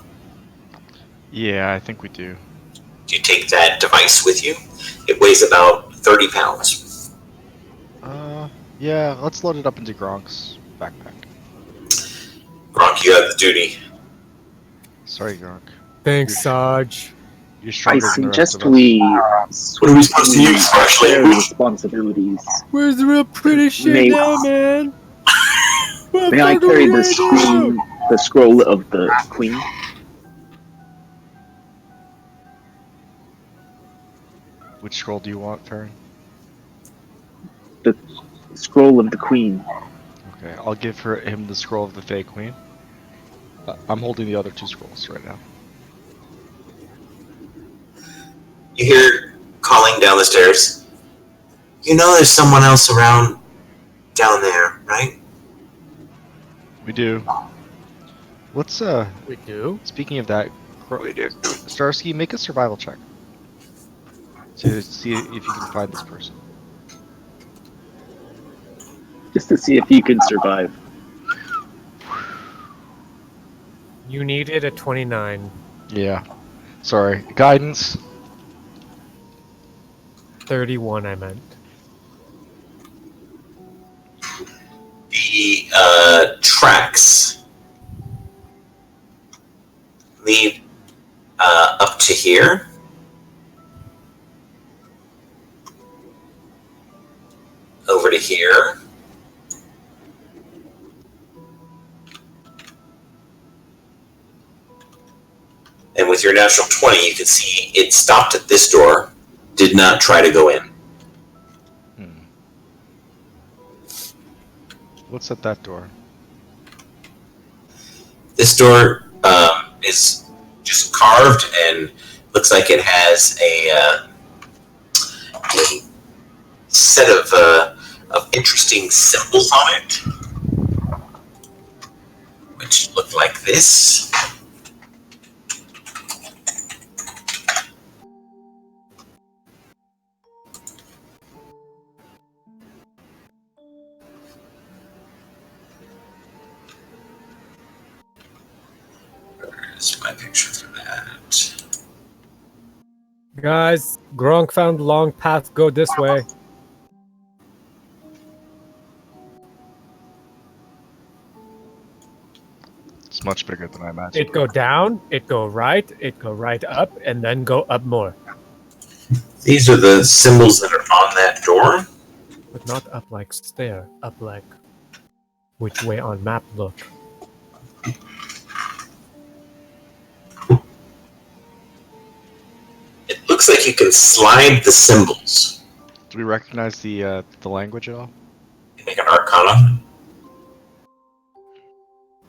Yeah, I think we do. Do you take that device with you? It weighs about 30 pounds. Yeah, let's load it up into Gronk's backpack. Gronk, you have the duty. Sorry, Gronk. Thanks, Sarge. You're I stronger than the rest suggest of us. we What are we supposed to use, Fresh share language? responsibilities. Where's the real pretty shit May- now, man? What May I fuck are carry we the gonna do? the scroll of the queen? Which scroll do you want, Farron? The scroll of the queen. Okay, I'll give him the scroll of the Fey Queen. I'm holding the other 2 scrolls right now. You hear calling down the stairs. You know there's someone else around down there, right? We do. Let's We do? speaking of that, We do. Starsky, make a survival check to see if you can find this person. Just to see if you can survive. You needed a 29. Yeah. Sorry. Guidance. 31, I meant. The tracks lead up to here. Over to here. And with your natural 20, you can see it stopped at this door, did not try to go in. What's at that door? This door is just carved and looks like it has a set of interesting symbols on it, which look like this. Where's my picture for that? Guys, Gronk found the long path. Go this way. It's much bigger than I imagined. It go down, it go right, it go right up, and then go up more. These are the symbols that are on that door. But not up like stair, up like which way on map look. It looks like you can slide the symbols. Do we recognize the language at all? Make an arcana.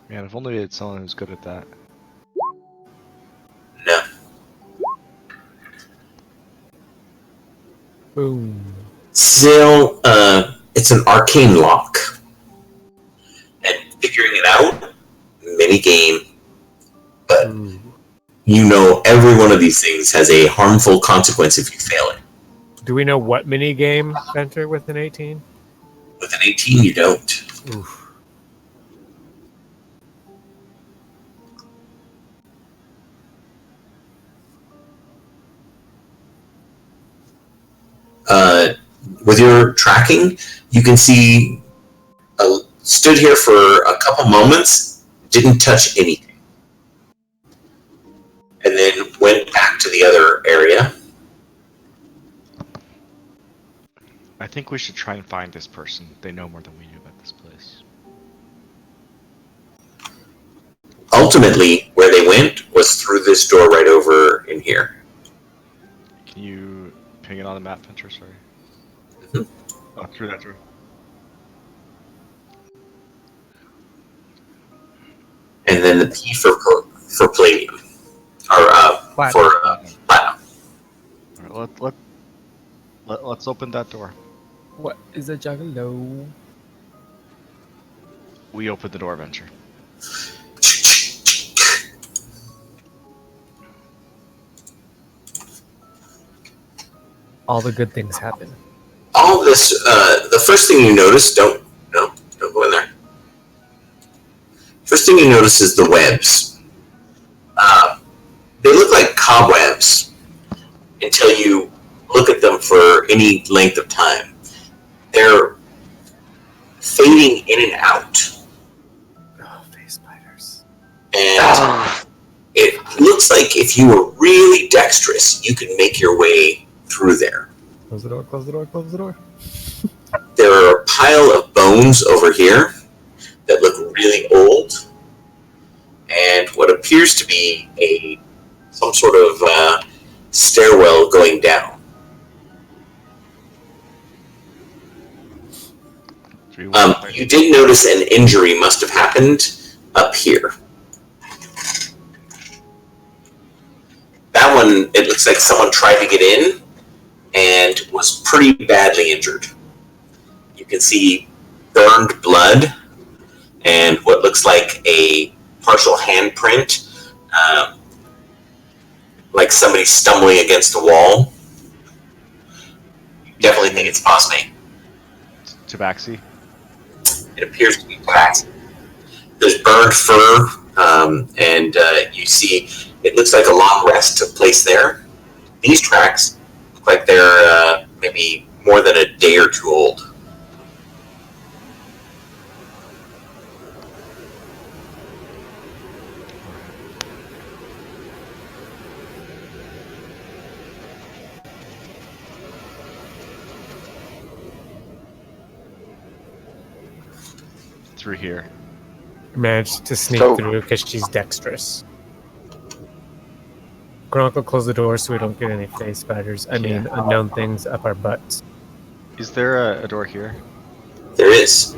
Man, if only it's someone who's good at that. No. Boom. Still, it's an arcane lock. And figuring it out, mini game. But Ooh. you know every one of these things has a harmful consequence if you fail it. Do we know what mini game enter with an 18? With an 18, you don't. Oof. With your tracking, you can see stood here for a couple moments, didn't touch anything, and then went back to the other area. I think we should try and find this person. They know more than we do about this place. Ultimately, where they went was through this door right over in here. Can you ping it on the map, Pinter? Sorry. Mhm. Oh, through that door. And then the P for palladium, or Platinum. for platinum. All right, let's open that door. What is a juggalo? We open the door, Venture. All the good things happen. All this, the first thing you notice, don't go in there. First thing you notice is the webs. They look like cobwebs until you look at them for any length of time. They're fading in and out. Oh, face spiders. And it looks like if you were really dexterous, you could make your way through there. Close the door, close the door, close the door. There are a pile of bones over here that look really old, and what appears to be some sort of stairwell going down. You did notice an injury must have happened up here. That one, it looks like someone tried to get in and was pretty badly injured. You can see burned blood and what looks like a partial handprint, like somebody stumbling against the wall. You definitely think it's Posme. Tabaxi. It appears to be black. There's burned fur, and you see it looks like a long rest took place there. These tracks look like they're maybe more than a day or two old. Through here. Managed to sneak So- through because she's dexterous. Gronk will close the door so we don't get any face spiders. I mean, unknown things up our butts. Is there a door here? There is.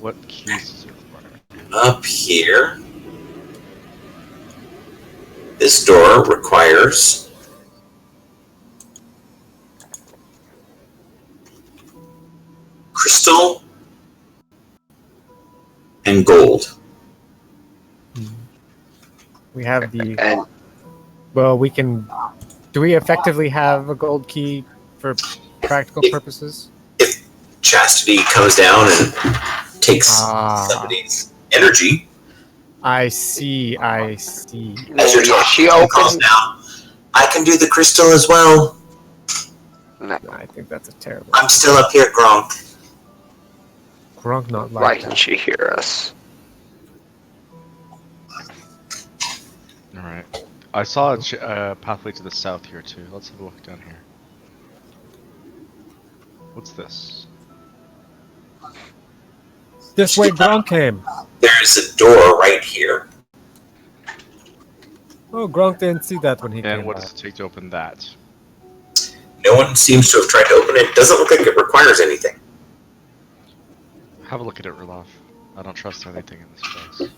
What keys does it require? Up here, this door requires crystal and gold. We have the. And Well, we can. Do we effectively have a gold key for practical purposes? Chastity comes down and takes somebody's energy. I see. I see. As you're talking, she she calls opened. down, I can do the crystal as well. I think that's a terrible. I'm still up here, Gronk. Gronk not Why like can that. she hear us? Alright. I saw a pathway to the south here too. Let's have a look down here. What's this? This way Gronk came. There's a door right here. Oh, Gronk didn't see that when he And came what back. does it take to open that? No one seems to have tried to open it. Doesn't look like it requires anything. Have a look at it, Roloff. I don't trust anything in this place.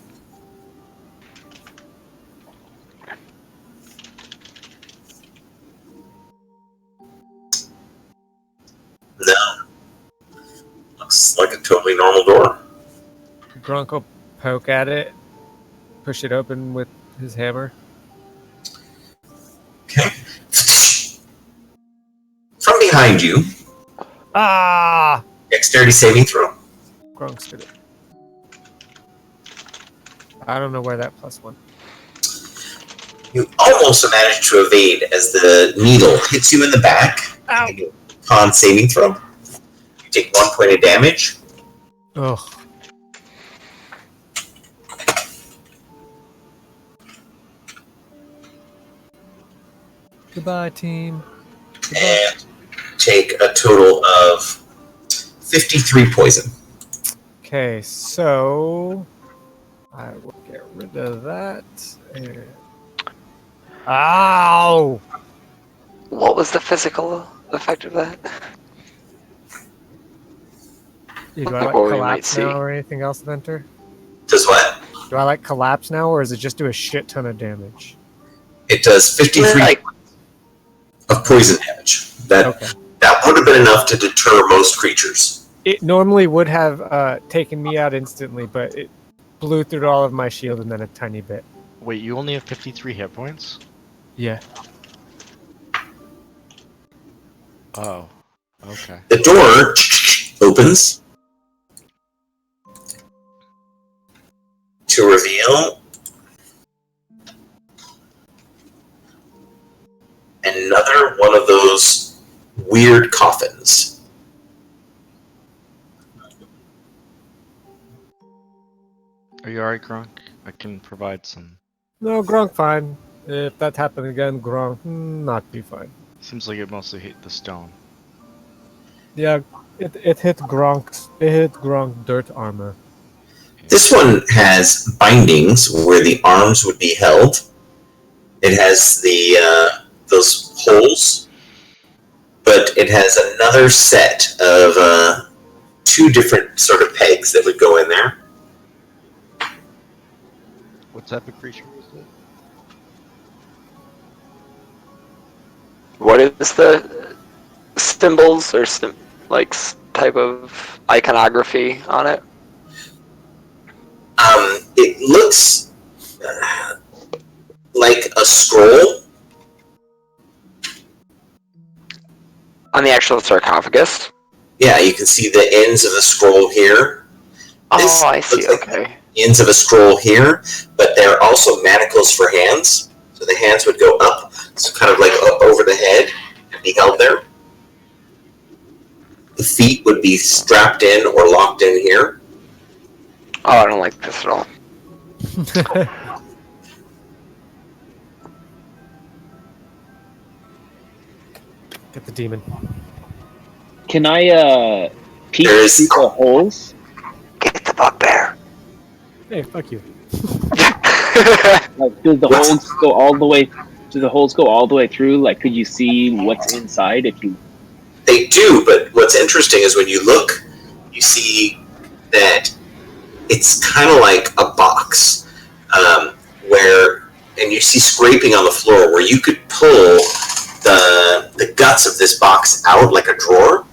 No. Looks like a totally normal door. Gronk will poke at it, push it open with his hammer. Okay. From behind you, Ah! dexterity saving throw. Gronk's did it. I don't know where that +1. You almost manage to evade as the needle hits you in the back. Ow. And you con saving throw. You take 1 point of damage. Ugh. Goodbye, team. Goodbye. And take a total of 53 poison. Okay, so I will get rid of that. And... Ow! What was the physical effect of that? Do I like Or we might collapse see. now or anything else, Venter? Does what? Do I like collapse now, or does it just do a shit ton of damage? It does 53 Like, of poison damage. That Okay. that would have been enough to deter most creatures. It normally would have taken me out instantly, but it blew through all of my shield and then a tiny bit. Wait, you only have 53 hit points? Yeah. Oh. Okay. The door opens to reveal another one of those weird coffins. Are you alright, Gronk? I can provide some. No, Gronk fine. If that happened again, Gronk not be fine. Seems like it mostly hit the stone. Yeah, it hit Gronk's. It hit Gronk dirt armor. This one has bindings where the arms would be held. It has the those holes, but it has another set of 2 different sort of pegs that would go in there. What type of creature is it? what is the symbols or type of iconography on it? It looks like a scroll. On the actual sarcophagus? Yeah, you can see the ends of the scroll here. This Oh, I see. looks like Okay. the ends of a scroll here, but there are also manacles for hands. So the hands would go up, so kind of like up over the head and be held there. feet would be strapped in or locked in here. Oh, I don't like this at all. Get the demon. Can I peek There's- through the holes? Get the bugbear. Hey, fuck you. Like, do the What's- holes go all the way? Do the holes go all the way through? Like, could you see what's inside if you? They do, but what's interesting is when you look, you see that it's kind of like a box, and you see scraping on the floor where you could pull the guts of this box out like a drawer.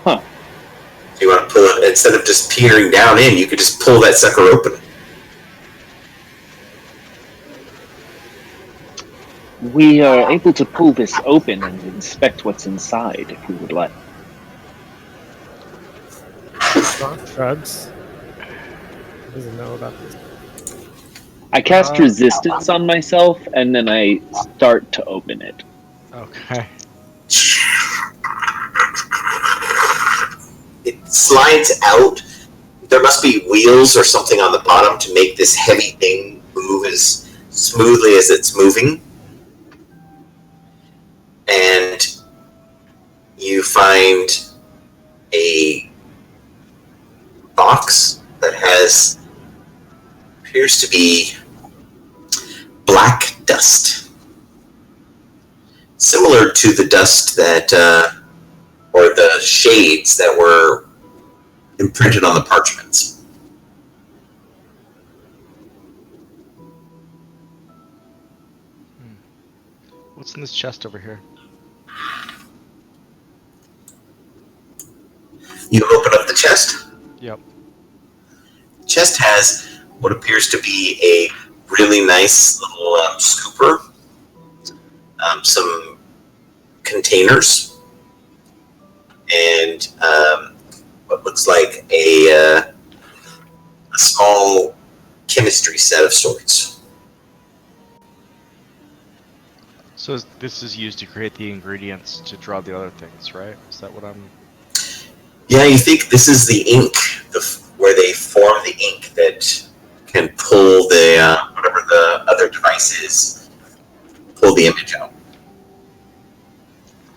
Huh. You want to pull it instead of just peering down in. You could just pull that sucker open. We are able to pull this open and inspect what's inside if we would like. Gronk shrugs. He doesn't know about this. I cast resistance on myself and then I start to open it. Okay. It slides out. There must be wheels or something on the bottom to make this heavy thing move as smoothly as it's moving. And you find a box that appears to be black dust, similar to the dust that, or the shades that were imprinted on the parchments. What's in this chest over here? You open up the chest. Yep. The chest has what appears to be a really nice little scooper, some containers, and what looks like a small chemistry set of sorts. So this is used to create the ingredients to draw the other things, right? Is that what I'm... Yeah, you think this is the ink, where they form the ink that can pull the whatever the other device is, pull the image out.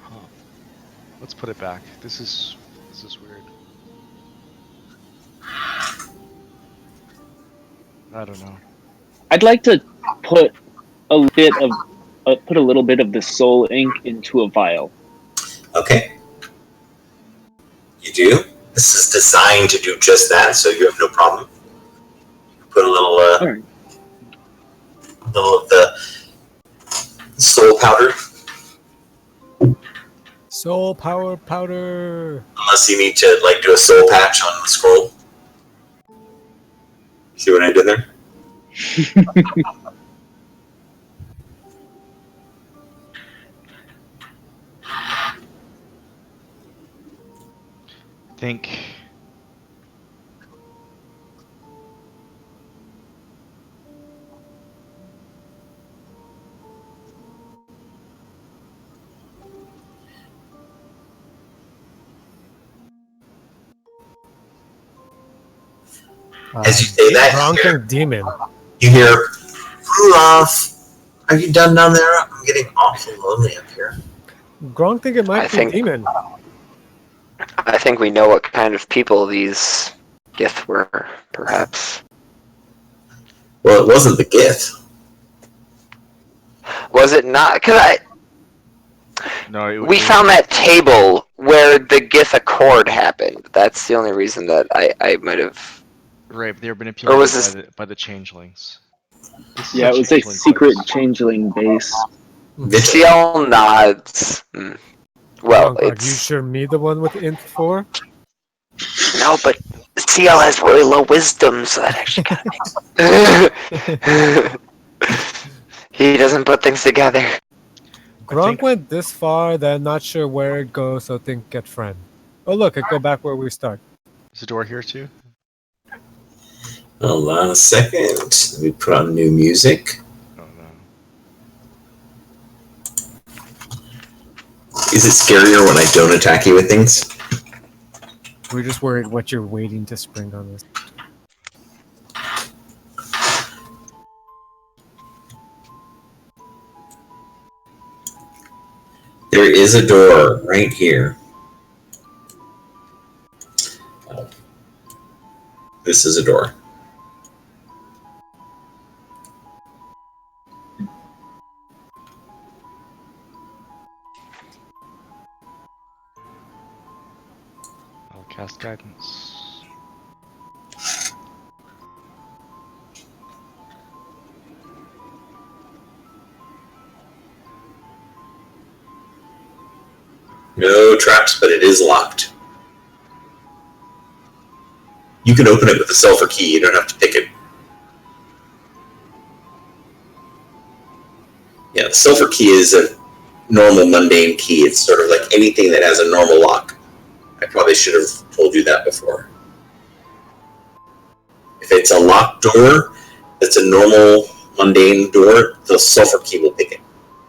Huh. Let's put it back. This is weird. I don't know. I'd like to put a little bit of the soul ink into a vial. Okay. You do? This is designed to do just that, so you have no problem. Put a little, Alright. little of the soul powder, Soul power powder. unless you need to like do a soul patch on the scroll. See what I did there? Think... As you say that, Gronk and demon. you hear, Rudolph, are you done down there? I'm getting awful lonely up here. Gronk think it might I be think- demon. I think we know what kind of people these Gith were, perhaps. Well, it wasn't the Gith. Was it not? Because No, we found that table where the Gith Accord happened. That's the only reason that I might have... Right, but they've been Or was implemented by the changelings. This is Yeah, it was a changeling secret place. changeling base. CL nods. Well, Gronk, are you it's... sure me the one with int 4? No, but CL has really low wisdom, so that actually kind of makes... He doesn't put things together. Gronk think- went this far, then not sure where it goes, so think get friend. Oh look, it go back where we start. Is the door here too? Hold on a second. Let me put on new music. Oh no. Is it scarier when I don't attack you with things? We're just worried what you're waiting to spring on us. There is a door right here. Oh. This is a door. I'll cast guidance. No traps, but it is locked. You can open it with a sulfur key. You don't have to pick it. Yeah, the sulfur key is a normal mundane key. It's sort of like anything that has a normal lock. I probably should have told you that before. If it's a locked door, that's a normal mundane door, the sulfur key will pick it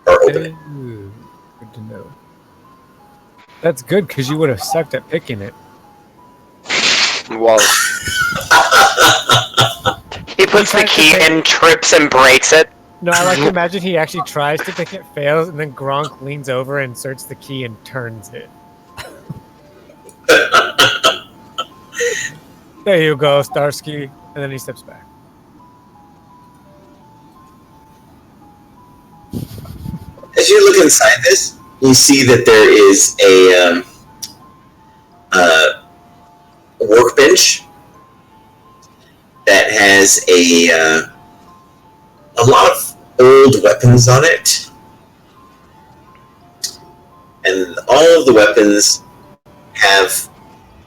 or open it. Ooh, good to know. That's good because you would have sucked at picking it. Whoa. He puts the key in, trips, and breaks it. No, I like to imagine he actually tries to pick it, fails, and then Gronk leans over, inserts the key, and turns it. There you go, Starsky. And then he steps back. As you look inside this, you see that there is a workbench that has a lot of old weapons on it, and all of the weapons have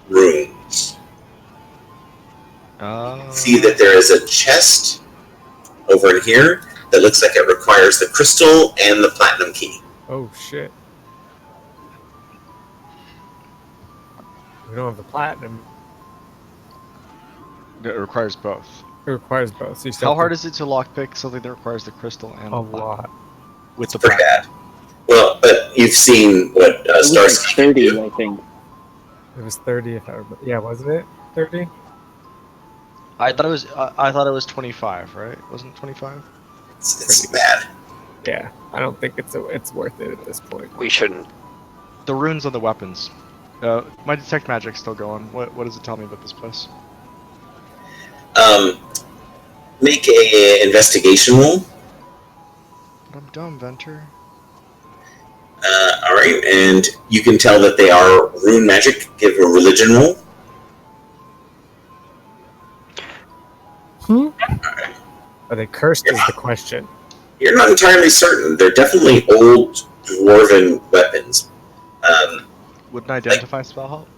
runes. See that there is a chest over in here that looks like it requires the crystal and the platinum key. Oh, shit. We don't have the platinum. It requires both. It requires both. So you still How have hard to- is it to lockpick something that requires the crystal and A the platinum? lot. With the Pretty platinum? bad. Well, but you've seen what It was Starsky like 30, can do. I think. It was 30 if I remember. Yeah, wasn't it? 30? I thought it was 25, right? Wasn't it 25? It's bad. Yeah. I don't think it's worth it at this point. We shouldn't. The runes on the weapons. My detect magic's still going. What does it tell me about this place? Make a investigation roll. I'm dumb, Venter. All right, and you can tell that they are rune magic. Give a religion roll. Are they cursed is the question. You're not entirely certain. They're definitely old dwarven weapons. Would an identify spell help?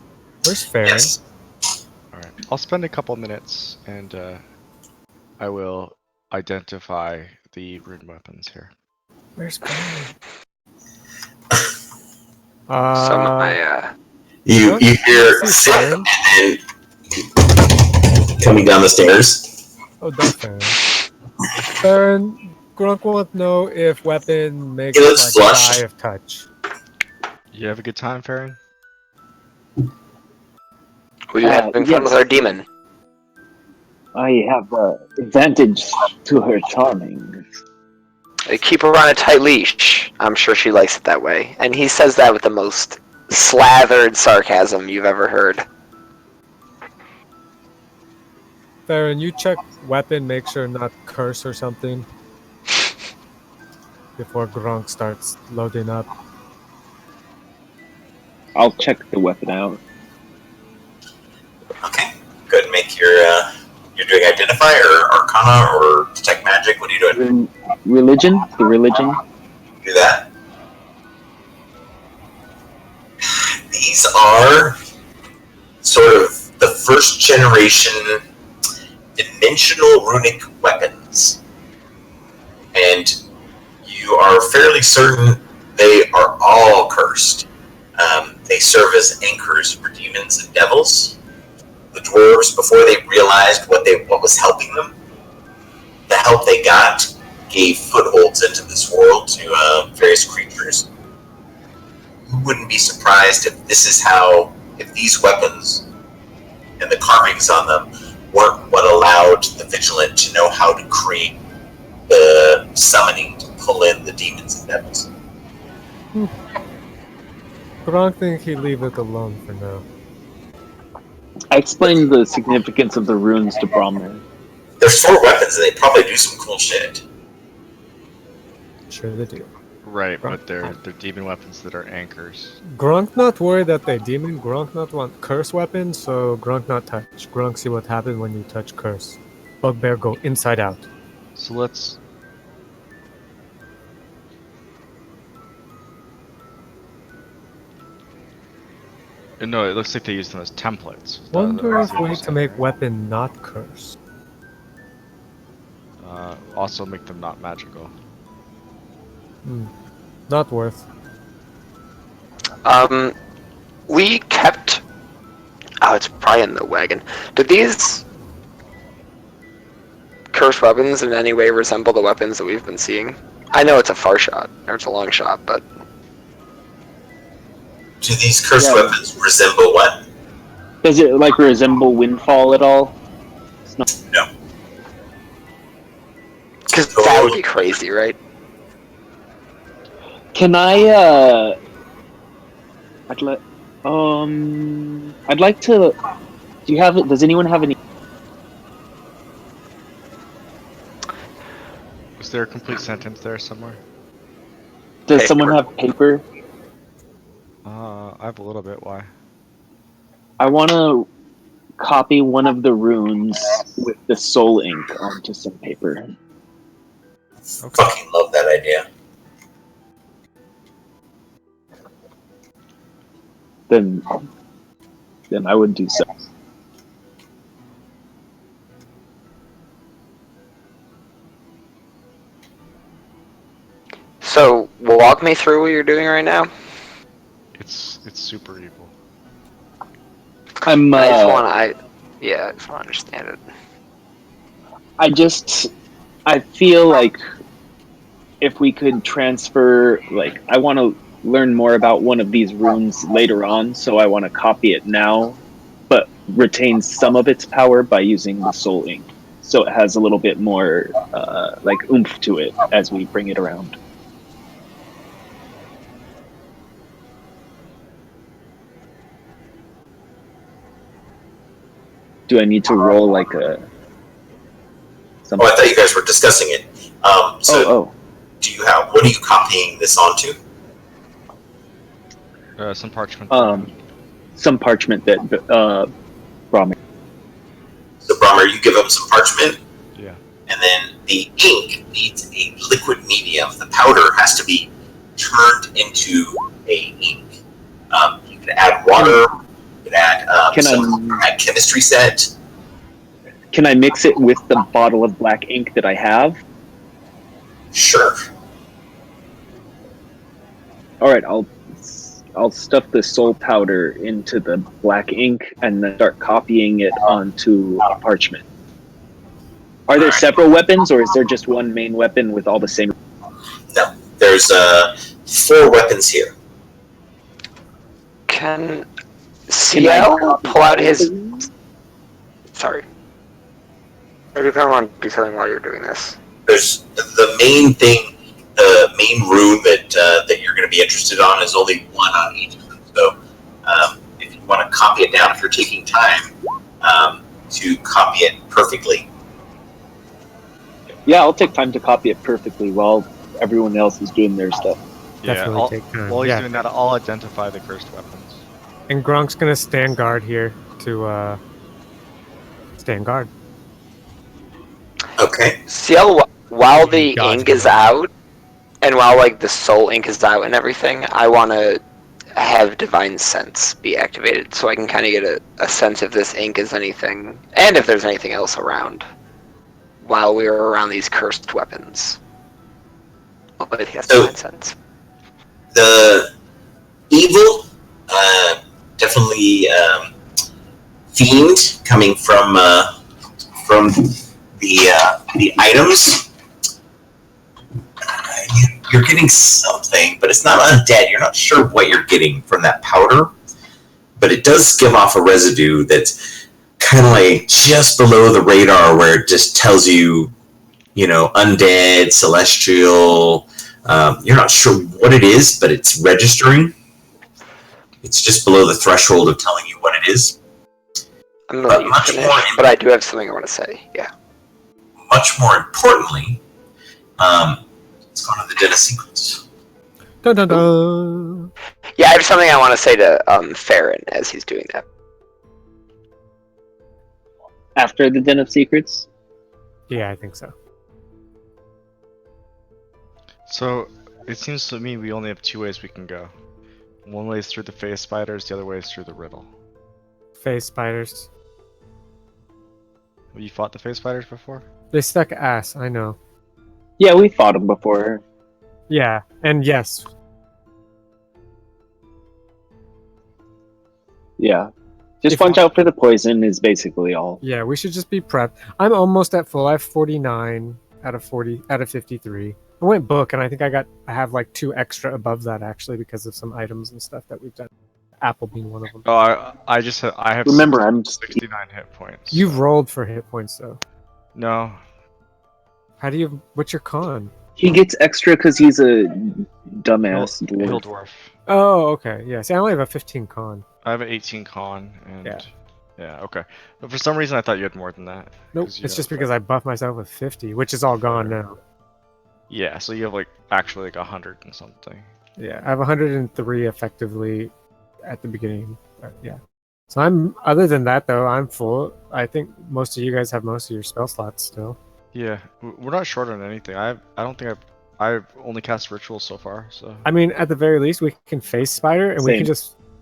Where's Farron? Yes. Alright. I'll spend a couple minutes and I will identify the rune weapons here. Where's Farron? Some of my, You hear see Sip Farron? and then coming down the stairs. Oh, that's Farron. Farron, Grunk wants to know if weapon makes He it looks like flushed. die of touch. You have a good time, Farron? we have been fun with our demon. I have advantage to her charming. They keep her on a tight leash. I'm sure she likes it that way. And he says that with the most slathered sarcasm you've ever heard. Farron, you check weapon, make sure not curse or something before Grunk starts loading up. I'll check the weapon out. Okay. Good. Make your you're doing identify or arcana or detect magic. What are you doing? Religion? The religion? Do that. These are sort of the first generation dimensional runic weapons. And you are fairly certain they are all cursed. They serve as anchors for demons and devils. The dwarves, before they realized what was helping them, the help they got gave footholds into this world to various creatures. wouldn't be surprised if if these weapons and the carvings on them weren't what allowed the Vigilant to know how to create the summoning to pull in the demons and devils. Gronk think he'd leave it alone for now. I explained the significance of the runes to Bromner. There's 4 weapons and they probably do some cool shit. Sure they do. Right, but they're demon weapons that are anchors. Gronk not worried that they demon. Gronk not want curse weapons, so Gronk not touch. Gronk see what happens when you touch curse. Bugbear go inside out. So let's. No, it looks like they use them as templates. Wonder That's if the we other need to side, make right? weapon not curse. Also make them not magical. Not worth. We kept. Oh, it's probably in the wagon. Did these cursed weapons in any way resemble the weapons that we've been seeing? I know it's a far shot, or it's a long shot, but Do these cursed Yeah. weapons resemble what? Does it like resemble Windfall at all? No. because that would be crazy, right? Can I? I'd like to. Do you have? Does anyone have any? Was there a complete sentence there somewhere? Does someone have paper? I have a little bit. Why? I want to copy one of the runes with the soul ink onto some paper. Okay. Fucking love that idea. Then I would do so. So, walk me through what you're doing right now. It's super evil. I'm. I just want to understand it. I feel like if we could transfer, like, I want to learn more about one of these runes later on, so I want to copy it now, but retain some of its power by using the soul ink, so it has a little bit more, like, oomph to it as we bring it around. Do I need to roll like a? Oh, I thought you guys were discussing it. So, do you have? What are you copying this onto? Some parchment. Some parchment that Brahmin. So, Brahmer, you give him some parchment, Yeah. and then the ink needs a liquid medium. The powder has to be turned into a ink. You can add water. You can add add chemistry set. Can I mix it with the bottle of black ink that I have? Sure. All right, I'll stuff the soul powder into the black ink and then start copying it onto parchment. Are there several weapons, or is there just one main weapon with all the same? No, there's 4 weapons here. Can CL pull out his? Sorry. Maybe you kind of want to do something while you're doing this. There's the main thing, the main rune that you're going to be interested on is only 1 on each of them. So if you want to copy it down, if you're taking time to copy it perfectly. Yeah, I'll take time to copy it perfectly while everyone else is doing their stuff. Definitely I'll, take time. while he's Yeah. doing that, I'll identify the cursed weapons. And Gronk's gonna stand guard here to stand guard. Okay. CL, while the Gotcha. ink is out, and while like the soul ink is out and everything, I want to have Divine Sense be activated so I can kind of get a sense if this ink is anything, and if there's anything else around while we were around these cursed weapons. But he has So- Divine Sense. The evil, definitely fiend coming from the items. you're getting something, but it's not undead. You're not sure what you're getting from that powder, but it does give off a residue that's kind of like just below the radar, where it just tells you, undead, celestial. You're not sure what it is, but it's registering. It's just below the threshold of telling you what it is. I'm gonna let you finish, but I do have something I want to say. Yeah. Much more importantly, let's go to the Den of Secrets. Dun, dun, dun. Yeah, I have something I want to say to Farron as he's doing that. After the Den of Secrets? Yeah, I think so. So it seems to me we only have two ways we can go. One way is through the phase spiders, the other way is through the riddle. Phase spiders. Have you fought the phase spiders before? They suck ass, I know. Yeah, we fought them before. Yeah, and yes. Yeah. Just If watch out for the poison is basically all. Yeah, we should just be prepped. I'm almost at full. I have 49 out of 53. I went book, and I think I have like 2 extra above that actually because of some items and stuff that we've done. Apple being one of them. Oh, I have. Remember, I'm 69 hit points. You've rolled for hit points though. No. How do you? What's your con? He gets extra because he's a dumbass Hill dwarf. dwarf. Oh, okay. Yeah. See, I only have a 15 con. I have an 18 con and Yeah. yeah, okay. But for some reason I thought you had more than that. Nope. 'Cause you It's have, just because I buffed myself with 50, which is all gone now. Yeah, so you have like actually like 100 and something. Yeah, I have 103 effectively at the beginning. But yeah. So I'm. Other than that, though, I'm full. I think most of you guys have most of your spell slots still. Yeah, we're not short on anything. I don't think I've only cast rituals so far. So I mean, at the very least, we can face spider, and Same.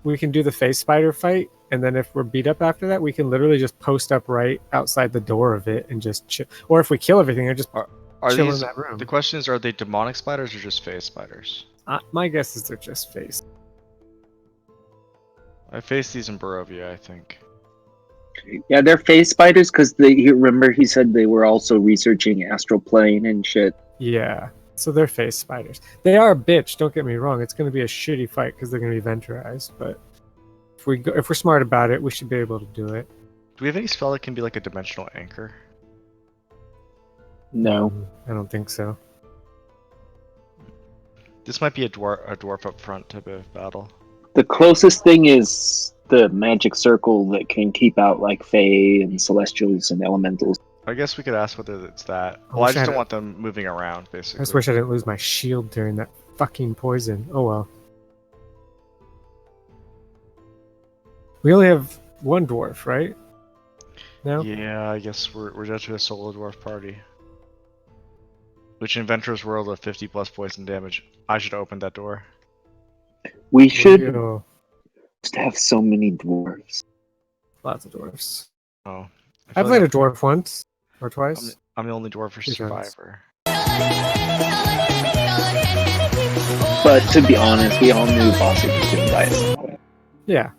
we can do the face spider fight, and then if we're beat up after that, we can literally just post up right outside the door of it and just chill. Or if we kill everything, or just are chill in these that room. the question is, are they demonic spiders or just phase spiders? My guess is they're just face. I faced these in Barovia, I think. Yeah, they're phase spiders because you remember he said they were also researching astral plane and shit. Yeah, so they're face spiders. They are a bitch. Don't get me wrong. It's going to be a shitty fight because they're going to be venturized. But if we're smart about it, we should be able to do it. Do we have any spell that can be like a dimensional anchor? No. I don't think so. This might be a dwarf up front type of battle. The closest thing is the magic circle that can keep out like fae and celestials and elementals. I guess we could ask whether it's that. I Well, I wish I just had don't a- want them moving around, I basically. just wish I didn't lose my shield during that fucking poison. Oh well. We only have one dwarf, right? No? Yeah, I guess we're just to a solo dwarf party. Which in Ventur's World of 50 plus poison damage. I should open that door. We should Ew. just have so many dwarves. Lots of dwarfs. Oh. I played a dwarf once or twice. I'm the only dwarf for Two times. survivor. But to be honest, we all knew Bossy was going to die at some point. Yeah.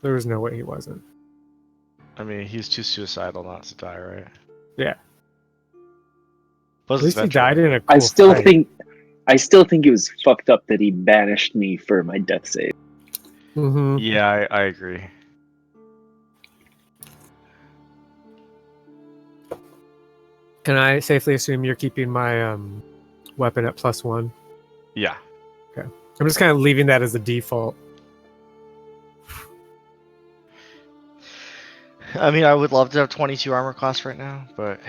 There was no way he wasn't. I mean, he's too suicidal not to die, right? Yeah. Plus At least he Venture. died in a cool I still fight. think it was fucked up that he banished me for my death save. Mhm. Yeah, I agree. Can I safely assume you're keeping my weapon at +1? Yeah. I'm just kind of leaving that as a default. I mean, I would love to have 22 armor class right now, but...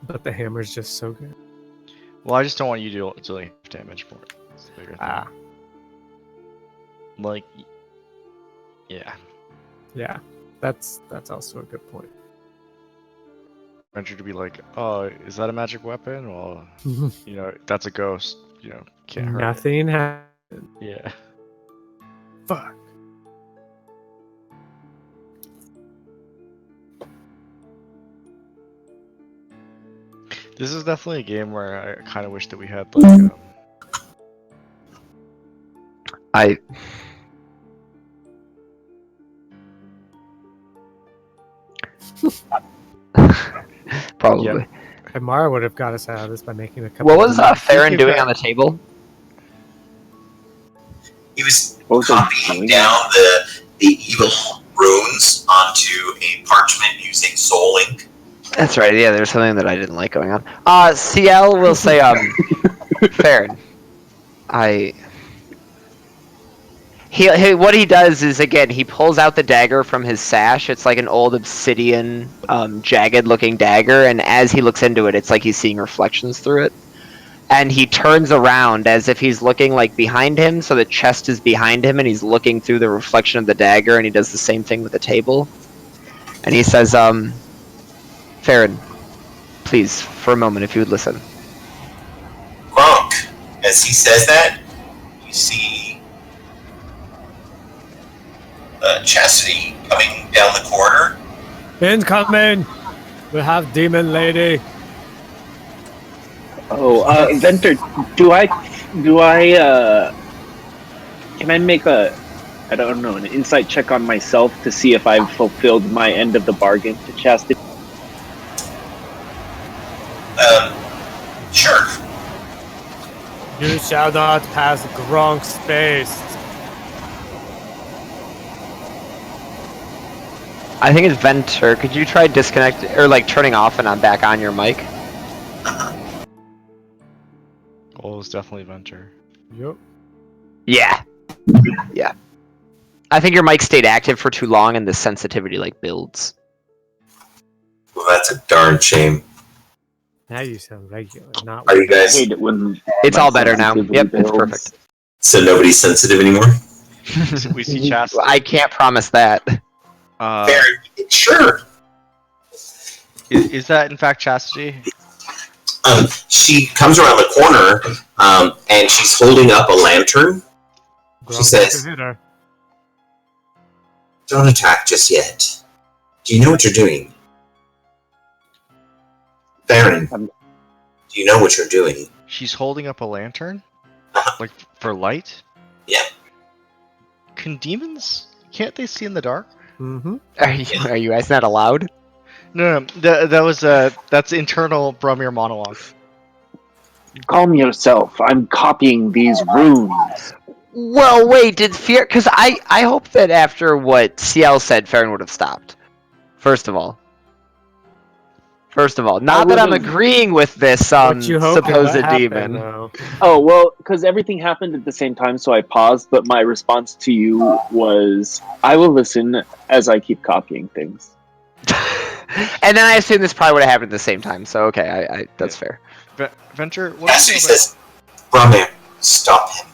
But the hammer's just so good. Well, I just don't want you dealing damage for it. That's the bigger thing. Ah. Like... Yeah. Yeah. That's also a good point. Venture to be like, oh, is that a magic weapon? Well, you know, that's a ghost. You know, can't hurt it. Nothing happened. Yeah. Fuck. This is definitely a game where I kind of wish that we had like I probably. Yeah. Amara would have got us out of this by making a couple. What was of Farron give doing that- on the table? He was What was copying I down the evil runes onto a parchment using soul ink. That's right. Yeah, there's something that I didn't like going on. CL will say, Farron, He what he does is, again, he pulls out the dagger from his sash. It's like an old obsidian, jagged-looking dagger, and as he looks into it, it's like he's seeing reflections through it. And he turns around as if he's looking like behind him, so the chest is behind him, and he's looking through the reflection of the dagger, and he does the same thing with the table. And he says, Farron, please, for a moment, if you would listen. Gronk, as he says that, you see Chastity coming down the corridor. Incoming! We have Demon Lady. Oh, Venter, can I make I don't know, an insight check on myself to see if I've fulfilled my end of the bargain to Chastity? Sure. You shall not pass Gronk's space. I think it's Venter. Could you try disconnect or like turning off and on back on your mic? Oh, it was definitely Venter. Yup. Yeah. Yeah. I think your mic stayed active for too long and the sensitivity like builds. Well, that's a darn shame. Now you sound regular, not Are you guys Hate it when It's my all better now. sensitivity Yep, it's builds. perfect. so nobody's sensitive anymore? We see Chastity. I can't promise that. Very sure. Is that in fact Chastity? She comes around the corner, and she's holding up a lantern. She says, "Don't attack just yet. Do you know what you're doing, Baron? Do you know what you're doing?" She's holding up a lantern? Like, for light? Yeah. Can demons... Can't they see in the dark? Mm-hmm. Are you guys not allowed? No, that's internal Bromir monologue. Calm yourself. I'm copying these runes. Well, wait, did Fear... Because I hope that after what CL said, Farron would have stopped. First of all. Not that I'm agreeing with this What you hoping supposed that happened, demon. though? Oh, well, because everything happened at the same time, so I paused, but my response to you was, I will listen as I keep copying things. And then I assume this probably would have happened at the same time, so okay, I that's fair. Venter, what do Chastity you know says, "Bromir, stop him.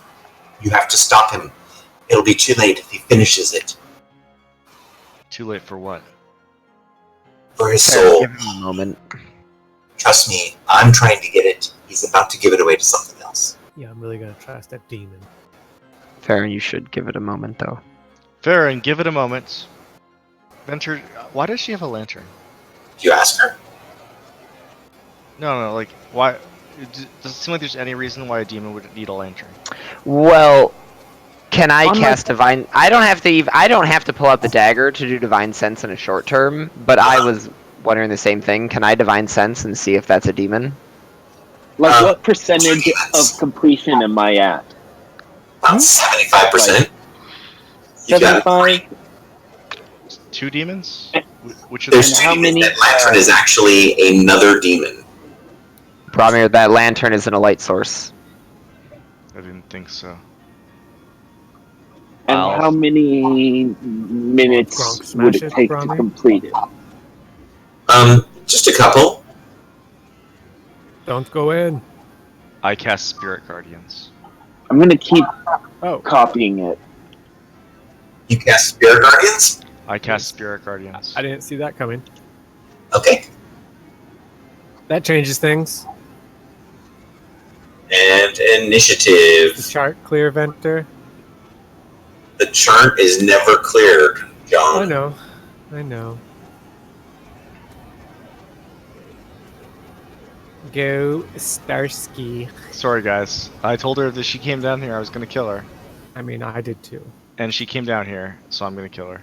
You have to stop him. It'll be too late if he finishes it. Too late for what? For his Farron, soul. give him a moment. Trust me, I'm trying to get it. He's about to give it away to something else." Yeah, I'm really gonna trust that demon. Farron, you should give it a moment, though. Farron, give it a moment. Venter, why does she have a lantern? Do you ask her? No, like, why... Does it seem like there's any reason why a demon would need a lantern? Well, can I Unlike- cast divine? I don't have to pull out the dagger to do divine sense in a short term. But I was wondering the same thing. Can I divine sense and see if that's a demon? Like, what percentage of completion am I at? About 75%. You got it. 75? 2 demons? Which are There's the... two how demons. many, That lantern is actually another demon. Bromir, that lantern isn't a light source. I didn't think so. And Wow. how many minutes Gronk, would smash it it, take to Bromir? complete it? Just a couple. Don't go in. I cast Spirit Guardians. I'm gonna keep Oh, copying it. You cast Spirit Guardians? I cast Spirit Guardians. I didn't see that coming. Okay. That changes things. And The initiative. chart clear, Venter. The chart is never cleared, John. I know. I know. Go Starsky. Sorry, guys. I told her that she came down here, I was gonna kill her. I mean, I did too. And she came down here, so I'm gonna kill her.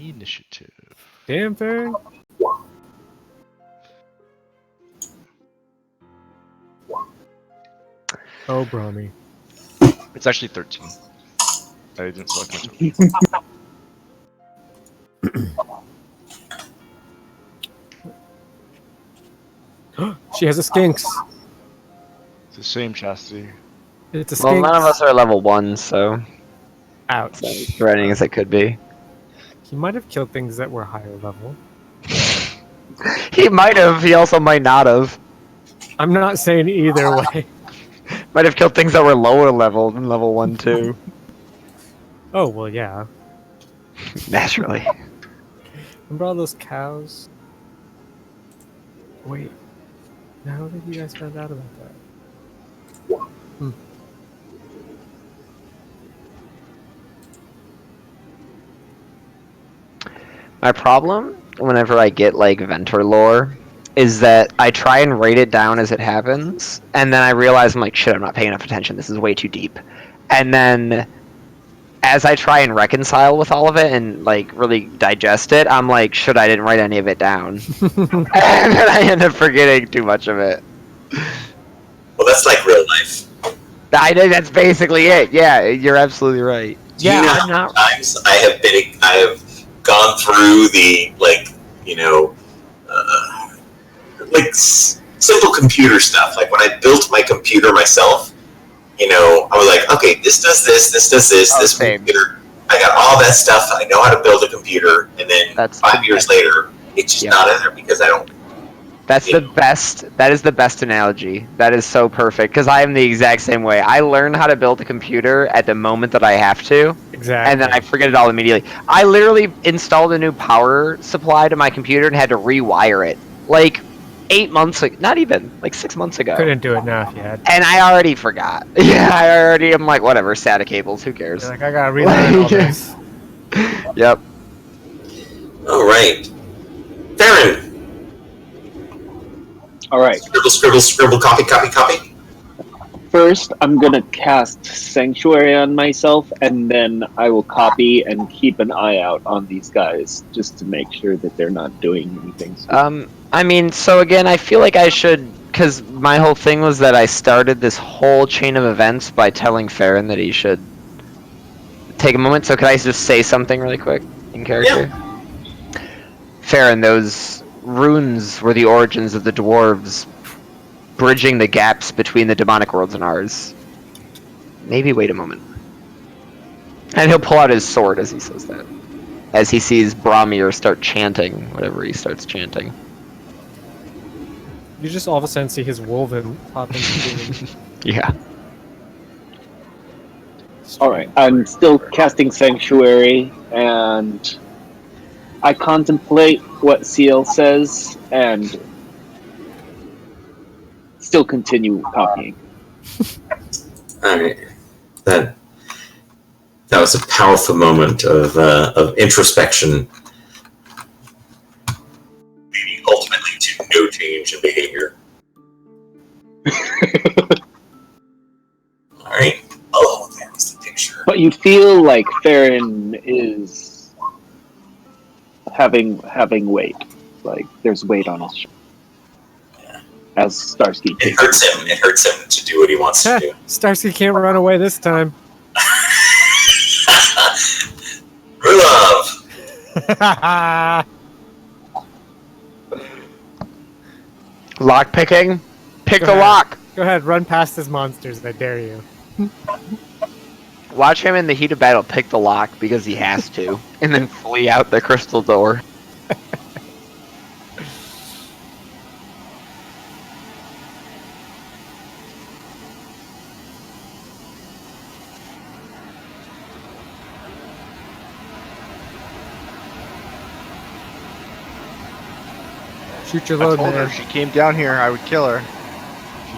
Initiative. Damn fair. Oh, Brahmi. It's actually 13. I didn't select my token. She has a skinks. It's the same chastity. It's a Well, skinks. none of us are level 1, so Ouch. it's as threatening as it could be. He might have killed things that were higher level. He might have. He also might not have. I'm not saying either way. Might have killed things that were lower level than level 1 too. Oh, well, yeah. Naturally. Remember all those cows? Wait. Now, how did you guys find out about that? My problem, whenever I get like Ventor lore, is that I try and write it down as it happens, and then I realize I'm like, shit, I'm not paying enough attention. This is way too deep. And then, as I try and reconcile with all of it and like really digest it, I'm like, shit, I didn't write any of it down, and then I end up forgetting too much of it. Well, that's like real life. I think that's basically it. Yeah, you're absolutely right. Do you Yeah, know I'm how not. many times I have gone through the simple computer stuff. Like when I built my computer myself, I was like, okay, this does this does this, Oh, this same. computer. I got all that stuff. I know how to build a computer, and then That's 5 years later, it's just Yeah. not in there because I don't. That's the best. That is the best analogy. That is so perfect because I am the exact same way. I learn how to build a computer at the moment that I have to, Exactly. and then I forget it all immediately. I literally installed a new power supply to my computer and had to rewire it like 8 months ago. Not even like 6 months ago. Couldn't do it now if you had. And I already forgot. Yeah, I already am like, whatever, SATA cables. Who cares? You're like, I gotta relearn all this. Yep. All right, Darren. All right. Scribble, scribble, scribble. Copy, copy, copy. First, I'm gonna cast Sanctuary on myself, and then I will copy and keep an eye out on these guys just to make sure that they're not doing anything. I mean, so again, I feel like I should, because my whole thing was that I started this whole chain of events by telling Farron that he should take a moment. So could I just say something really quick in character? Farron, those runes were the origins of the dwarves, bridging the gaps between the demonic worlds and ours. Maybe wait a moment. And he'll pull out his sword as he says that. As he sees Brahmir start chanting, whatever he starts chanting. You just all of a sudden see his woven pop into being. Yeah. All right. I'm still casting Sanctuary, and I contemplate what Seal says, and still continue copying. All right. That was a powerful moment of introspection, leading ultimately to no change in behavior. All right. Oh, that was the picture. But you feel like Farron is having weight. Like there's weight on his shoulder. As Starsky It hurts him. It hurts him to do what he wants to do. Starsky can't run away this time. Rulov. Lock picking? Pick Go the ahead. lock! Go ahead, run past his monsters, I dare you. Watch him in the heat of battle pick the lock because he has to, and then flee out the crystal door. Shoot your I load, told her man. if she came down here, I would kill her.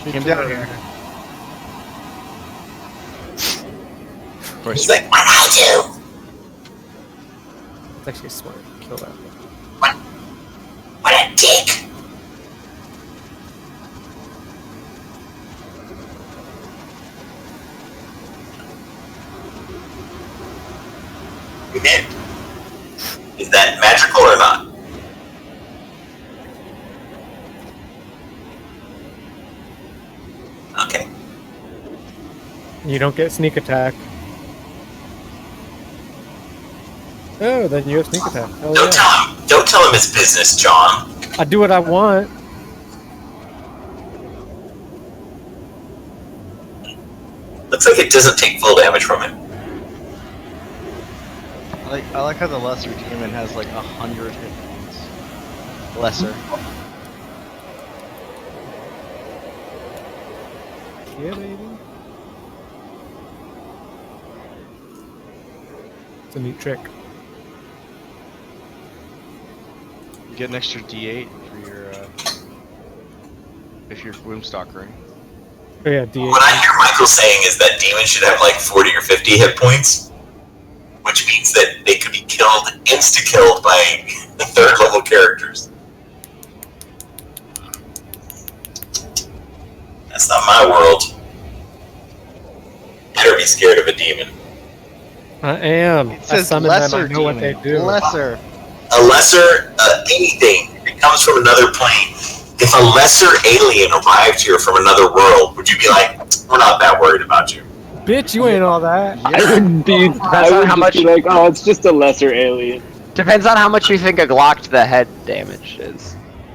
She came down here. He's like, what I do? It's actually smart. Kill that. What a dick. We did. Is that magical or not? Okay. You don't get sneak attack. Oh, then you have sneak attack. Hell Don't yeah. tell him. Don't tell him his business, John. I do what I want. Looks like it doesn't take full damage from it. I like how the lesser demon has like 100 hit points. Lesser. Yeah, baby. It's a neat trick. You get an extra D8 for your if you're Gloomstalkering. Oh yeah, D8. What I hear Michael saying is that demons should have like 40 or 50 hit points, which means that they could be killed, insta-killed by third level characters. That's not my world. Better be scared of a demon. I am. It I says summon them, lesser I know what they demon. do. Lesser. A lesser anything. It comes from another plane. If a lesser alien arrived here from another world, would you be like, we're not that worried about you? Bitch, you ain't all that. I wouldn't be. I on would how just be much- like, oh, it's just a lesser alien. Depends on how much you think a Glock to the head damage is.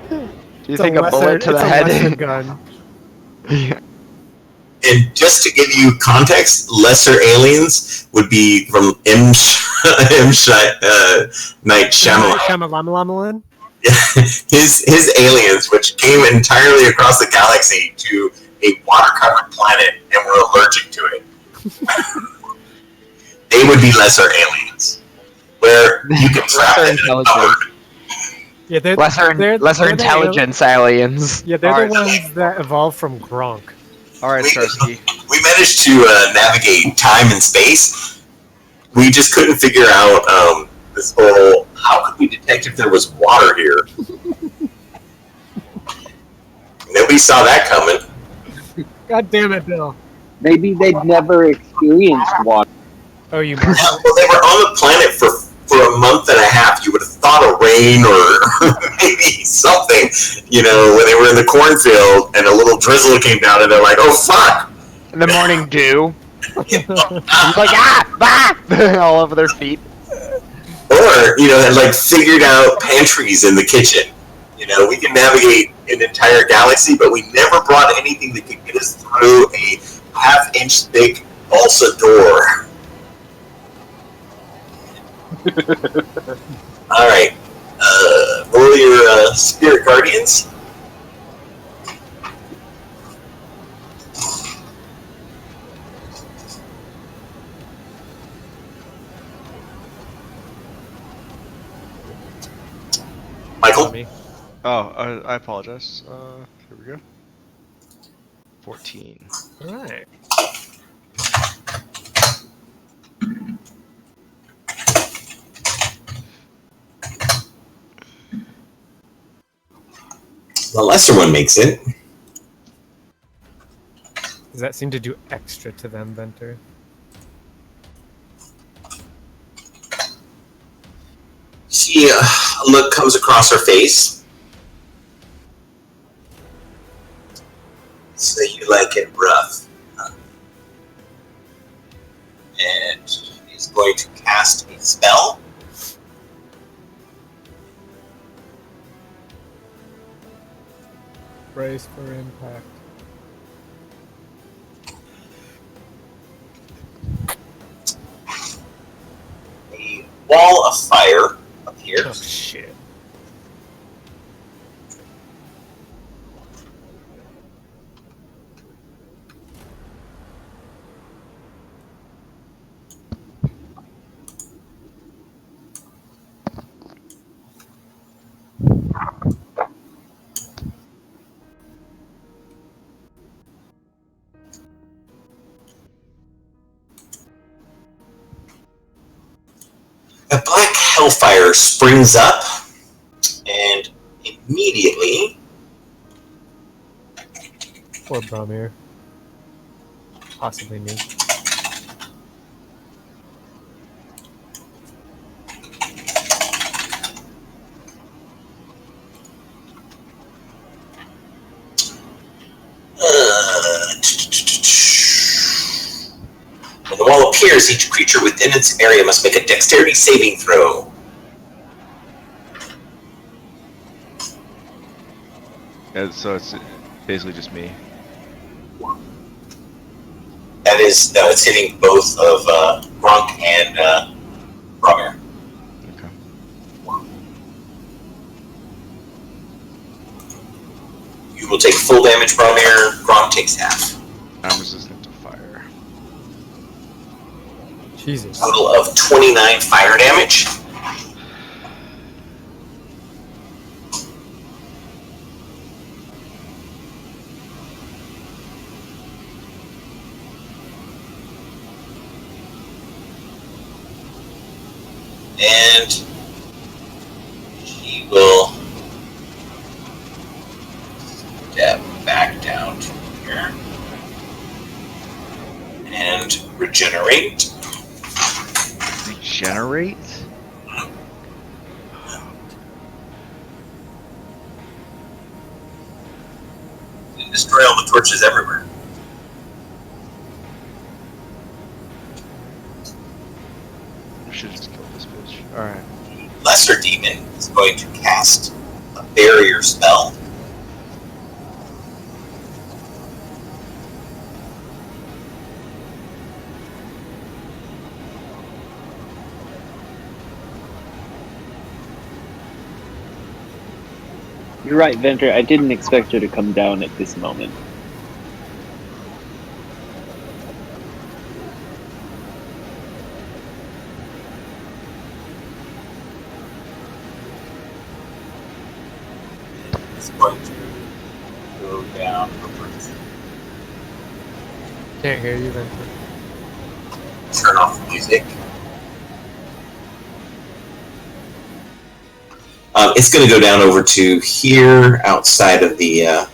Do you It's think a bullet to it's the a lesser head? gun. And just to give you context, lesser aliens would be from Night Shyamalan. Shyamalan. his aliens, which came entirely across the galaxy to a water-covered planet and were allergic to it. They would be lesser aliens, where you can trap them in a intelligent. cupboard. Yeah, they're Lesser they're the intelligence aliens. Yeah, they're Alright. the ones that evolved from Gronk. Alright, Starsky. We managed to navigate time and space. We just couldn't figure out this whole, how could we detect if there was water here? Nobody saw that coming. God damn it, Bill. Maybe they'd never experienced water. Oh, you Yeah, well, they were on the planet for a month and a half. You would have thought of rain or maybe something, you know, when they were in the cornfield and a little drizzle came down and they're like, oh, fuck. In the morning dew. Like, all over their feet. Or, you know, had like figured out pantries in the kitchen. You know, we can navigate an entire galaxy, but we never brought anything that could get us through a half-inch thick balsa door. Alright. Roll your spirit guardians. Michael? Oh, I apologize. Here we go. 14. Alright. The lesser one makes it. Does that seem to do extra to them, Venter? See, a look comes across her face. So you like it rough. Huh? And he's going to cast a spell. Brace for impact. A wall of fire appears. Oh, shit. A black hellfire springs up, and immediately Poor Bromir. Possibly me. appears, each creature within its area must make a dexterity saving throw. Yeah, so it's basically just me. That is, no, it's hitting both of Gronk and Bromir. Okay. You will take full damage, Bromir. Gronk takes half. I'm resistant to fire. Jesus. Total of 29 fire damage. And she will step back down to here and regenerate. Regenerate? And destroy all the torches everywhere. I should just kill this bitch. Alright. Lesser demon is going to cast a barrier spell. You're right, Venter. I didn't expect her to come down at this moment. It's going to go down over. Can't hear you, Venter. Turn off the music. It's going to go down over to here, outside of the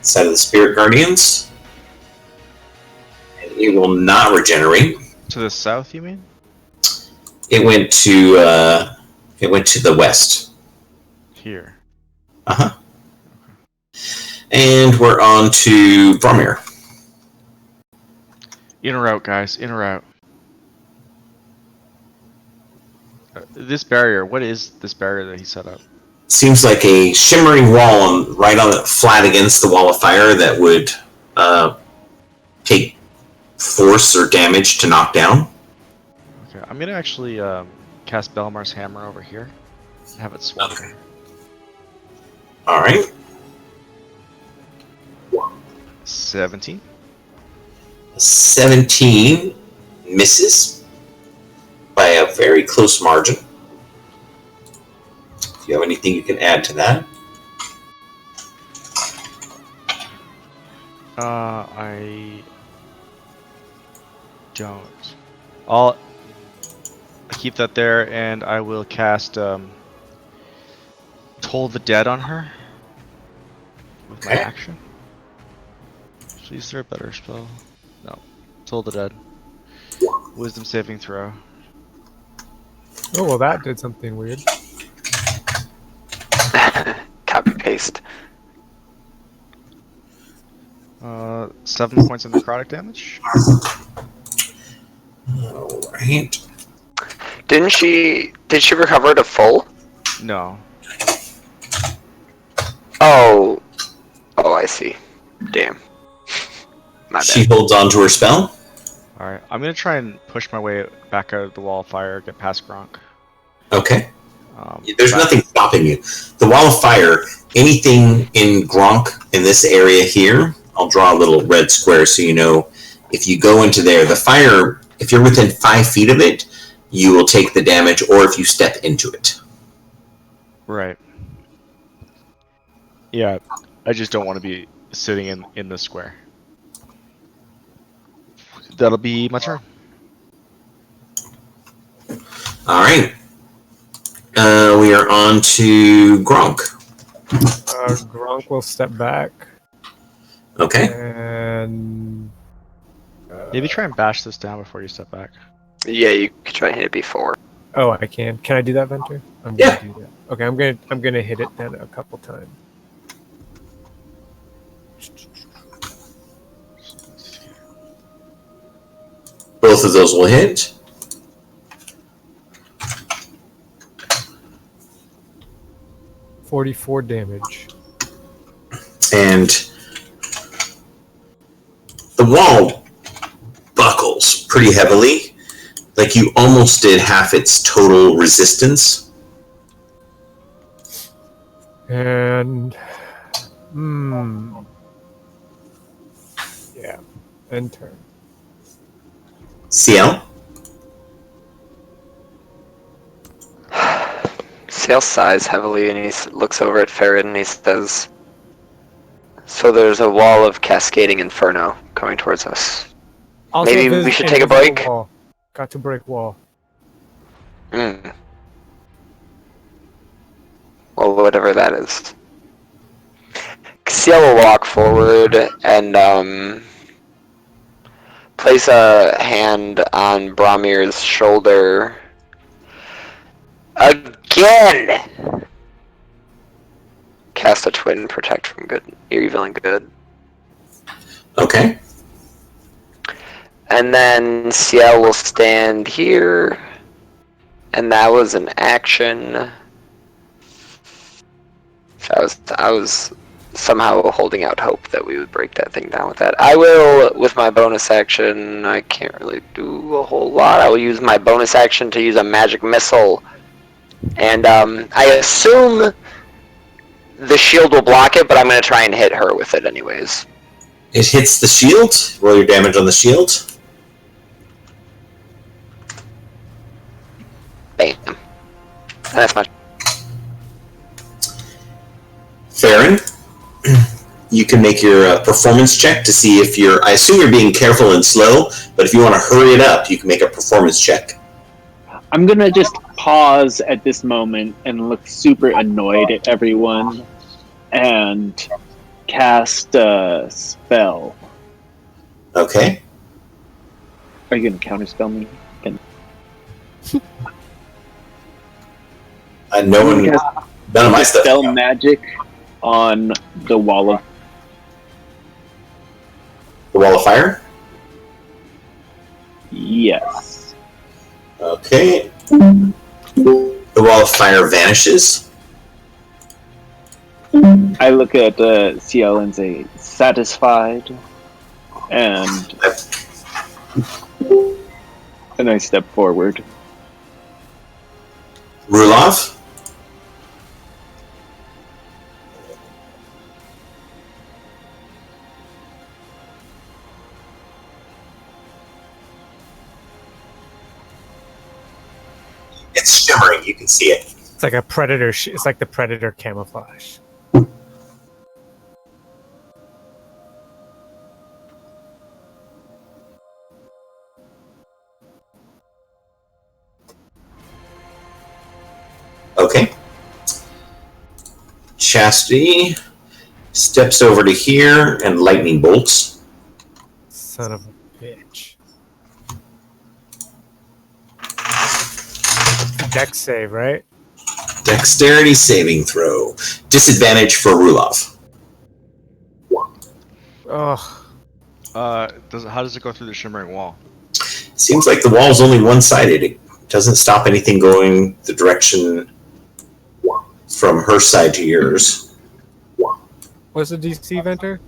Spirit Guardians, and it will not regenerate. To the south, you mean? It went to the west. Here. And we're on to Bromir. In or out, guys. In or out. This barrier, what is this barrier that he set up? Seems like a shimmering wall right on flat against the wall of fire that would take force or damage to knock down. Okay, I'm gonna actually cast Belmar's Hammer over here. And have it swung. Okay. Alright. 17. 17 misses by a very close margin. Do you have anything you can add to that? I don't. I'll keep that there, and I will cast Toll the Dead on her with my Okay. action. Is there a better spell? No. Toll the Dead. Wisdom saving throw. Oh, well, that did something weird. Copy paste. 7 points of necrotic damage. Alright. Did she recover to full? No. Oh, I see. Damn. My She bad. holds on to her spell. Alright, I'm gonna try and push my way back out of the wall of fire, get past Gronk. Okay. There's back- nothing stopping you. The wall of fire, anything in Gronk in this area here, I'll draw a little red square so you know if you go into there, the fire, if you're within 5 feet of it, you will take the damage, or if you step into it. Right. Yeah, I just don't want to be sitting in the square. That'll be my turn. Alright. We are on to Gronk. Gronk will step back Okay. and Maybe try and bash this down before you step back. Yeah, you could try and hit it before. oh, I can. Can I do that, Venter? I'm Yeah. gonna do that. Okay, I'm gonna hit it then a couple times. Both of those will hit. $44 damage. And the wall buckles pretty heavily. Like you almost did half its total resistance. And yeah, end turn. CL? Ciel sighs heavily and he looks over at Farron and he says, "So there's a wall of cascading inferno coming towards us. Also, Maybe there's we should take a invisible break?" wall. Got to break wall. Hmm. Well, whatever that is. Ciel will walk forward and place a hand on Bramir's shoulder. Again! Cast a twin, protect from good, evil and good. Okay. And then Ciel will stand here. And that was an action. I was somehow holding out hope that we would break that thing down with that. I will, with my bonus action, I can't really do a whole lot. I will use my bonus action to use a magic missile. And I assume the shield will block it, but I'm going to try and hit her with it anyways. It hits the shield. Roll your damage on the shield. Bam. And that's my... Farron, you can make your performance check to see if you're... I assume you're being careful and slow, but if you want to hurry it up, you can make a performance check. I'm gonna just pause at this moment and look super annoyed at everyone and cast a spell. Okay. Are you gonna counterspell me? None of my stuff. Spell magic on the wall of The wall of fire? yes. Okay. The wall of fire vanishes. I look at CL and say satisfied, and I step forward. Rulov? It's shimmering. You can see it. It's like a predator. It's like the predator camouflage. Okay. Chastity steps over to here and lightning bolts. Son of a bitch. Dex save, right? Dexterity saving throw. Disadvantage for Rulov. Ugh. How does it go through the shimmering wall? Seems like the wall's only one-sided. It doesn't stop anything going the direction from her side to yours. What's the DC, Venter?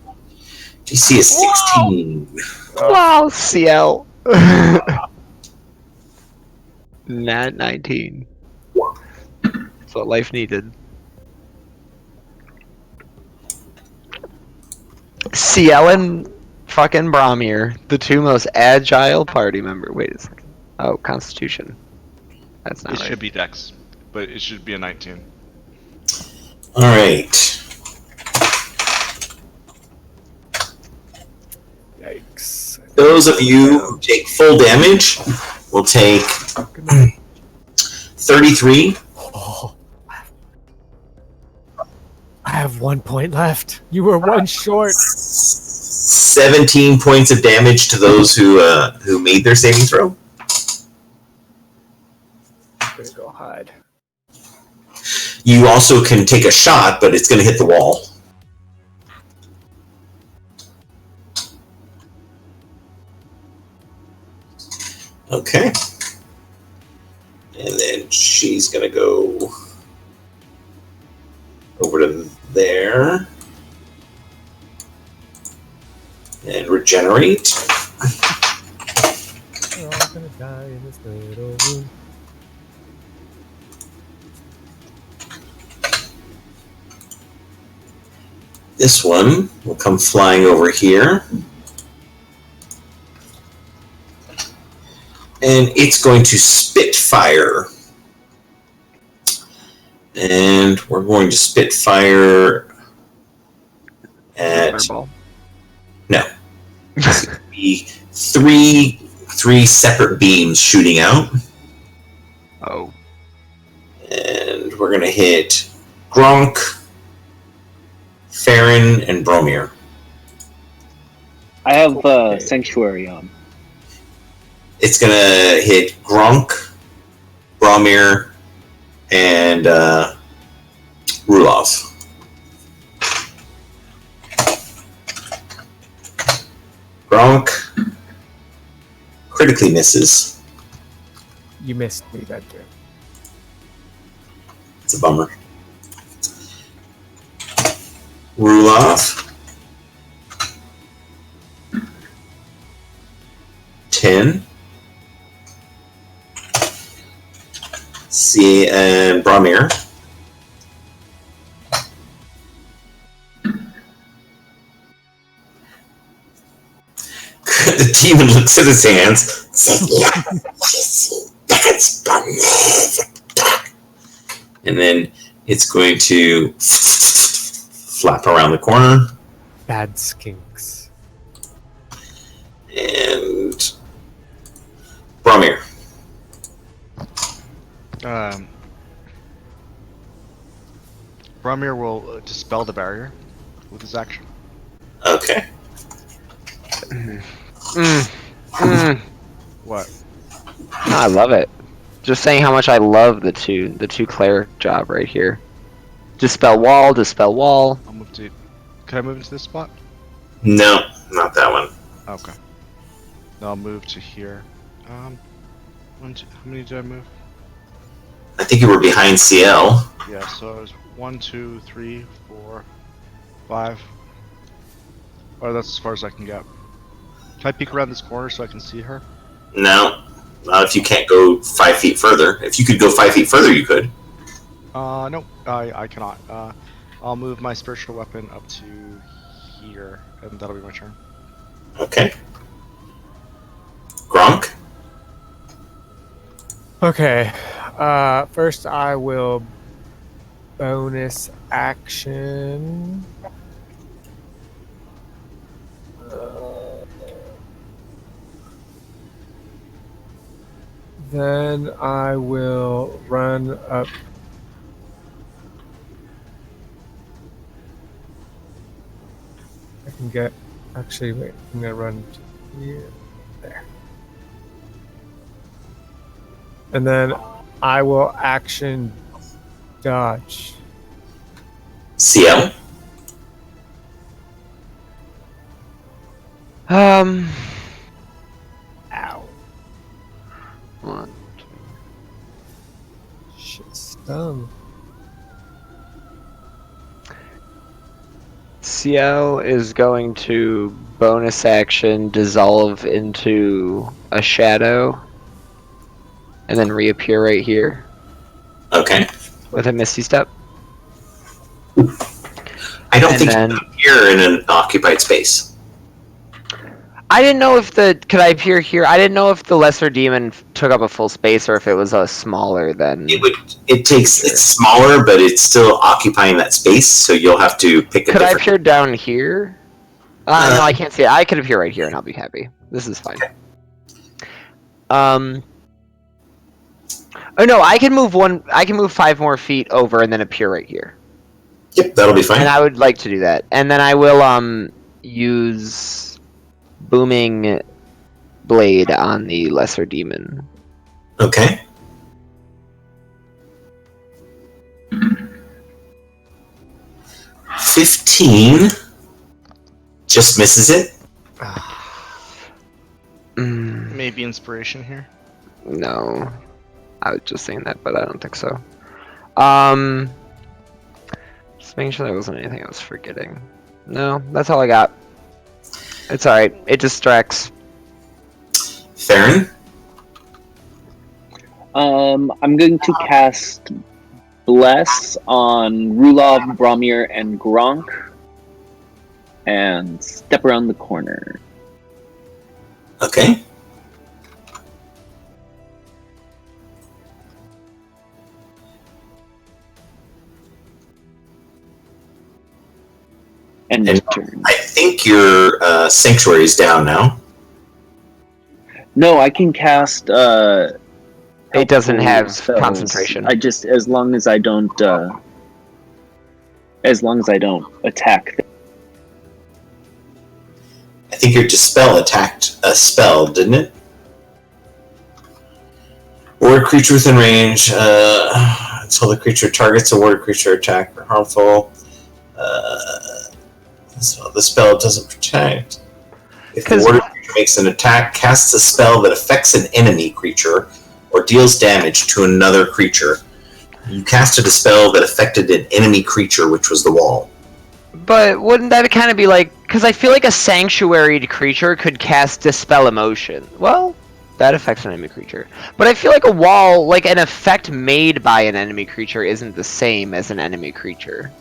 DC is 16. Wow, CL. Nat 19. That's what life needed. CL and fucking Bramir, the two most agile party member. Wait a second. Oh, Constitution. That's not It right. should be Dex, but it should be a 19. All right. Yikes. Those of you who take full damage will take 33. Oh. I have 1 point left. You were one short. 17 points of damage to those who made their saving throw. I'm gonna go hide. You also can take a shot, but it's going to hit the wall. Okay. And then she's gonna go over to there and regenerate. We're all gonna die in this little room. This one will come flying over here. And it's going to Spitfire. And we're going to Spitfire at Fireball. be three separate beams shooting out. Oh. And we're going to hit Gronk, Farron, and Bromir. I have Sanctuary on. It's going to hit Gronk, Bromir, and Rulov. Gronk critically misses. You missed me that turn. It's a bummer. Rulov. 10. See, and Bromir. The demon looks at his hands. And then it's going to flap around the corner. Bad skinks. And Bromir. Bromir will dispel the barrier with his action. Okay. What? I love it. Just saying how much I love the two cleric job right here. Dispel wall, dispel wall. I'll move to. Can I move into this spot? No, not that one. Okay. Now I'll move to here. How many did I move? I think you were behind CL. Yeah, so it was 1, 2, 3, 4, 5. Oh, that's as far as I can get. Can I peek around this corner so I can see her? No, not if you can't go 5 feet further. If you could go 5 feet further, you could. No, I cannot. I'll move my spiritual weapon up to here, and that'll be my turn. Okay. Gronk. Okay. First I will bonus action. Then I will run up. I can get. Actually, wait. I'm gonna run to here. There. And then I will action dodge. CL. Ow. One. Shit stung. CL is going to bonus action dissolve into a shadow and then reappear right here Okay. with a misty step. I don't And think then- you can appear in an occupied space. I didn't know if could I appear here? I didn't know if the lesser demon took up a full space or if it was a smaller than. It's smaller, but it's still occupying that space, so you'll have to pick a Could I different. appear down here? No, I can't see it. I could appear right here and I'll be happy. This is fine. Oh no, I can move 5 more feet over and then appear right here. Yep, that'll be fine. And I would like to do that. And then I will use booming blade on the lesser demon. Okay. $15 just misses it. Mm. Maybe inspiration here. No. I was just saying that, but I don't think so. Just making sure there wasn't anything I was forgetting. No, that's all I got. It's alright. It distracts. Theron? I'm going to cast Bless on Rulov, Bromir, and Gronk, and step around the corner. Okay. End And of turn. I think your sanctuary is down now. No, I can cast. It doesn't helpful have spells. concentration. I just as long as I don't attack. I think your dispel attacked a spell, didn't it? Ward creature within range. Until the creature targets a ward creature attack or harmful. So the spell doesn't protect. If the warded creature makes an attack, casts a spell that affects an enemy creature, or deals damage to another creature, you casted a spell that affected an enemy creature, which was the wall. But wouldn't that kind of be like... Because I feel like a sanctuaried creature could cast Dispel Emotion. Well, that affects an enemy creature. But I feel like a wall, like an effect made by an enemy creature, isn't the same as an enemy creature.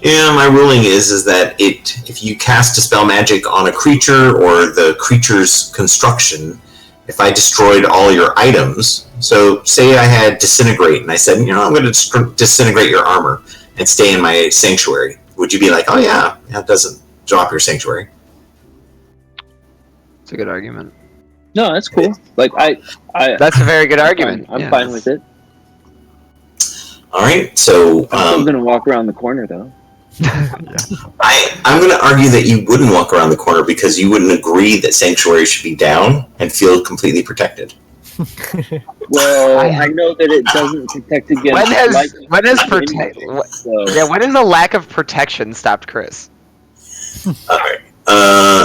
Yeah, my ruling is that if you cast Dispel Magic on a creature or the creature's construction, if I destroyed all your items, so say I had Disintegrate, and I said, I'm going to disintegrate your armor and stay in my sanctuary, would you be like, oh yeah, that doesn't drop your sanctuary? It's a good argument. No, that's cool. Like I That's a very good argument. I'm yeah. fine with it. All right, so I'm still gonna walk around the corner though. I'm going to argue that you wouldn't walk around the corner because you wouldn't agree that sanctuary should be down and feel completely protected. Well, I know that it doesn't protect against. When has the lack of protection stopped Chris? All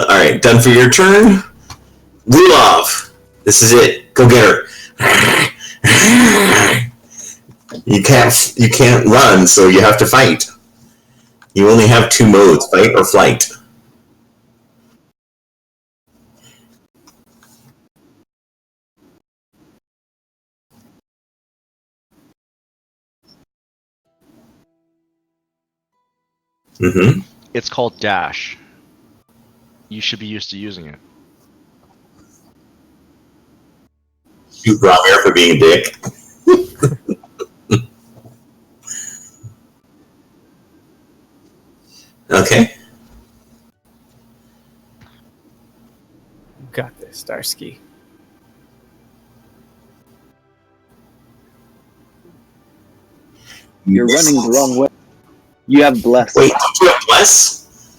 right, done for your turn. Rulov, this is it. Go get her. You can't run, so you have to fight. You only have two modes, fight or flight. Mm-hmm. It's called dash. You should be used to using it. Shoot Bromir for being a dick. Okay. Got this, Starsky. You're running the wrong way. You have Bless. Wait, don't you have Bless?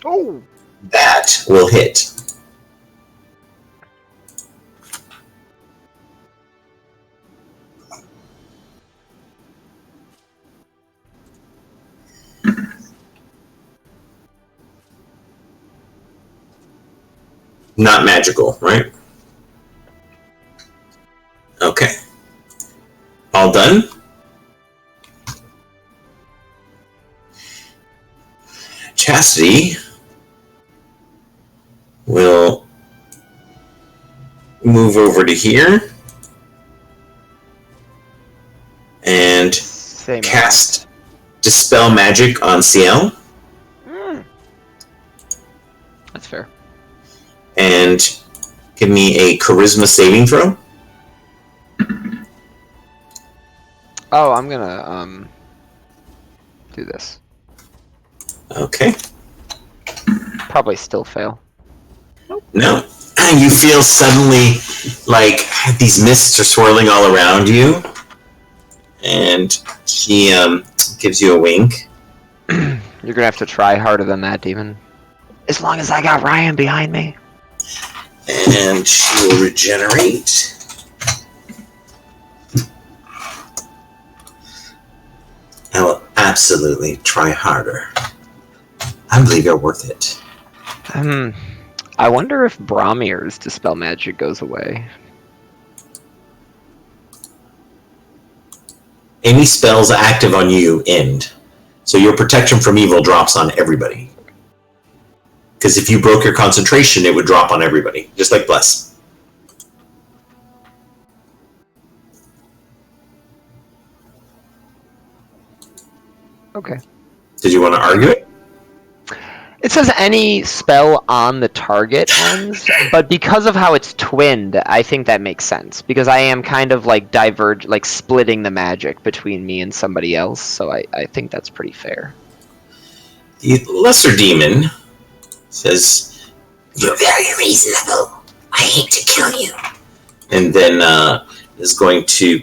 Oh! That will hit. Not magical, right? Okay. All done? Chastity will move over to here and Same cast Dispel Magic on CL. That's fair. And give me a Charisma saving throw. Oh, I'm gonna do this. Okay. Probably still fail. No. You feel suddenly like these mists are swirling all around you. And she gives you a wink. You're gonna have to try harder than that, Demon. As long as I got Ryan behind me. And she will regenerate. I will absolutely try harder. I believe you're worth it. I wonder if Bromir's Dispel Magic goes away. Any spells active on you end. So your protection from evil drops on everybody. Because if you broke your concentration, it would drop on everybody, just like Bless. Okay. Did you want to argue it? It says any spell on the target ends, but because of how it's twinned, I think that makes sense. Because I am kind of like splitting the magic between me and somebody else, so I think that's pretty fair. The lesser demon says, "You're very reasonable. I hate to kill you." And then is going to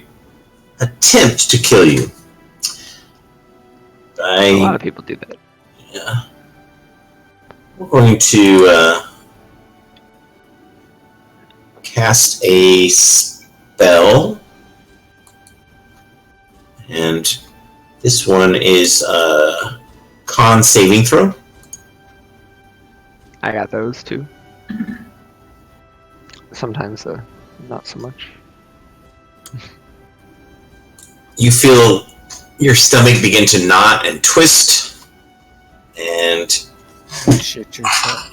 attempt to kill you. A lot of people do that. Yeah. We're going to cast a spell. And this one is con saving throw. I got those too. Sometimes not so much. You feel your stomach begin to knot and twist, and Shit yourself.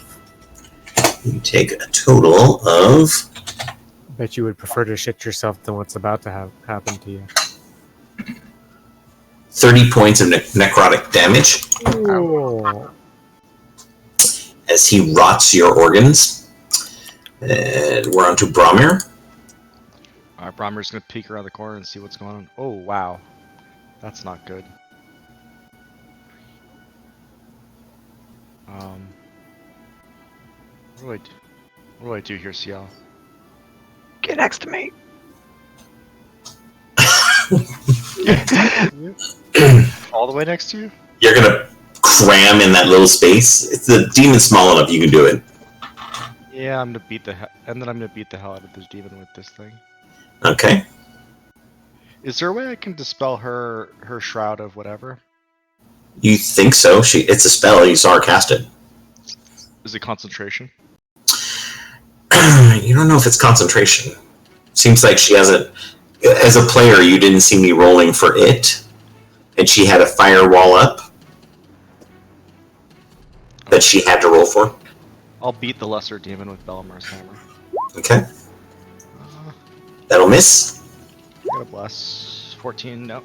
you take a total of Bet you would prefer to shit yourself than what's about to happen to you. 30 points of necrotic damage Oh. as he rots your organs. And we're on to Bromir. Alright, Brommer's gonna peek around the corner and see what's going on. Oh, wow. That's not good. What do I do here, CL? Get next to me. All the way next to you? You're gonna cram in that little space. If the demon's small enough, you can do it. Yeah, I'm gonna beat the hell out of this demon with this thing. Okay. Is there a way I can dispel her shroud of whatever? You think so? It's a spell. You saw her cast it. Is it concentration? You don't know if it's concentration. Seems like she hasn't. As a player, you didn't see me rolling for it, and she had a firewall up that she had to roll for. I'll beat the lesser demon with Belamar's hammer. Okay. That'll miss. Got a bless. 14, no.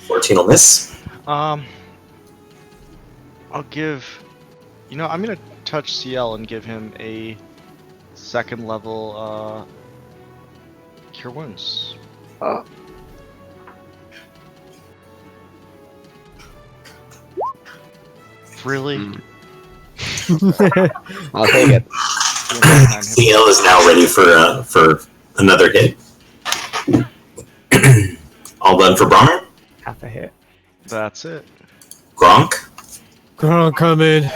14 will miss. I'll give... I'm gonna touch CL and give him a second level, Cure Wounds. Really? I'll take it. CL is now ready for another hit. All done for Brommer? Half a hit. That's it. Gronk? Gronk coming.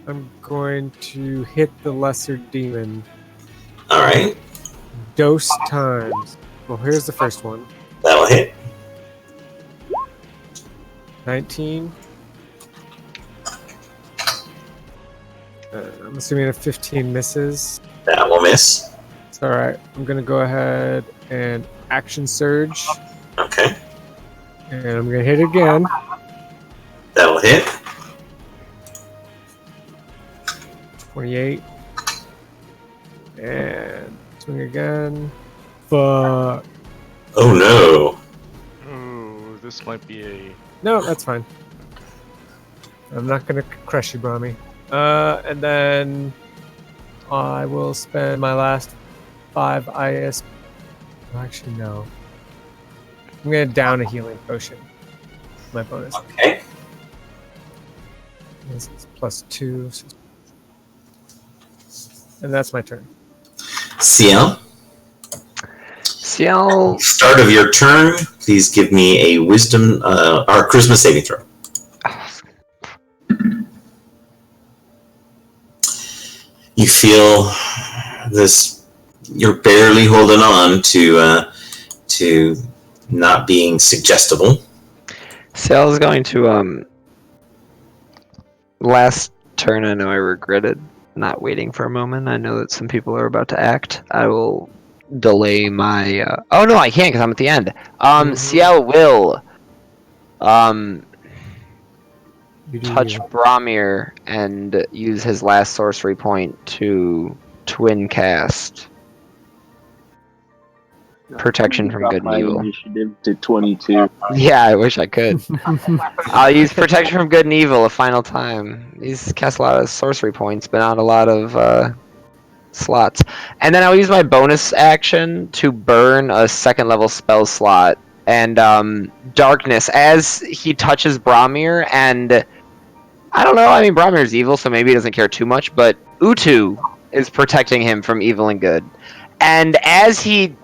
I'm going to hit the lesser demon. Alright. Dose times. Well, here's the first one. That'll hit. 19. I'm assuming a 15 misses. That will miss. It's alright. I'm going to go ahead and action surge. Okay. And I'm going to hit again. That'll hit. 28. And swing again. Fuck. Oh no. Ooh, this might be a... No, that's fine. I'm not going to crush you, Brahmi. And then I will spend my last 5 IS. Actually, no. I'm going to down a healing potion. My bonus. Okay. This is +2. And that's my turn. CL? CL. Start of your turn, please give me a wisdom or charisma saving throw. You feel this, you're barely holding on to to not being suggestible. Sal is going to last turn. I know I regretted not waiting for a moment. I know that some people are about to act. I will delay my. Oh no, I can't because I'm at the end. Ciel will touch Bramir and use his last sorcery point to twin cast protection from good and My evil. initiative to 22. Yeah, I wish I could. I'll use protection from good and evil a final time. He's cast a lot of sorcery points, but not a lot of slots. And then I'll use my bonus action to burn a second level spell slot and darkness as he touches Bramir. And I don't know. I mean, Bramir's evil, so maybe he doesn't care too much. But Utu is protecting him from evil and good. And as he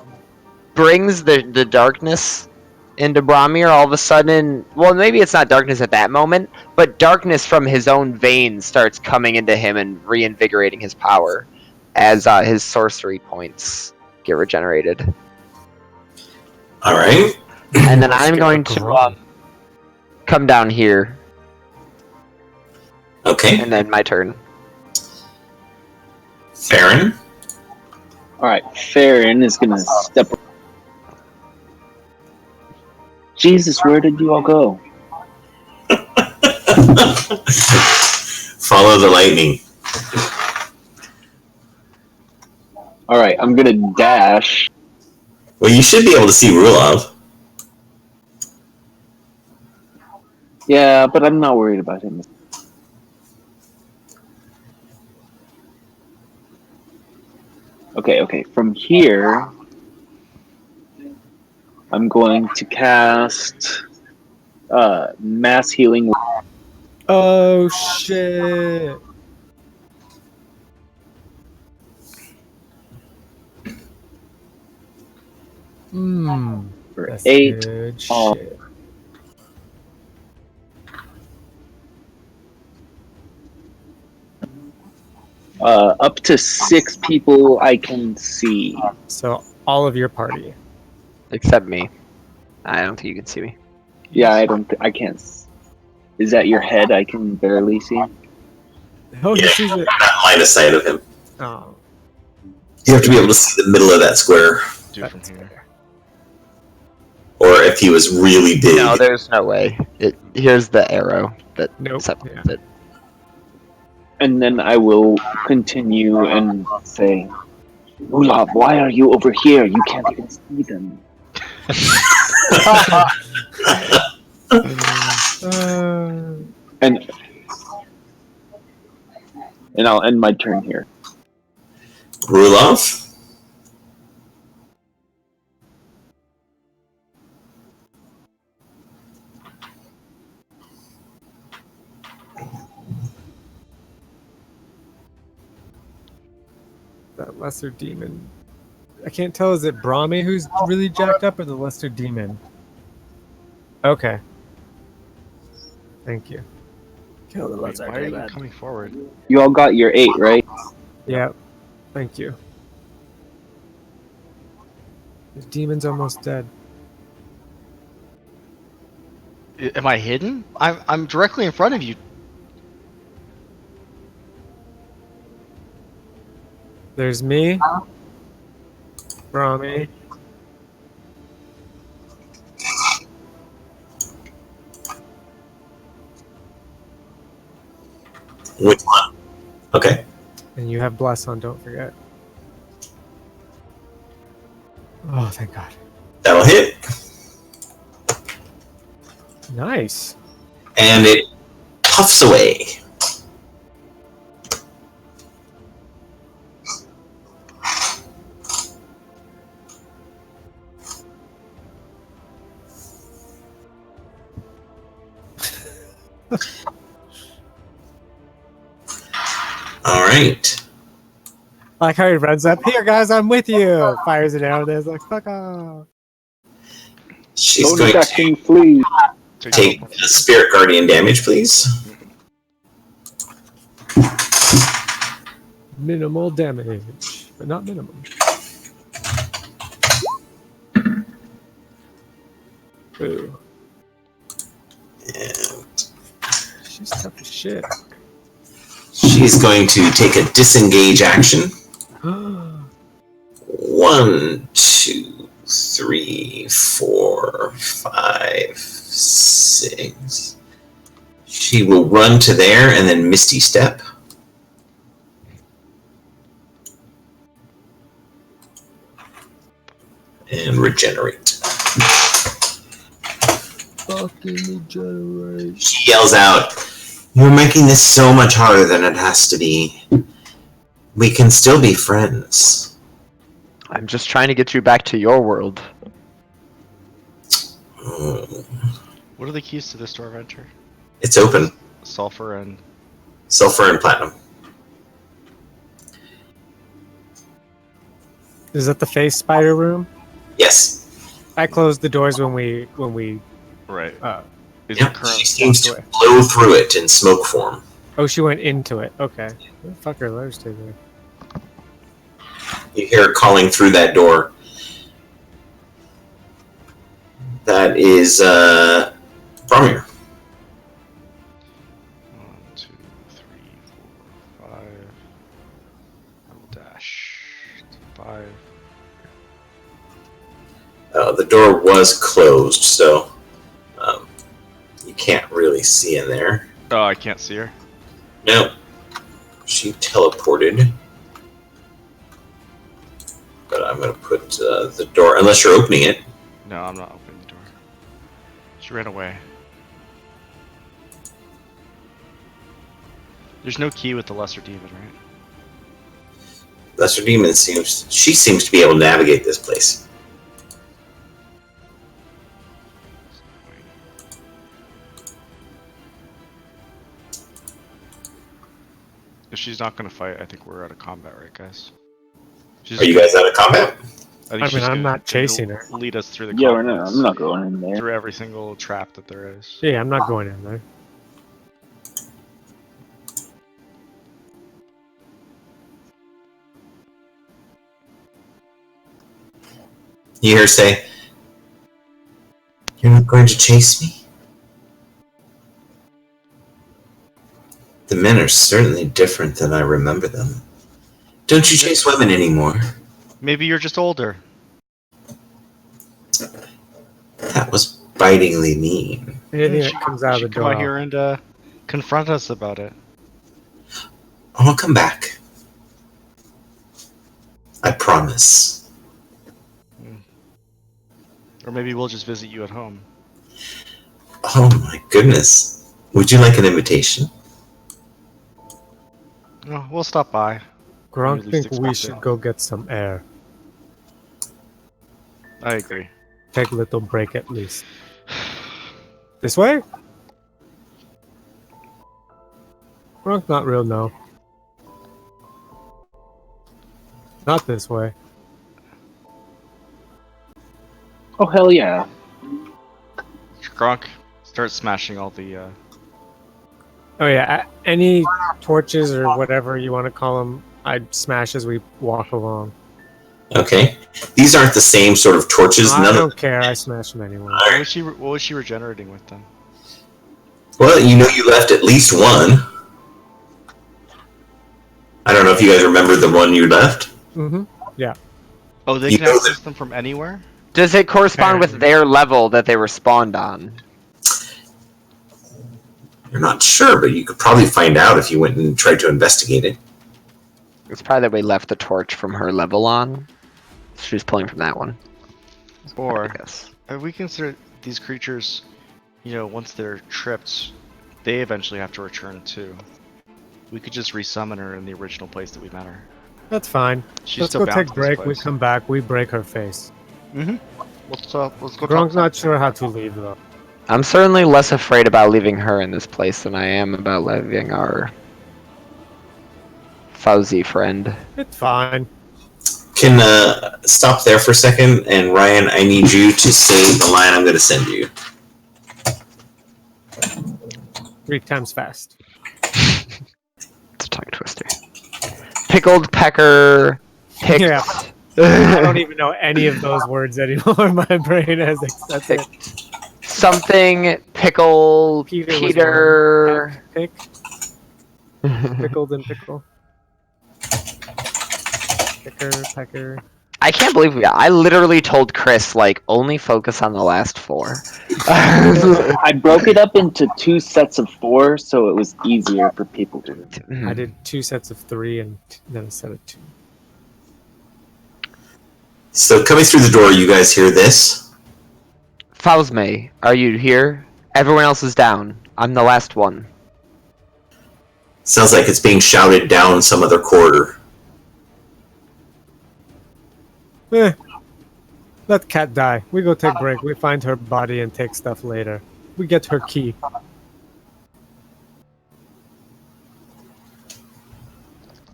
brings the darkness into Bramir, all of a sudden, well, maybe it's not darkness at that moment, but darkness from his own veins starts coming into him and reinvigorating his power as his sorcery points get regenerated. All right. And then I'm going to come down here, Okay. and then my turn. Farron. Alright, Farron is gonna step. Jesus, where did you all go? Follow the lightning. Alright, I'm gonna dash. Well, you should be able to see Rulov. Yeah, but I'm not worried about him. Okay, from here, I'm going to cast Mass Healing. Oh shit! For That's 8. good Oh. shit. Up to 6 people I can see. So all of your party. Except me. I don't think you can see me. Yeah, I can't. Is that your head? I can barely see. Oh, he Yeah. sees it. Not line of sight of him. Oh, You have to be able to see the middle of that square. Do from that's here. fair. Or if he was really big. No, there's no way. Here's the arrow that Nope. separates Yeah. it. And then I will continue and say, Rulov, why are you over here? You can't even see them. And I'll end my turn here. Rulov. That lesser demon. I can't tell. Is it Brahmi who's really jacked up, or the lesser demon? Okay. Thank you. Kill the Wait, lesser why are you demon. coming forward? You all got your 8, right? Yeah. Thank you. The demon's almost dead. Am I hidden? I'm directly in front of you. There's me. Brahmi. Which one? Okay. And you have Bless on, don't forget. Oh, thank God. That'll hit. Nice. And it puffs away. All right. I like how he runs up. Here, guys, I'm with you. Fires it out. There's like, fuck off. She's Bonus going to action, flee. take the Spirit Guardian damage, please. Minimal damage, but not minimum. Ooh, And she's tough as shit. she's going to take a disengage action. 1, 2, 3, 4, 5, 6. She will run to there and then Misty Step. And regenerate. Fucking regenerate. She yells out, "You're making this so much harder than it has to be. We can still be friends." I'm just trying to get you back to your world. Mm, What are the keys to this door, Venture? It's open. Sulfur and Sulfur and platinum. Is that the face spider room? Yes. I closed the doors when we right. uh Is Yeah, your current she seems to away. blow through it in smoke form. oh, she went into it. Okay. What the fuck are those two there? You hear her calling through that door. That is Bromir. 1, 2, 3, 4, 5. I will dash 5. The door was closed, so you can't really see in there. Oh, I can't see her. Nope. She teleported. But I'm going to put the door, unless you're opening it. No, I'm not opening the door. She ran away. There's no key with the lesser demon, right? Lesser Demon seems to be able to navigate this place. If she's not gonna fight, I think we're out of combat, right, guys? Are you guys out of combat? I mean, she's I'm gonna- not chasing her. Lead us through the Yeah, we're not, complex, I'm not going in there. through every single trap that there is. Yeah, I'm not going in there. You hear her say, "You're not going to chase me?" The men are certainly different than I remember them. Don't you chase women anymore? Maybe you're just older. That was bitingly mean. Anything She- that comes out she of the come door. out here and confront us about it. I'll come back. I promise. Or maybe we'll just visit you at home. Oh my goodness. Would you like an invitation? No, we'll stop by. Gronk At least think we expect should it. go get some air. I agree. Take a little break at least. This way? Gronk not real, no. Not this way. Oh hell yeah! Gronk, start smashing all the. Oh yeah, any torches or whatever you want to call them, I'd smash as we walk along. Okay. These aren't the same sort of torches. I None of don't care, I smash them anyway. What was she regenerating with then? Well, you know you left at least one. I don't know if you guys remember the one you left. Mm-hmm. Oh, they You can know access them from anywhere? Does it correspond with Apparently. their level that they were spawned on? You're not sure, but you could probably find out if you went and tried to investigate it. It's probably that we left the torch from her level on. She was pulling from that one. I Or guess. have we considered these creatures, once they're tripped, they eventually have to return too. We could just resummon her in the original place that we met her. That's fine. She's Let's still go bound take to this break, we place. come back, we break her face. Let's go Gronk's talk. not sure how to leave though. I'm certainly less afraid about leaving her in this place than I am about leaving our fuzzy friend. It's fine. Can stop there for a second, and Ryan, I need you to say the line I'm going to send you. 3 times fast. It's a tongue twister. Pickled pecker. Picked. Yeah. I don't even know any of those words anymore. My brain has that's it. something pickle Peter was Peter. Pick. Pickled and pickle. Picker, pecker. I can't believe I literally told Chris like only focus on the last 4. I broke it up into 2 sets of 4, so it was easier for people to. I did 2 sets of 3 and then a set of 2. So coming through the door, you guys hear this? Fausme, are you here? Everyone else is down. I'm the last one. Sounds like it's being shouted down some other corridor. Let Cat die. We go take break. We find her body and take stuff later. We get her key.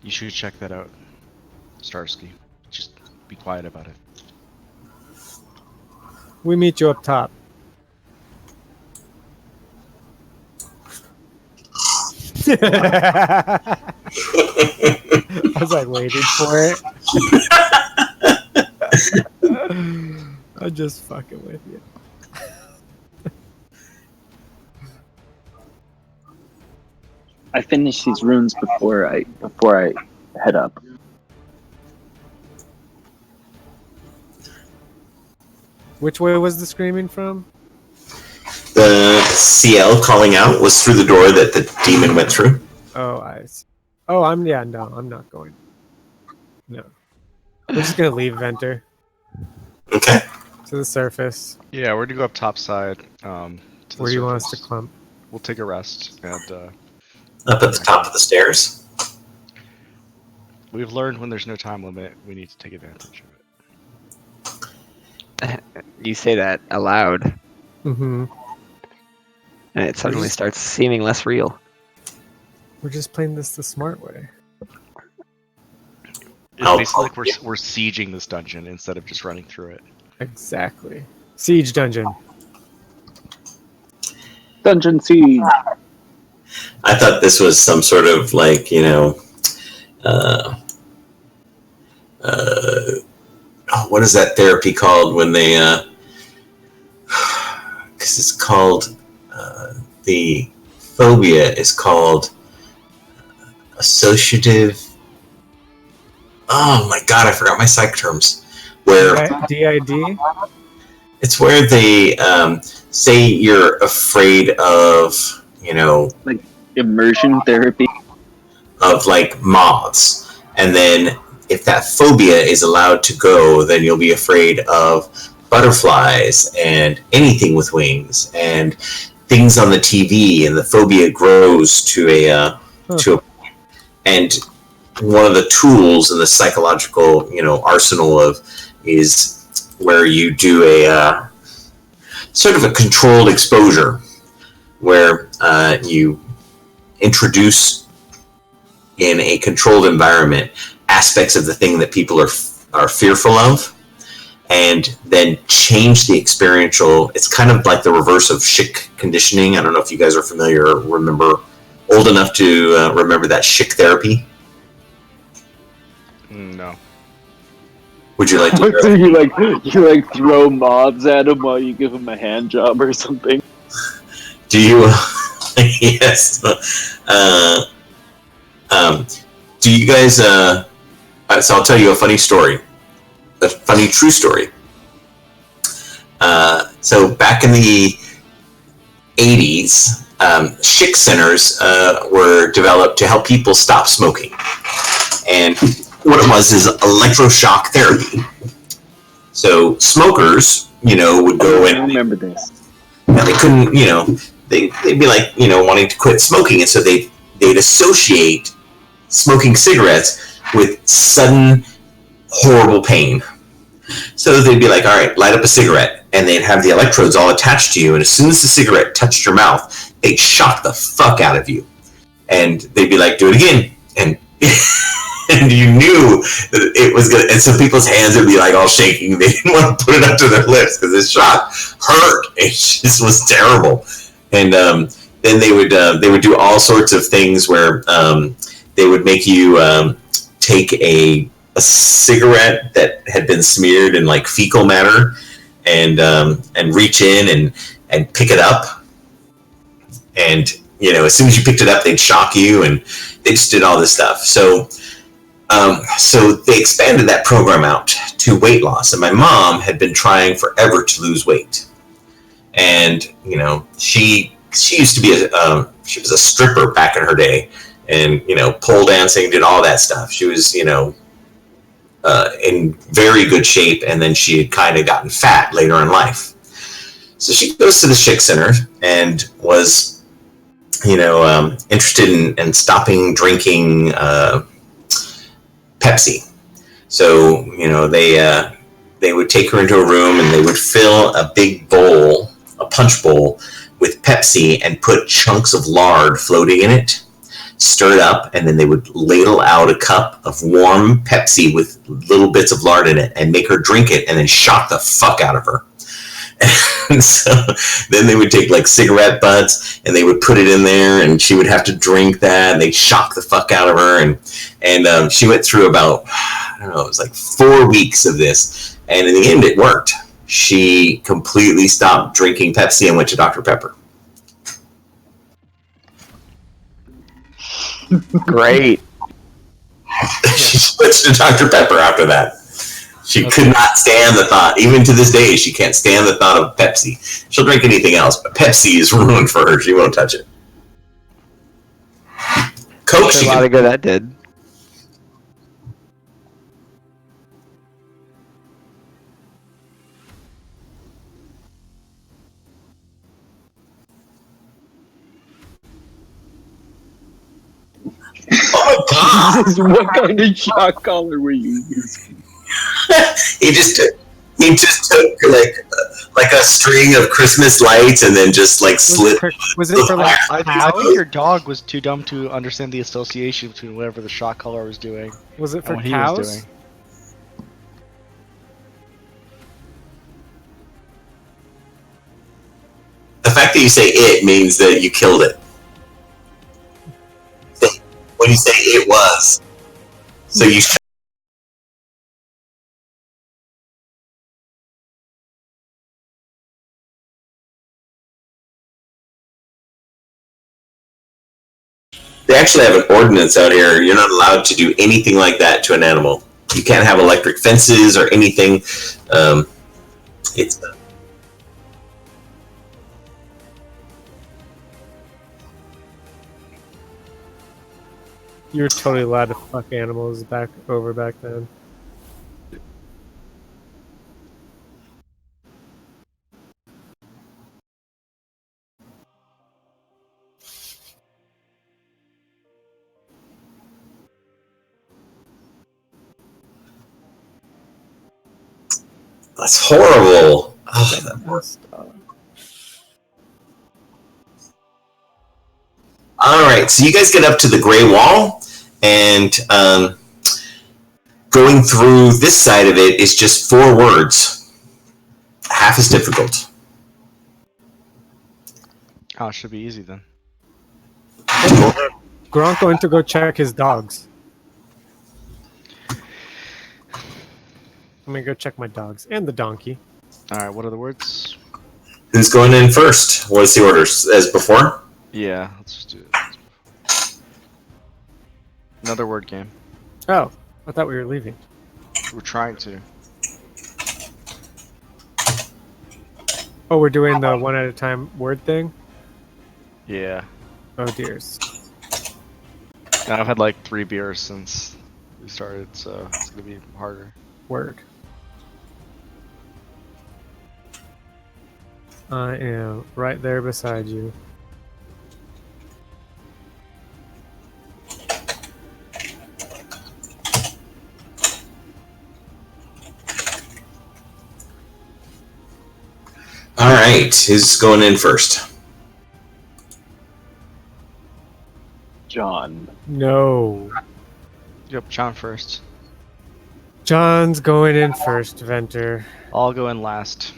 You should check that out, Starsky. Just be quiet about it. We meet you up top. I was like waiting for it. I'm just fucking with you. I finish these runes before I head up. Which way was the screaming from? The CL calling out was through the door that the demon went through. Oh, I see. Oh, I'm not going. No. We're just gonna leave Venter Okay. to the surface. Yeah, we're gonna go up top side. To the Where do you want us to surface. clump? We'll take a rest, and Up at the top of the stairs. we've learned when there's no time limit, we need to take advantage of it. You say that aloud, Mm-hmm. and it suddenly starts seeming less real. We're just playing this the smart way. It's basically like we're sieging this dungeon instead of just running through it. Exactly. Siege dungeon. Dungeon Siege. I thought this was some sort of like, what is that therapy called when they, because it's called, the phobia is called associative. Oh my god, I forgot my psych terms. Where DID? it's where they say you're afraid of, Immersion therapy. of like moths, and then if that phobia is allowed to go, then you'll be afraid of butterflies and anything with wings and things on the TV, and the phobia grows to a and one of the tools in the psychological arsenal is where you do a sort of a controlled exposure where you introduce in a controlled environment aspects of the thing that people are fearful of, and then change the experiential. It's kind of like the reverse of Schick conditioning. I don't know if you guys are familiar or old enough to remember that Schick therapy. No. Would you like to hear So it? you throw moths at him while you give him a hand job or something. Do you yes do you guys so I'll tell you a funny story, a funny true story. So back in the 80s, Schick centers were developed to help people stop smoking, and what it was is electroshock therapy. So smokers would go I in remember this. and they couldn't, they'd be like, wanting to quit smoking, and so they'd associate smoking cigarettes with sudden horrible pain. So they'd be like, all right, light up a cigarette, and they'd have the electrodes all attached to you, and as soon as the cigarette touched your mouth, they'd shock the fuck out of you, and they'd be like, do it again, and and you knew that it was good, and so people's hands would be like all shaking. They didn't want to put it up to their lips because the shock hurt. It just was terrible. And then they would do all sorts of things where they would make you take a cigarette that had been smeared in like fecal matter and reach in and pick it up. And, as soon as you picked it up, they'd shock you, and they just did all this stuff. So they expanded that program out to weight loss. And my mom had been trying forever to lose weight. And, she used to be she was a stripper back in her day, and, pole dancing, did all that stuff. She was, in very good shape, and then she had kind of gotten fat later in life. So she goes to the Schick Center and was, interested in stopping drinking Pepsi. So, they would take her into a room and they would fill a big bowl, a punch bowl, with Pepsi and put chunks of lard floating in it, stir it up, and then they would ladle out a cup of warm Pepsi with little bits of lard in it and make her drink it, and then shock the fuck out of her. And so then they would take like cigarette butts and they would put it in there, and she would have to drink that, and they'd shock the fuck out of her. And she went through about, I don't know, it was like 4 weeks of this. And in the end, it worked. She completely stopped drinking Pepsi and went to Dr. Pepper. Great. She switched to Dr. Pepper after that. She could not stand the thought. Even to this day, she can't stand the thought of Pepsi. She'll drink anything else, but Pepsi is ruined for her. She won't touch it. Coke, A lot of good that did. Oh my God! What kind of shock collar were you using? He just took like a string of Christmas lights and then just like slit. Was it for like I think your dog was too dumb to understand the association between whatever the shock collar was doing. Was it and for what he was cows? doing. The fact that you say it means that you killed it. When you say it was, so you. They actually have an ordinance out here. You're not allowed to do anything like that to an animal. You can't have electric fences or anything. It's You were totally allowed to fuck animals back then. that's horrible. Oh, all right, so you guys get up to the gray wall, and going through this side of it is just 4 words. Half as difficult. Oh, it should be easy then. Gronk going to go check his dogs. I'm gonna go check my dogs and the donkey. Alright, what are the words? Who's going in first? What's the order as before? Yeah, let's just do it. Another word game. Oh, I thought we were leaving. We're trying to. Oh, we're doing the one at a time word thing? Yeah. Oh dears. Now I've had like 3 beers since we started, so it's gonna be harder. Word. I am right there beside you. All right, who's going in first? John. No. Yep, John first. John's going in first, Venter. I'll go in last.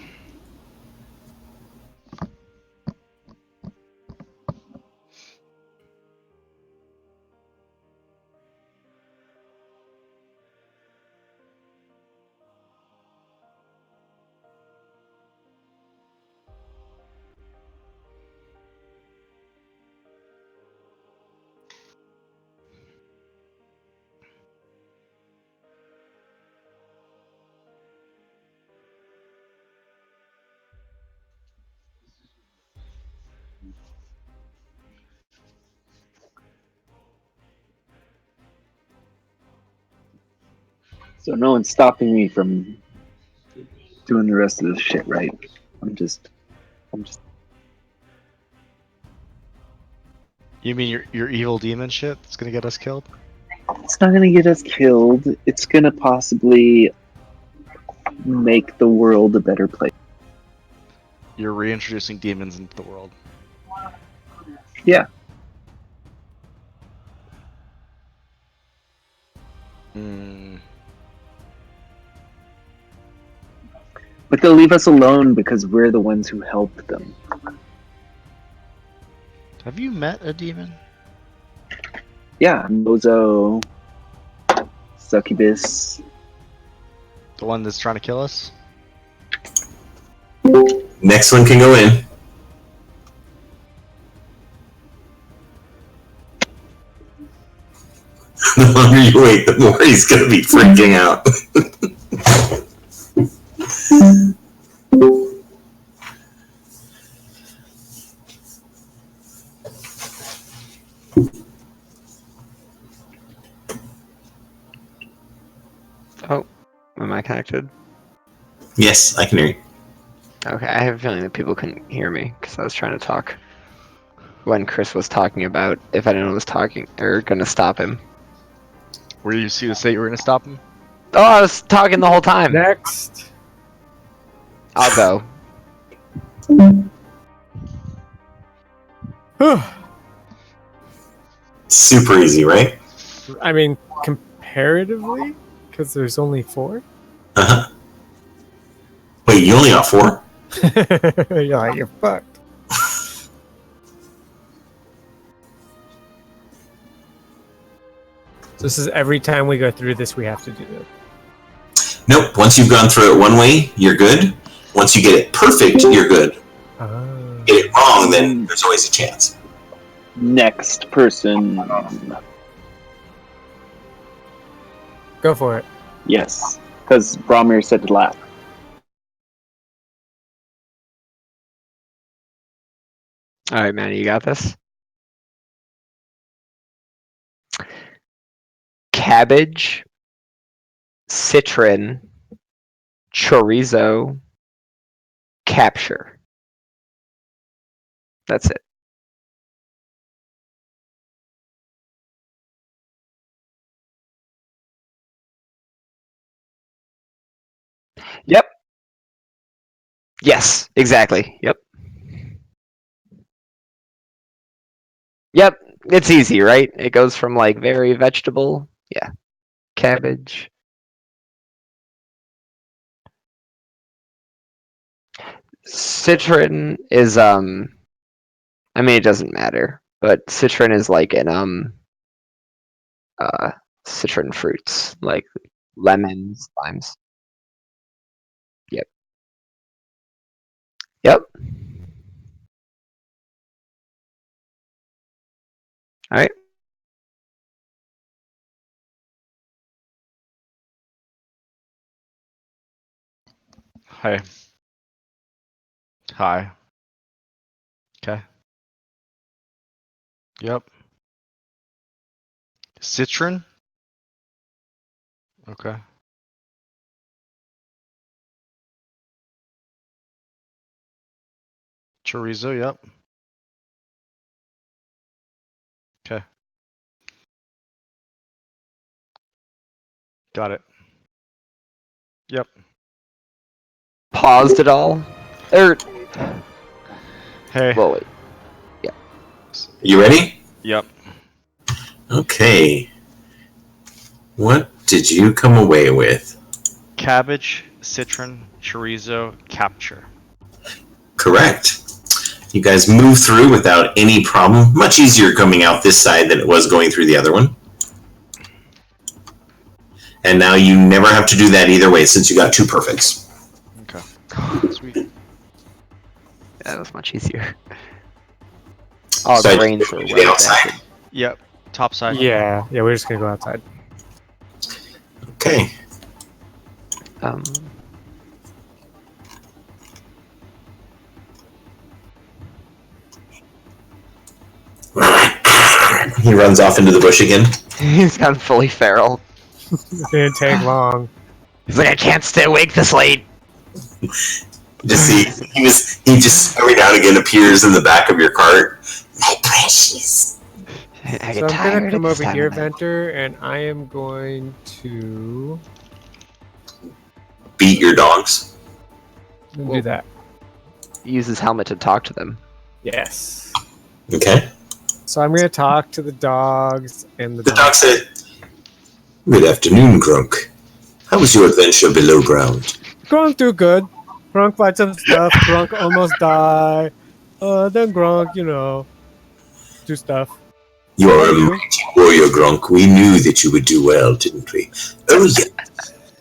So no one's stopping me from doing the rest of this shit, right? I'm just. You mean your evil demon shit that's gonna get us killed? It's not gonna get us killed. It's gonna possibly make the world a better place. You're reintroducing demons into the world. Yeah. Mm, But they'll leave us alone because we're the ones who helped them. have you met a demon? Yeah, Mozo, Succubus. The one that's trying to kill us? Next one can go in. The longer you wait, the more he's going to be freaking out. Oh, am I connected? Yes, I can hear you. Okay, I have a feeling that people couldn't hear me because I was trying to talk when Chris was talking about if anyone was talking or gonna stop him. Were you to say you were gonna stop him? Oh, I was talking the whole time. Next. I'll go. Super easy, right? I mean, comparatively, because there's only 4. Uh-huh. Wait, you only got 4? Yeah, you're fucked. This is every time we go through this, we have to do it. Nope. Once you've gone through it one way, you're good. Once you get it perfect, you're good. Get it wrong, then there's always a chance. Next person. Go for it. Yes, because Bromir said to laugh. All right, man, you got this. Cabbage, citron, chorizo, capture. That's it. Yep. Yes, exactly. Yep. Yep. It's easy, right? It goes from like very vegetable. Yeah. Cabbage. Citron is I mean it doesn't matter, but citron is like an citron fruits like lemons, limes. Yep. Yep. All right. Hi. Hi. Okay. Yep. Citron? Okay. Chorizo, yep. Okay. Got it. Yep. Paused it all. Hey. Well, wait. You ready? Yep. Okay. What did you come away with? Cabbage, citron, chorizo, capture. Correct. You guys move through without any problem. Much easier coming out this side than it was going through the other one. And now you never have to do that either way since you got 2 perfects. Okay. Sweet. Yeah, that was much easier. Oh, So the reins were the well outside. adapted. Yep. Top side. Yeah, we're just gonna go outside. Okay. He runs off into the bush again. He's gone fully feral. It didn't take long. He's like, I can't stay awake this late. Just see, he just every now and again appears in the back of your cart. My precious. I So get I'm tired gonna at come this over time here, of night. Venter, and I am going to Beat your dogs. do that. Use his helmet to talk to them. Yes. Okay. So I'm gonna talk to the dogs and the The dog said, "Good afternoon, Grunk. How was your adventure below ground?" Gronk do good. Gronk fight some stuff. Gronk almost die. Then Gronk, do stuff. You are a mighty warrior, Gronk. We knew that you would do well, didn't we? Oh, yes.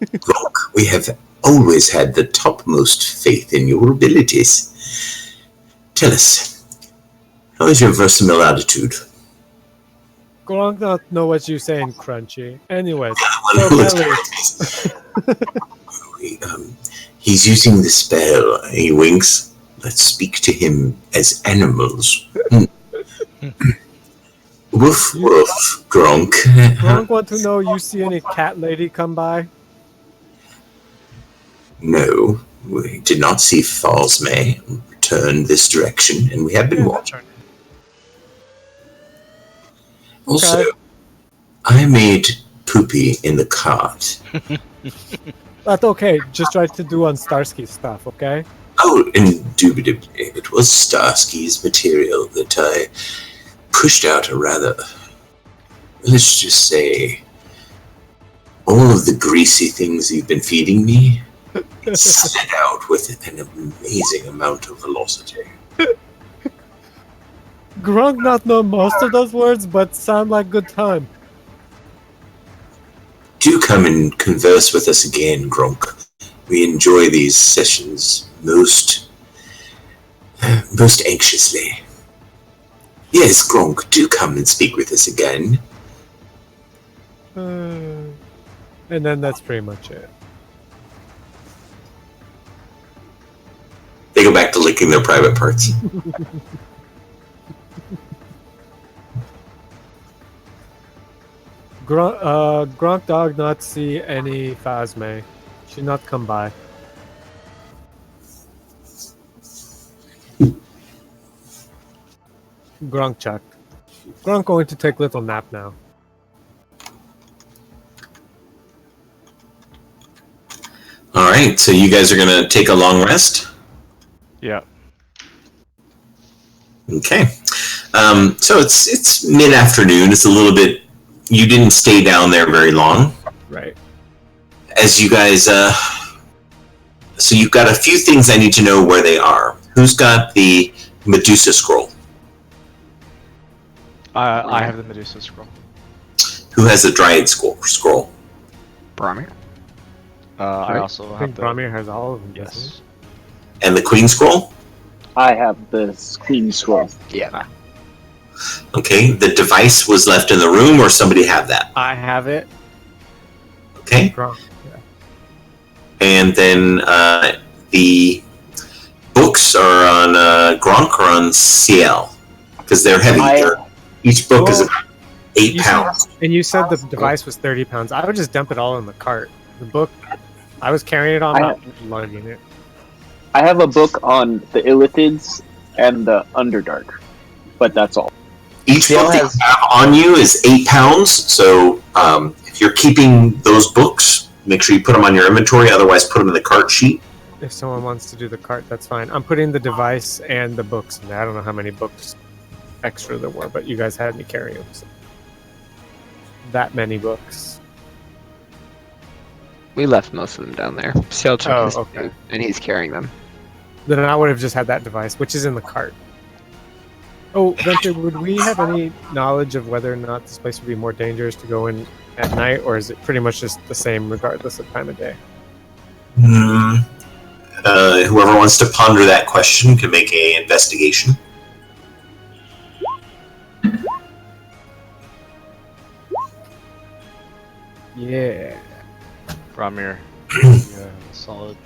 Gronk, we have always had the topmost faith in your abilities. Tell us, how is your versamil attitude? Gronk not know what you saying, Crunchy. Anyways, One so who is Belly, He's using the spell. He winks. Let's speak to him as animals. Woof, woof, Gronk. Gronk want to know you see any cat lady come by? No, we did not see Falsmay turn this direction, and we have been watching. Also, Okay. I made Poopy in the cart. That's okay. Just try to do on Starsky stuff, okay? Oh, indubitably, it was Starsky's material that I pushed out a rather, let's just say, all of the greasy things you've been feeding me slid out with an amazing amount of velocity. Gronk not know most of those words, but sound like good time. Do come and converse with us again, Gronk. We enjoy these sessions most anxiously. Yes, Gronk, do come and speak with us again. And then that's pretty much it. They go back to licking their private parts. Gronk dog not see any Phasme. She not come by. Gronk check. Gronk going to take little nap now. All right, so you guys are going to take a long rest? Yeah. Okay. So it's mid-afternoon. It's a little bit... You didn't stay down there very long. Right. As you guys... So you've got a few things I need to know where they are. Who's got the Medusa scroll? I have the Medusa scroll. Who has the Dryad scroll? Bromir? I Right. also I have think the... Bromir has all of them. doesn't Yes. And the Queen scroll? I have the Queen scroll. Yeah. Okay. The device was left in the room, or somebody had that? he? I have it. Okay. Gronk. Yeah. And then the books are on Gronk or on CL? Because they're heavy. Each book is Well, about 8 you pounds. And you said the device was 30 pounds. I would just dump it all in the cart. The book, I was carrying it on, I not lugging it. I have a book on the Illithids and the Underdark, but that's all. Each book that you have on you is 8 pounds. So if you're keeping those books, make sure you put them on your inventory. Otherwise, put them in the cart sheet. If someone wants to do the cart, that's fine. I'm putting the device and the books in there. I don't know how many books extra there were, but you guys had me carry them. So. That many books. We left most of them down there. Sail took Oh, his okay. two, and he's carrying them. Then I would have just had that device, which is in the cart. Oh, Venter, would we have any knowledge of whether or not this place would be more dangerous to go in at night, or is it pretty much just the same regardless of time of day? Whoever wants to ponder that question can make an investigation. Yeah. Bromir. Yeah, solid.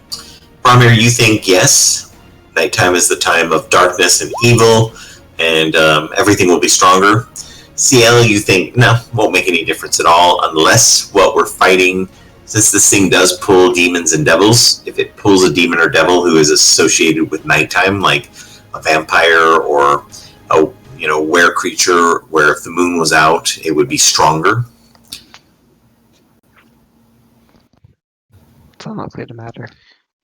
Bromir, you think yes, nighttime is the time of darkness and evil, and everything will be stronger. CL, you think, no, won't make any difference at all unless what we're fighting, since this thing does pull demons and devils, if it pulls a demon or devil who is associated with nighttime, like a vampire or a were creature, where if the moon was out, it would be stronger. It's unlikely to matter.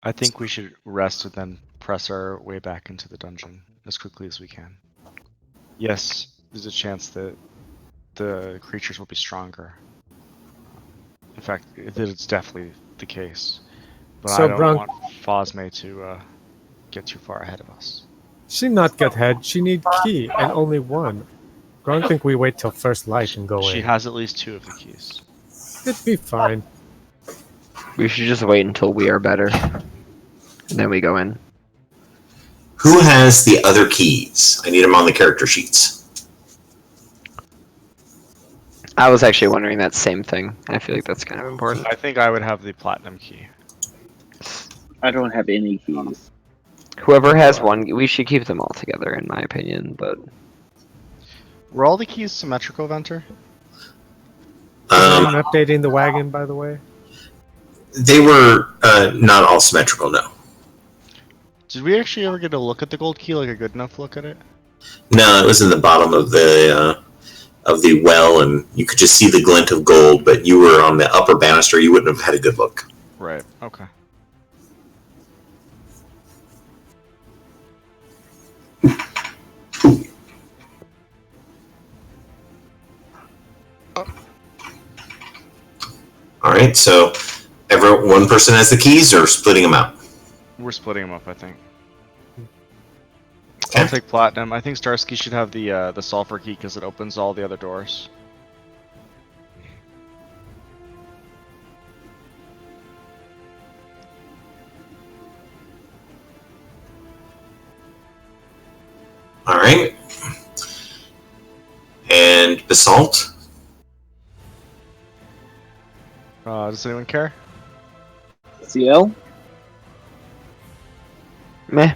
I think we should rest and then press our way back into the dungeon as quickly as we can. Yes, there's a chance that the creatures will be stronger. In fact, it's definitely the case. But So I don't Gronk- want Phosme to get too far ahead of us. She not get head. She need key and only one. Gronk think we wait till first light and go She in. has at least 2 of the keys. It'd be fine. We should just wait until we are better, and then we go in. Who has the other keys? I need them on the character sheets. I was actually wondering that same thing. I feel like that's kind of important. I think I would have the platinum key. I don't have any keys. Whoever has one, we should keep them all together, in my opinion. But Were all the keys symmetrical, Venter? I'm updating the wagon, by the way. They were not all symmetrical, no. Did we actually ever get a look at the gold key, like a good enough look at it? No, it was in the bottom of the well, and you could just see the glint of gold, but you were on the upper banister, you wouldn't have had a good look. Right, okay. Alright, so one person has the keys, or splitting them out? We're splitting them up, I think. Okay. I'll take platinum. I think Starsky should have the sulfur key because it opens all the other doors. Alright. And Basalt? Does anyone care? CL? meh.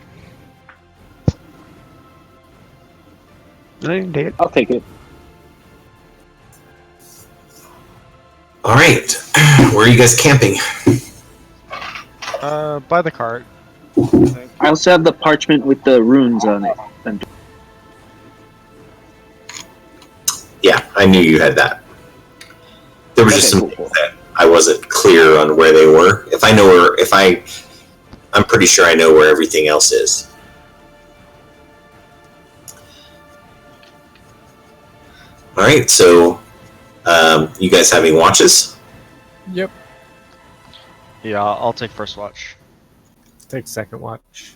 No, you can take it. I'll take it. Alright. Where are you guys camping? By the cart. I also have the parchment with the runes on it. And Yeah, I knew you had that. There was just Okay, some cool. things that I wasn't clear on where they were. I'm pretty sure I know where everything else is. Alright, so you guys having watches? Yep. Yeah, I'll take first watch. Take second watch.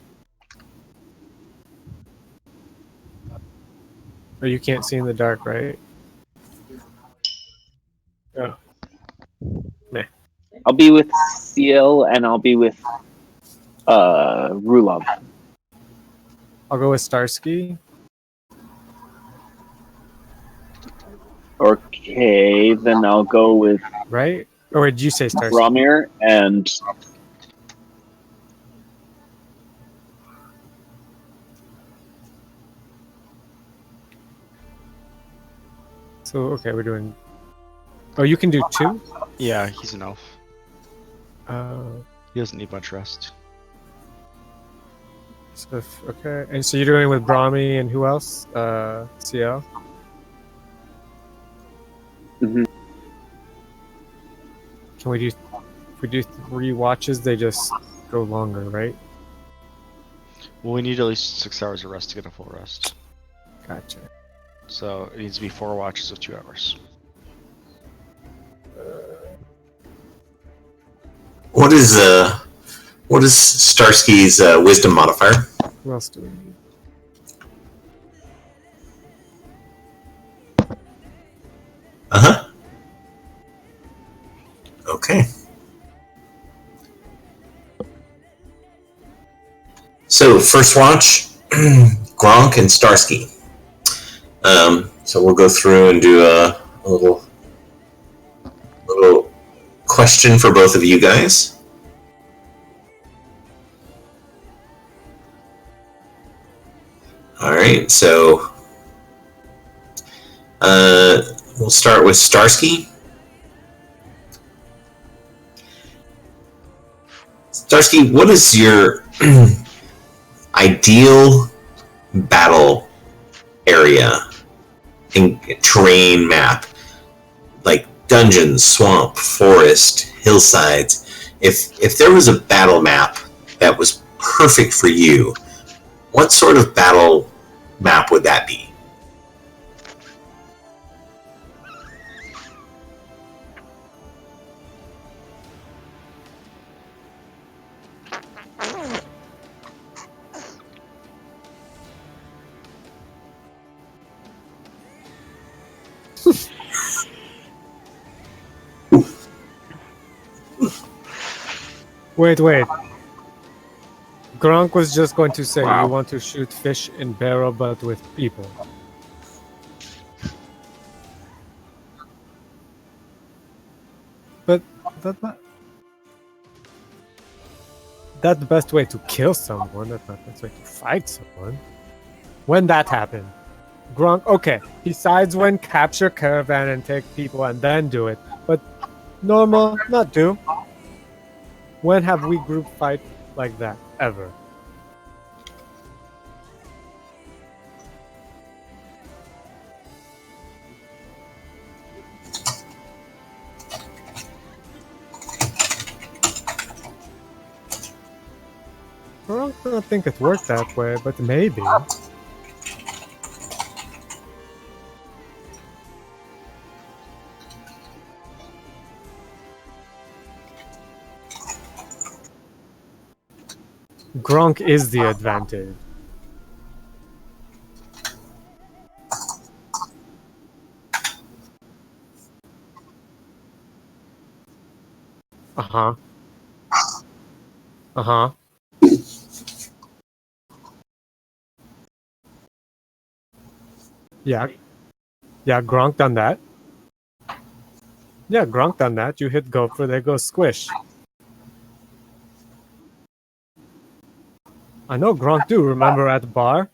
Oh, you can't see in the dark, right? Oh. I'll be with CL and I'll be with Rulov. I'll go with Starsky. Okay, then I'll go with Right? Or did you say Starsky? Ramir and So, okay, we're doing... Oh, you can do 2? Yeah, he's an elf. He doesn't need much rest. Okay, and so you're doing with Brahmi and who else? CL? Mhm. Can we do... If we do 3 watches, they just go longer, right? Well, we need at least 6 hours of rest to get a full rest. Gotcha. So it needs to be 4 watches of 2 hours. What is Starsky's wisdom modifier? Who else do we need? Uh-huh. Okay. So, first watch, Gronk and Starsky. So we'll go through and do a little question for both of you guys. All right, so We'll start with Starsky. Starsky, what is your ideal battle area and terrain map? Like dungeons, swamp, forest, hillsides. If there was a battle map that was perfect for you, what sort of battle map would that be? Wait. Gronk was just going to say you want to shoot fish in barrel, but with people. But that's the best way to kill someone. That's not the best way to fight someone. When that happened, Gronk. Okay, he sides when capture caravan and take people and then do it. But normal, not do. When have we group fight like that ever? I don't think it worked that way, but maybe. Gronk is the advantage. Uh-huh. Uh-huh. Yeah. Yeah, Gronk done that. Yeah, Gronk done that. You hit Gopher, they go squish. I know Gronk do, remember at the bar?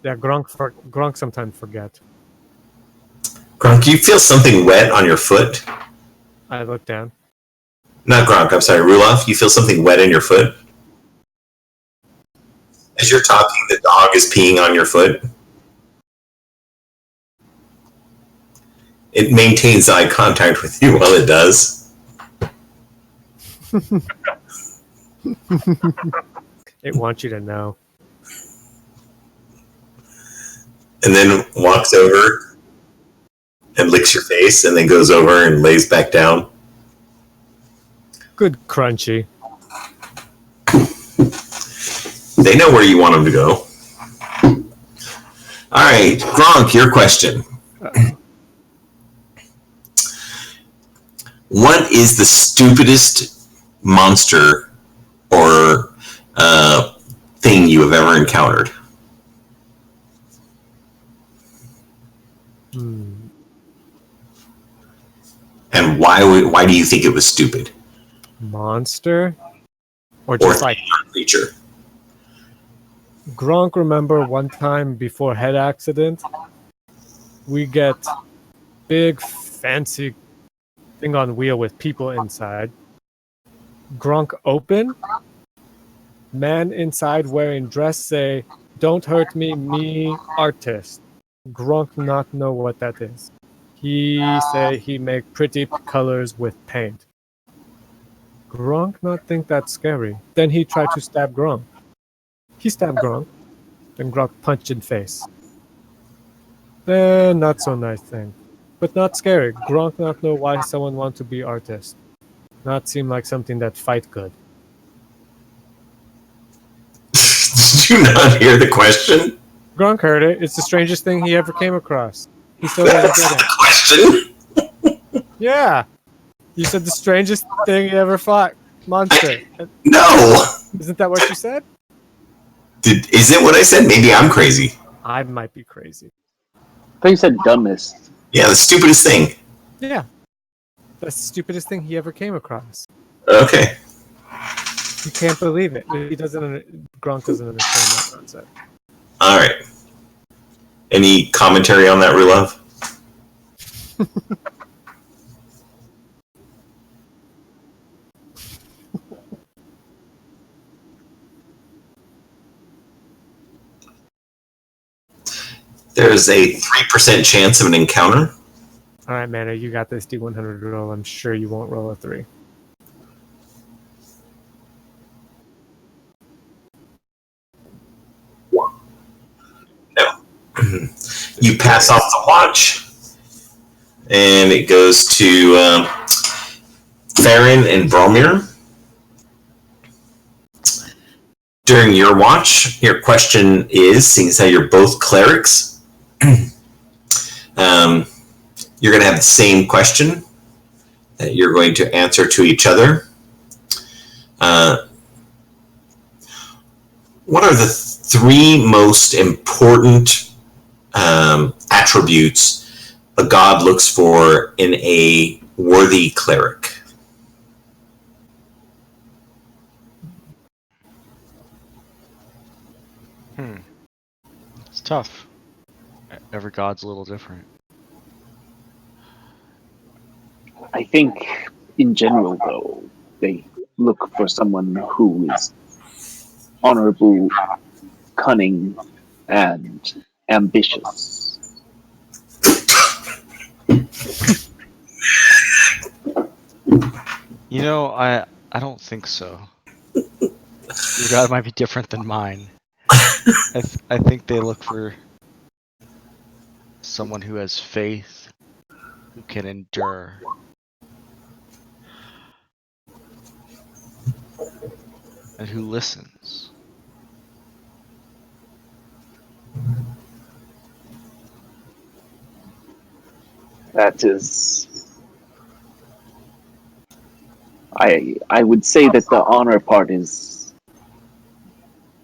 Yeah, Gronk sometimes forget. Gronk, you feel something wet on your foot? I look down. Not Gronk, I'm sorry, Ruloff, you feel something wet in your foot? As you're talking, the dog is peeing on your foot. It maintains eye contact with you while it does. It wants you to know. And then walks over and licks your face and then goes over and lays back down. Good crunchy. They know where you want them to go. All right, Gronk, your question. What is the stupidest monster or thing you have ever encountered? And why do you think it was stupid? Monster? Or just like creature? Gronk, remember one time before head accident, we get big fancy thing on wheel with people inside. Gronk open, man inside wearing dress say, "Don't hurt me, me artist." Gronk not know what that is. He say he make pretty colors with paint. Gronk not think that's scary. Then he tried to stab Gronk. He stabbed Gronk. Then Gronk punched in face. Not so nice thing. But not scary. Gronk not know why someone want to be artist. Not seem like something that fight good. Did you not hear the question? Gronk heard it. It's the strangest thing he ever came across. He still doesn't That's get the it. question. Yeah. You said the strangest thing he ever fought. Monster. No. Isn't that what you said? Is it what I said? Maybe I'm crazy. I might be crazy. I thought you said dumbest. Yeah, the stupidest thing. Yeah. That's the stupidest thing he ever came across. Okay. You can't believe it. He doesn't. Gronk doesn't understand that concept. All right. Any commentary on that, Rulov? There's a 3% chance of an encounter. All right, Mana, you got this D100 roll. I'm sure you won't roll a 3. No. You pass off the watch, and it goes to Farron and Bromir. During your watch, your question is, seeing as how you're both clerics, you're going to have the same question that you're going to answer to each other. What are the 3 most important attributes a god looks for in a worthy cleric? It's tough. Every god's a little different. I think, in general, though, they look for someone who is honorable, cunning, and ambitious. You know, I don't think so. Your god might be different than mine. I think they look for someone who has faith, who can endure. And who listens. That is... I would say that the honor part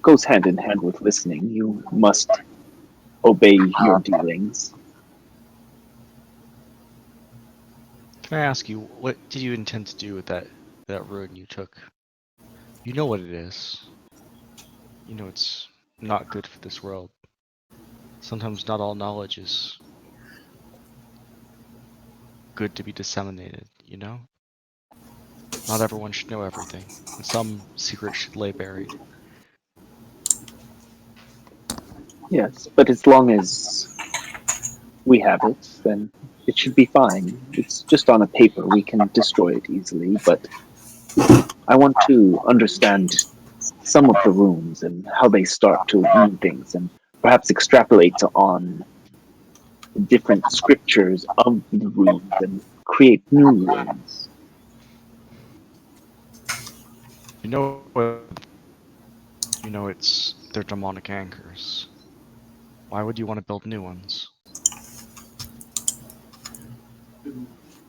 goes hand in hand with listening. You must obey your dealings. Can I ask you, what did you intend to do with that rune you took? You know what it is. You know it's not good for this world. Sometimes not all knowledge is good to be disseminated, you know? Not everyone should know everything, and some secrets should lay buried. Yes, but as long as we have it, then it should be fine. It's just on a paper. We can destroy it easily, but I want to understand some of the runes and how they start to mean things, and perhaps extrapolate on different scriptures of the runes and create new runes. They're demonic anchors. Why would you want to build new ones?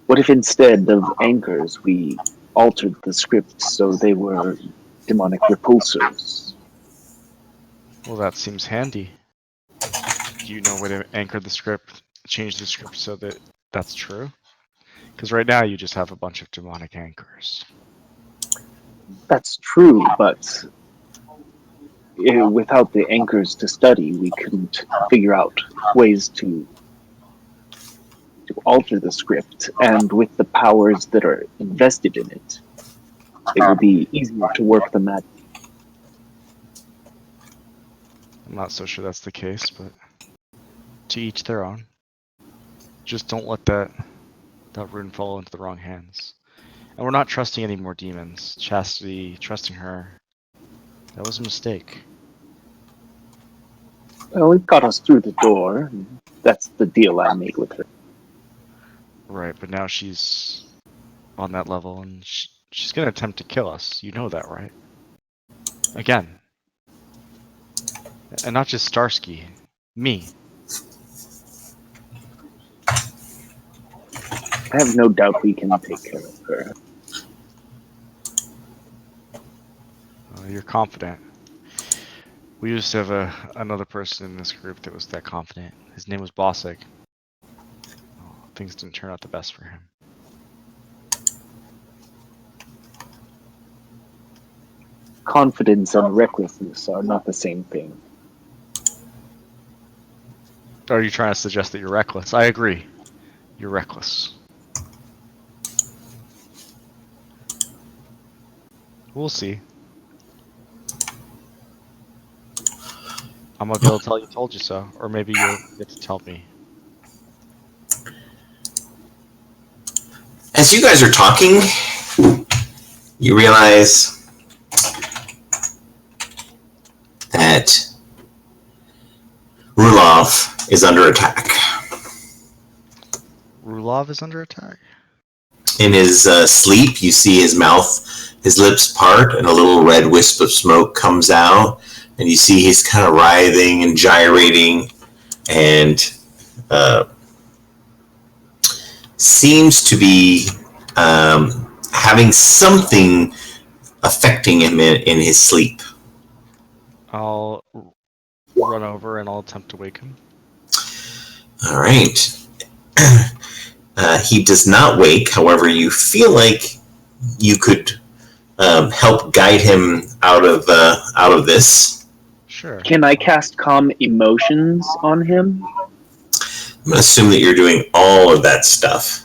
What if instead of anchors we altered the script so they were demonic repulsors? Well, that seems handy. Do you know way to anchor the script, change the script so that that's true? Because right now you just have a bunch of demonic anchors. That's true, but without the anchors to study, we couldn't figure out ways to alter the script, and with the powers that are invested in it, it will be easier to work the magic. I'm not so sure that's the case, but to each their own. Just don't let that rune fall into the wrong hands. And we're not trusting any more demons. Chastity, trusting her, that was a mistake. Well, it got us through the door. That's the deal I made with her. Right, but now she's on that level, and she's gonna attempt to kill us. You know that, right? Again. And not just Starsky. Me. I have no doubt we can take care of her. You're confident. We used to have another person in this group that was that confident. His name was Bossig. Oh, things didn't turn out the best for him. confidence and recklessness are not the same thing. Are you trying to suggest that you're reckless? I agree. You're reckless. We'll see. I'm gonna be able to tell you told you so, or maybe you'll get to tell me. As you guys are talking, you realize that Rulov is under attack. Rulov is under attack? In his sleep, you see his mouth, his lips part, and a little red wisp of smoke comes out, and you see he's kind of writhing and gyrating, and seems to be having something affecting him in his sleep. I'll run over and I'll attempt to wake him. All right. He does not wake. However, you feel like you could help guide him out of this. Sure. Can I cast Calm Emotions on him? I'm going to assume that you're doing all of that stuff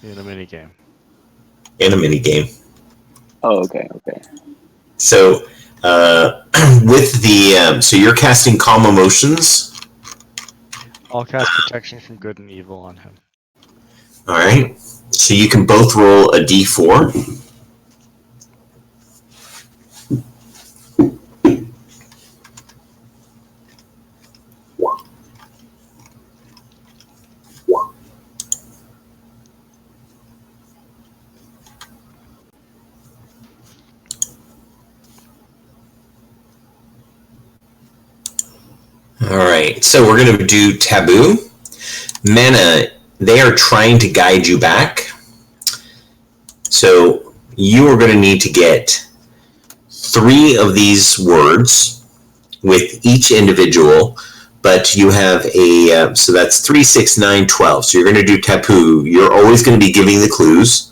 In a minigame. in a minigame. Oh, okay. So, with the so you're casting Calm Emotions. I'll cast Protection from Good and Evil on him. All right. So you can both roll a d4. All right, so we're going to do Taboo. Mana, they are trying to guide you back. So you are going to need to get 3 of these words with each individual, but you have a, so that's 3, 6, 9, 12. So you're going to do Taboo. You're always going to be giving the clues.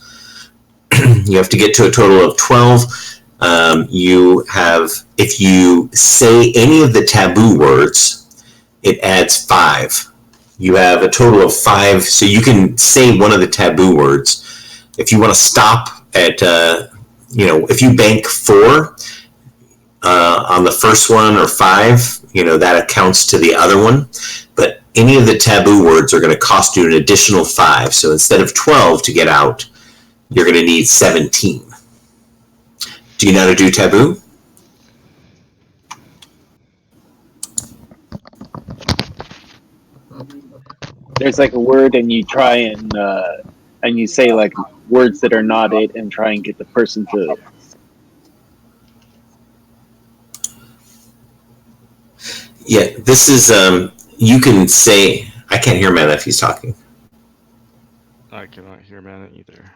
You have to get to a total of 12. You have, if you say any of the taboo words, it adds 5. You have a total of 5, so you can say one of the taboo words. If you want to stop at, if you bank 4 on the first one or 5, that accounts to the other one. But any of the taboo words are going to cost you an additional 5. So instead of 12 to get out, you're going to need 17. Do you know how to do Taboo? There's like a word, and you try and you say like words that are not it, and try and get the person to. Yeah, this is, you can say, I can't hear Mana if he's talking. I cannot hear Mana either.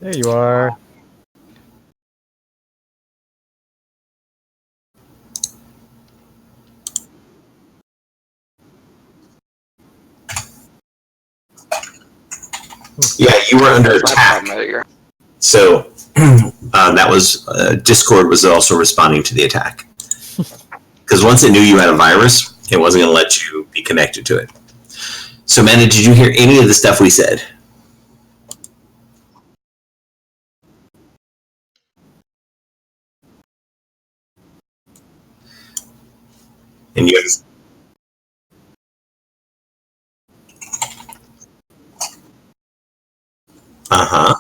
There you are. Yeah, you were under attack. So that was Discord was also responding to the attack. Because once it knew you had a virus, it wasn't going to let you be connected to it. So, Mana, did you hear any of the stuff we said? And you Uh-huh.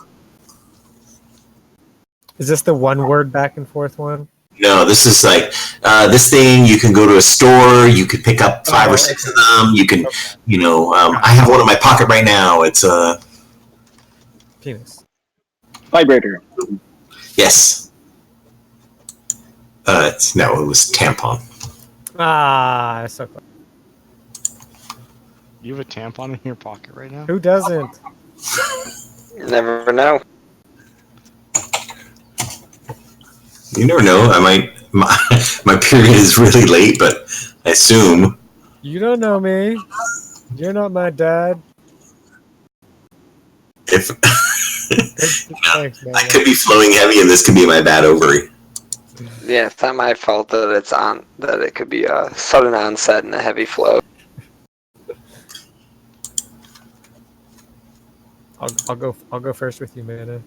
Is this the one word back and forth one? No, this is like this thing. You can go to a store. You could pick up 5 or 6 of them. You can, I have one in my pocket right now. It's a Penis. Vibrator. Yes. No, it was tampon. Ah, so close. You have a tampon in your pocket right now? Who doesn't? You never know. You never know. I might. My period is really late, but I assume. You don't know me. You're not my dad. If Thanks, man. I could be flowing heavy, and this could be my bad ovary. Yeah, it's not my fault that it's on. That it could be a sudden onset and a heavy flow. I'll go first with you, man.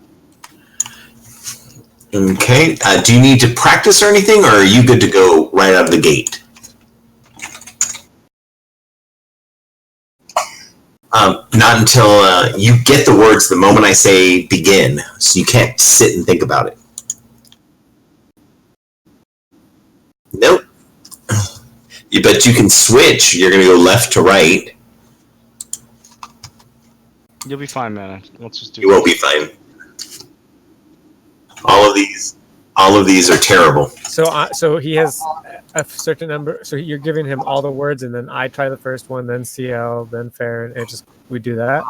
Okay. Do you need to practice or anything, or are you good to go right out of the gate? Not until you get the words the moment I say begin, so you can't sit and think about it. Nope. But you can switch. You're going to go left to right. You'll be fine, man. Let's just do You won't be fine. All of these are terrible. So he has a certain number. So you're giving him all the words, and then I try the first one, then CL, then Fair, and we do that.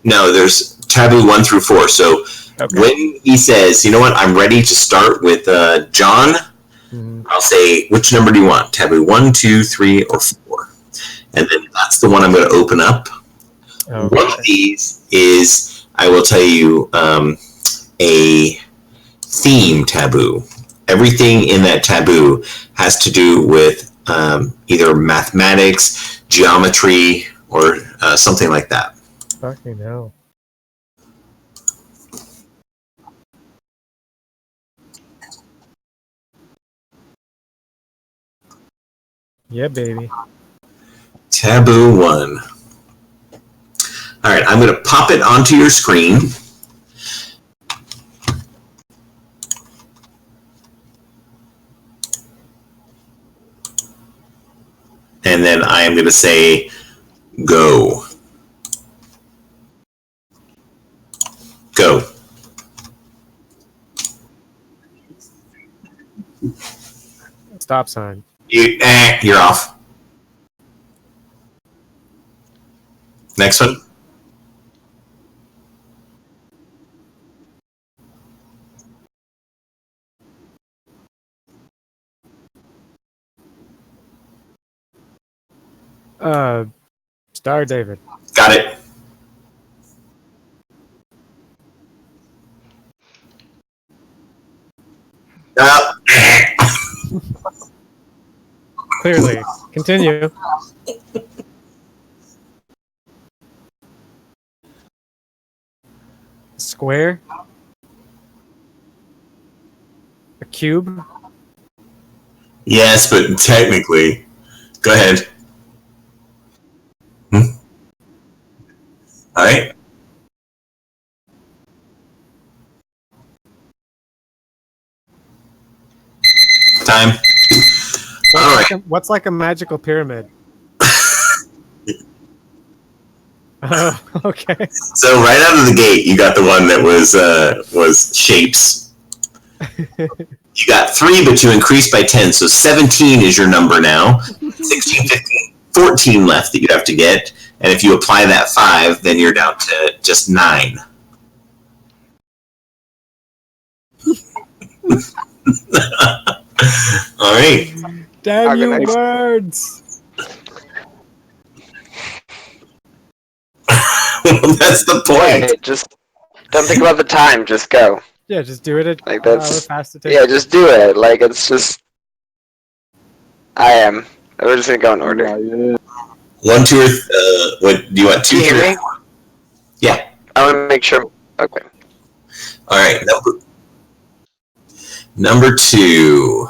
No, there's taboo 1 through 4. So Okay. when he says, you know what, I'm ready to start with John, I'll say, which number do you want? Taboo 1, 2, 3, or 4. And then that's the one I'm going to open up. Okay. One of these is, I will tell you, a theme taboo. Everything in that taboo has to do with either mathematics, geometry, or something like that. Fucking hell. Yeah, baby. Taboo 1. All right, I'm going to pop it onto your screen. And then I am going to say, go. Go. Stop sign. You're off. Next one. Star David. Got it. Clearly. Continue. Square. A cube. Yes, but technically. Go ahead. All right. Time. All right. What's like a magical pyramid? Oh, okay. So right out of the gate, you got the one that was shapes. You got 3, but you increased by 10, so 17 is your number now. 16, 15, 14 left that you have to get, and if you apply that 5, then you're down to just 9. All right. Damn you, Organized. birds! Well, that's the point. Hey, just don't think about the time. Just go. Yeah, just do it at Like that's. fast it takes. Yeah, just do it. Like it's just. I am. We're just gonna go in order. 1, 2, or what? Do you want 2, Can you 3, hear or me? 4? Yeah. I want to make sure. Okay. All right. Number 2.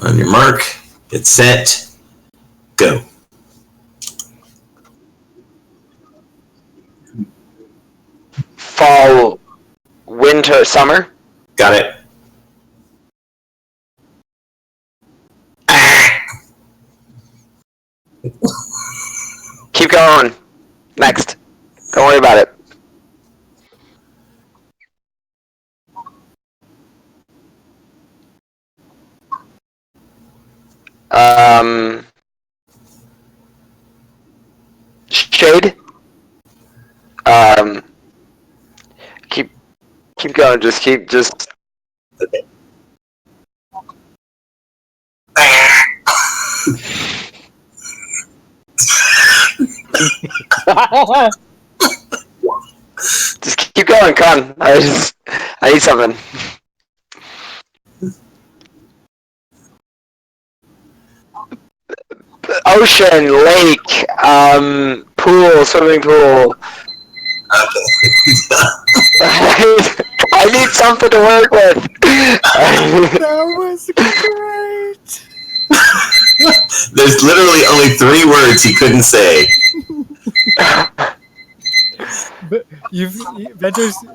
On your mark, get set, go. Fall, winter, summer. Got it. Keep going. Next. Don't worry about it. Shade. Um, keep going. Just. Just keep going, Con. I need something. Ocean, lake, pool, swimming pool. I need something to work with. That was great. There's literally only 3 words he couldn't say. But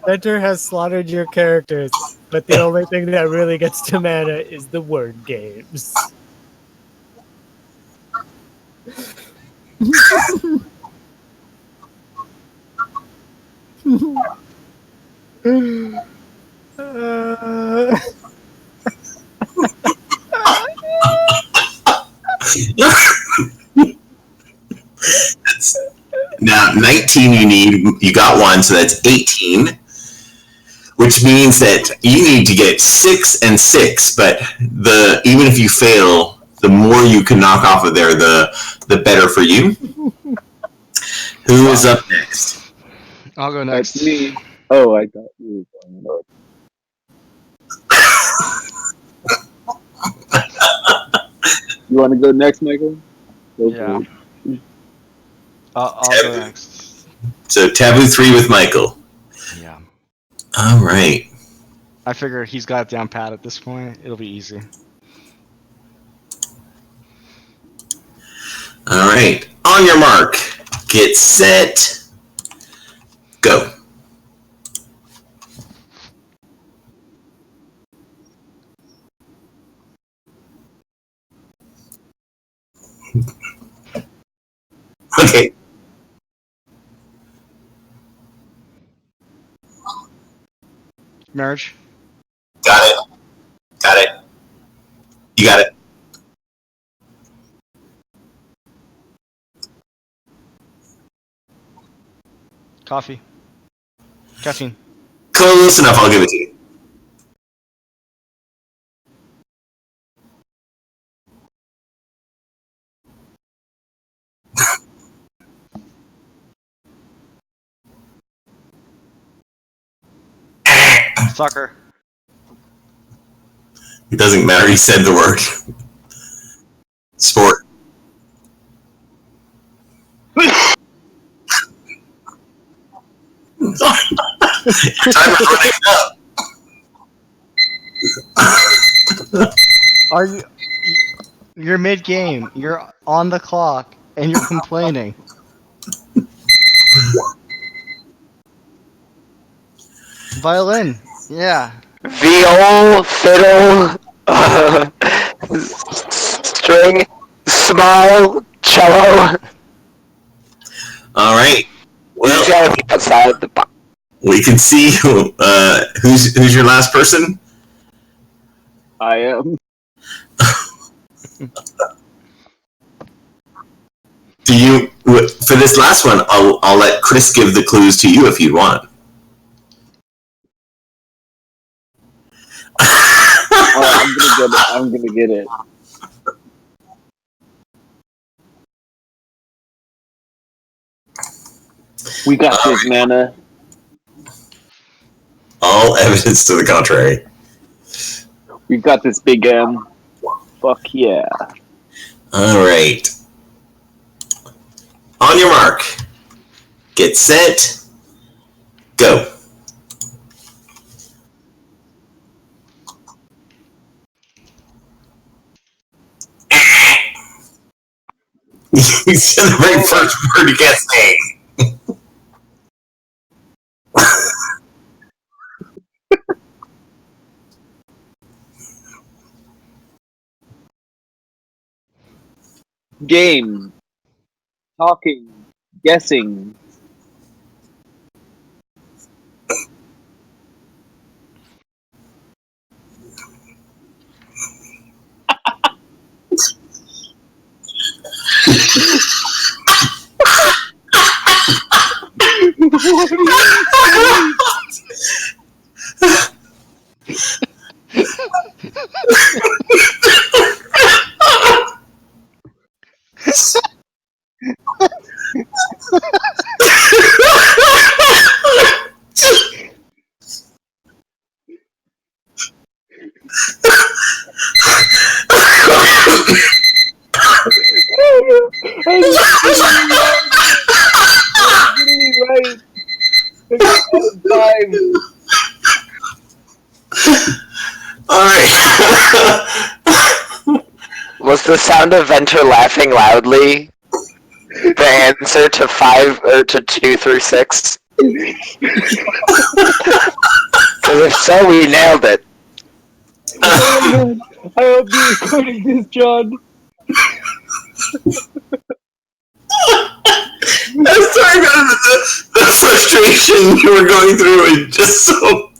Venture has slaughtered your characters, but the only thing that really gets to mana is the word games. Now, 19 you got 1, so that's 18. Which means that you need to get 6 and 6, but even if you fail, the more you can knock off of there, the better for you. Who is up next? I'll go next. That's me. Oh, I got you. You want to go next, Michael? Go for Yeah. it. I'll go next. So Taboo 3 with Michael. Yeah. All right. I figure he's got it down pat at this point. It'll be easy. All right. On your mark. Get set. Go. Okay. Marriage. Got it. Got it. You got it. Coffee. Caffeine. Close enough. I'll give it to you. Soccer. It doesn't matter. He said the word. Sport. Time is running up. Are you? You're mid game. You're on the clock, and you're complaining. Violin. Yeah. Viol, fiddle, string, small, cello. All right. You Well, gotta be outside the box. we can see who's your last person. I am. Do you for this last one? I'll let Chris give the clues to you if you want. I'm gonna get it. We got this, Mana. All evidence to the contrary. We got this, Big M. Fuck yeah. All right. On your mark. Get set. Go. You said the very first word you can't say. Game. Talking. Guessing. Alright. Was the sound of Venter laughing loudly the answer to 5 or to 2 through 6? Because if so, we nailed it. I hope you're recording this, John. I'm sorry about the frustration you were going through and just so.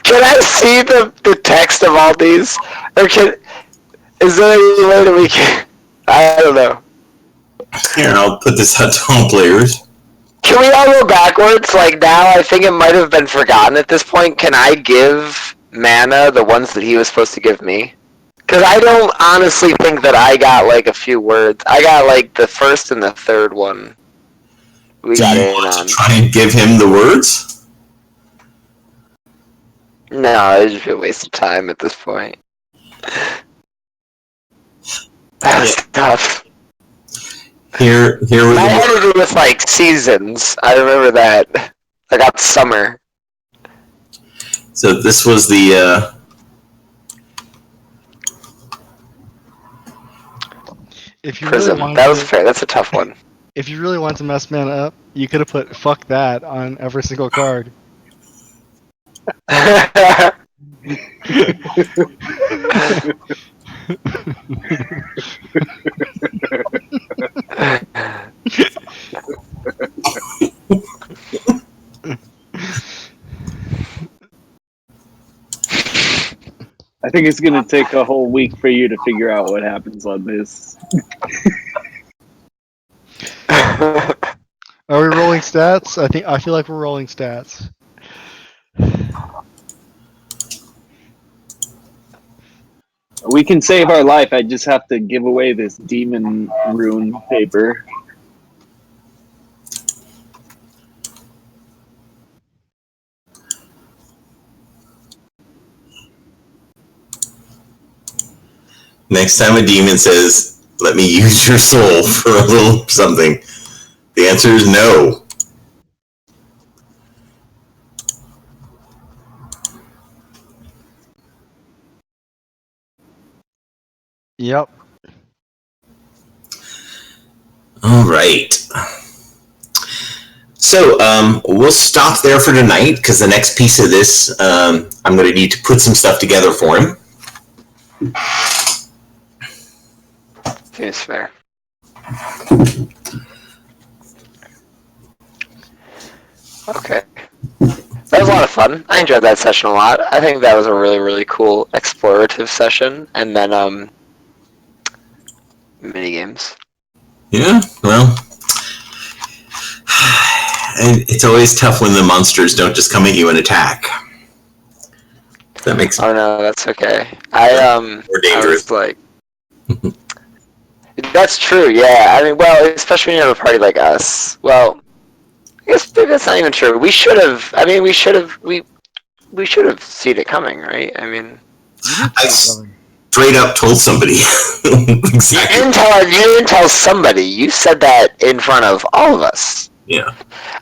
Can I see the text of all these? Or is there any way that we can... I don't know. Here, I'll put this out to all players. Can we all go backwards? Like now, I think it might have been forgotten at this point. Can I give Mana the ones that he was supposed to give me? Because I don't honestly think that I got like a few words. I got like the first and the third one. We Do got you in want on. to try and give him the words? No, it'd just be a waste of time at this point. That was tough. Here were I had the to do with like seasons. I remember that. I got summer. So this was the If you Prism. really wanted That was to, fair. That's a tough one. if you really want to mess mana up, you could have put "fuck that" on every single card. I think it's gonna take a whole week for you to figure out what happens on this. Are we rolling stats? I feel like we're rolling stats. We can save our life. I just have to give away this demon rune paper. next time a demon says, "Let me use your soul for a little something," the answer is no. Yep. All right. So we'll stop there for tonight because the next piece of this, I'm going to need to put some stuff together for him. Seems fair. Okay. That was a lot of fun. I enjoyed that session a lot. I think that was a really, really cool explorative session. And then, mini games. Yeah, well, it's always tough when the monsters don't just come at you and attack. That makes Oh no, that's okay. More dangerous. I was like, that's true. Yeah, I mean, well, especially when you have a party like us. Well, I guess maybe that's not even true. We should have. I mean, we should have seen it coming, right? I mean, I straight up told somebody. Exactly. you didn't tell somebody. You said that in front of all of us. Yeah.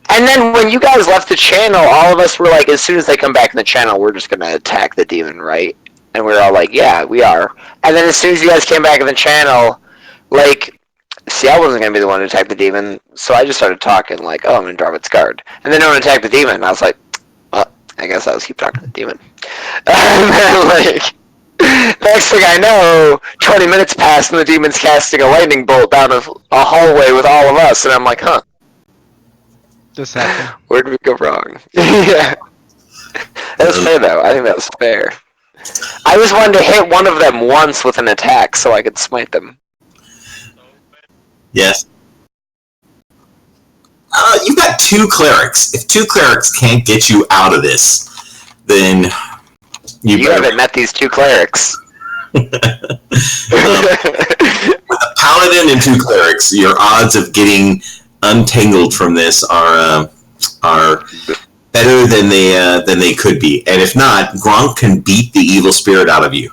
And then when you guys left the channel, all of us were like, as soon as they come back in the channel, we're just gonna attack the demon, right? And we were all like, yeah, we are. And then as soon as you guys came back in the channel, like, see, I wasn't gonna be the one to attack the demon, so I just started talking like, oh, I'm gonna draw its guard. And then no one attacked the demon, and I was like, well, I guess I'll just keep talking to the demon. And then, like, next thing I know, 20 minutes passed and the demon's casting a lightning bolt down a hallway with all of us, and I'm like, huh. This happened. Where did we go wrong? Yeah. That was fair, though. I think that was fair. I just wanted to hit one of them once with an attack so I could smite them. Yes. You've got 2 clerics. If 2 clerics can't get you out of this, then You haven't met these 2 clerics. With a paladin and 2 clerics, your odds of getting untangled from this are better than they could be. And if not, Gronk can beat the evil spirit out of you.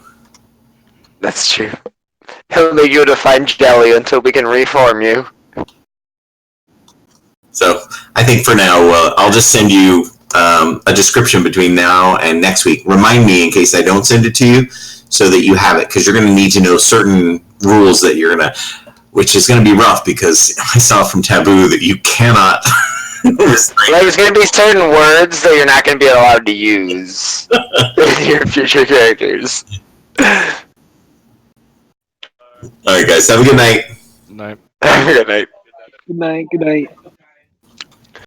That's true. He'll make you to find jelly until we can reform you. So I think for now, I'll just send you a description between now and next week. Remind me in case I don't send it to you, so that you have it, because you're going to need to know certain rules that you're going to, which is going to be rough, because I saw from Taboo that you cannot. There's going to be certain words that you're not going to be allowed to use with your future characters. All right, guys. Have a good night. Night. Have a good night. Good night. Good night.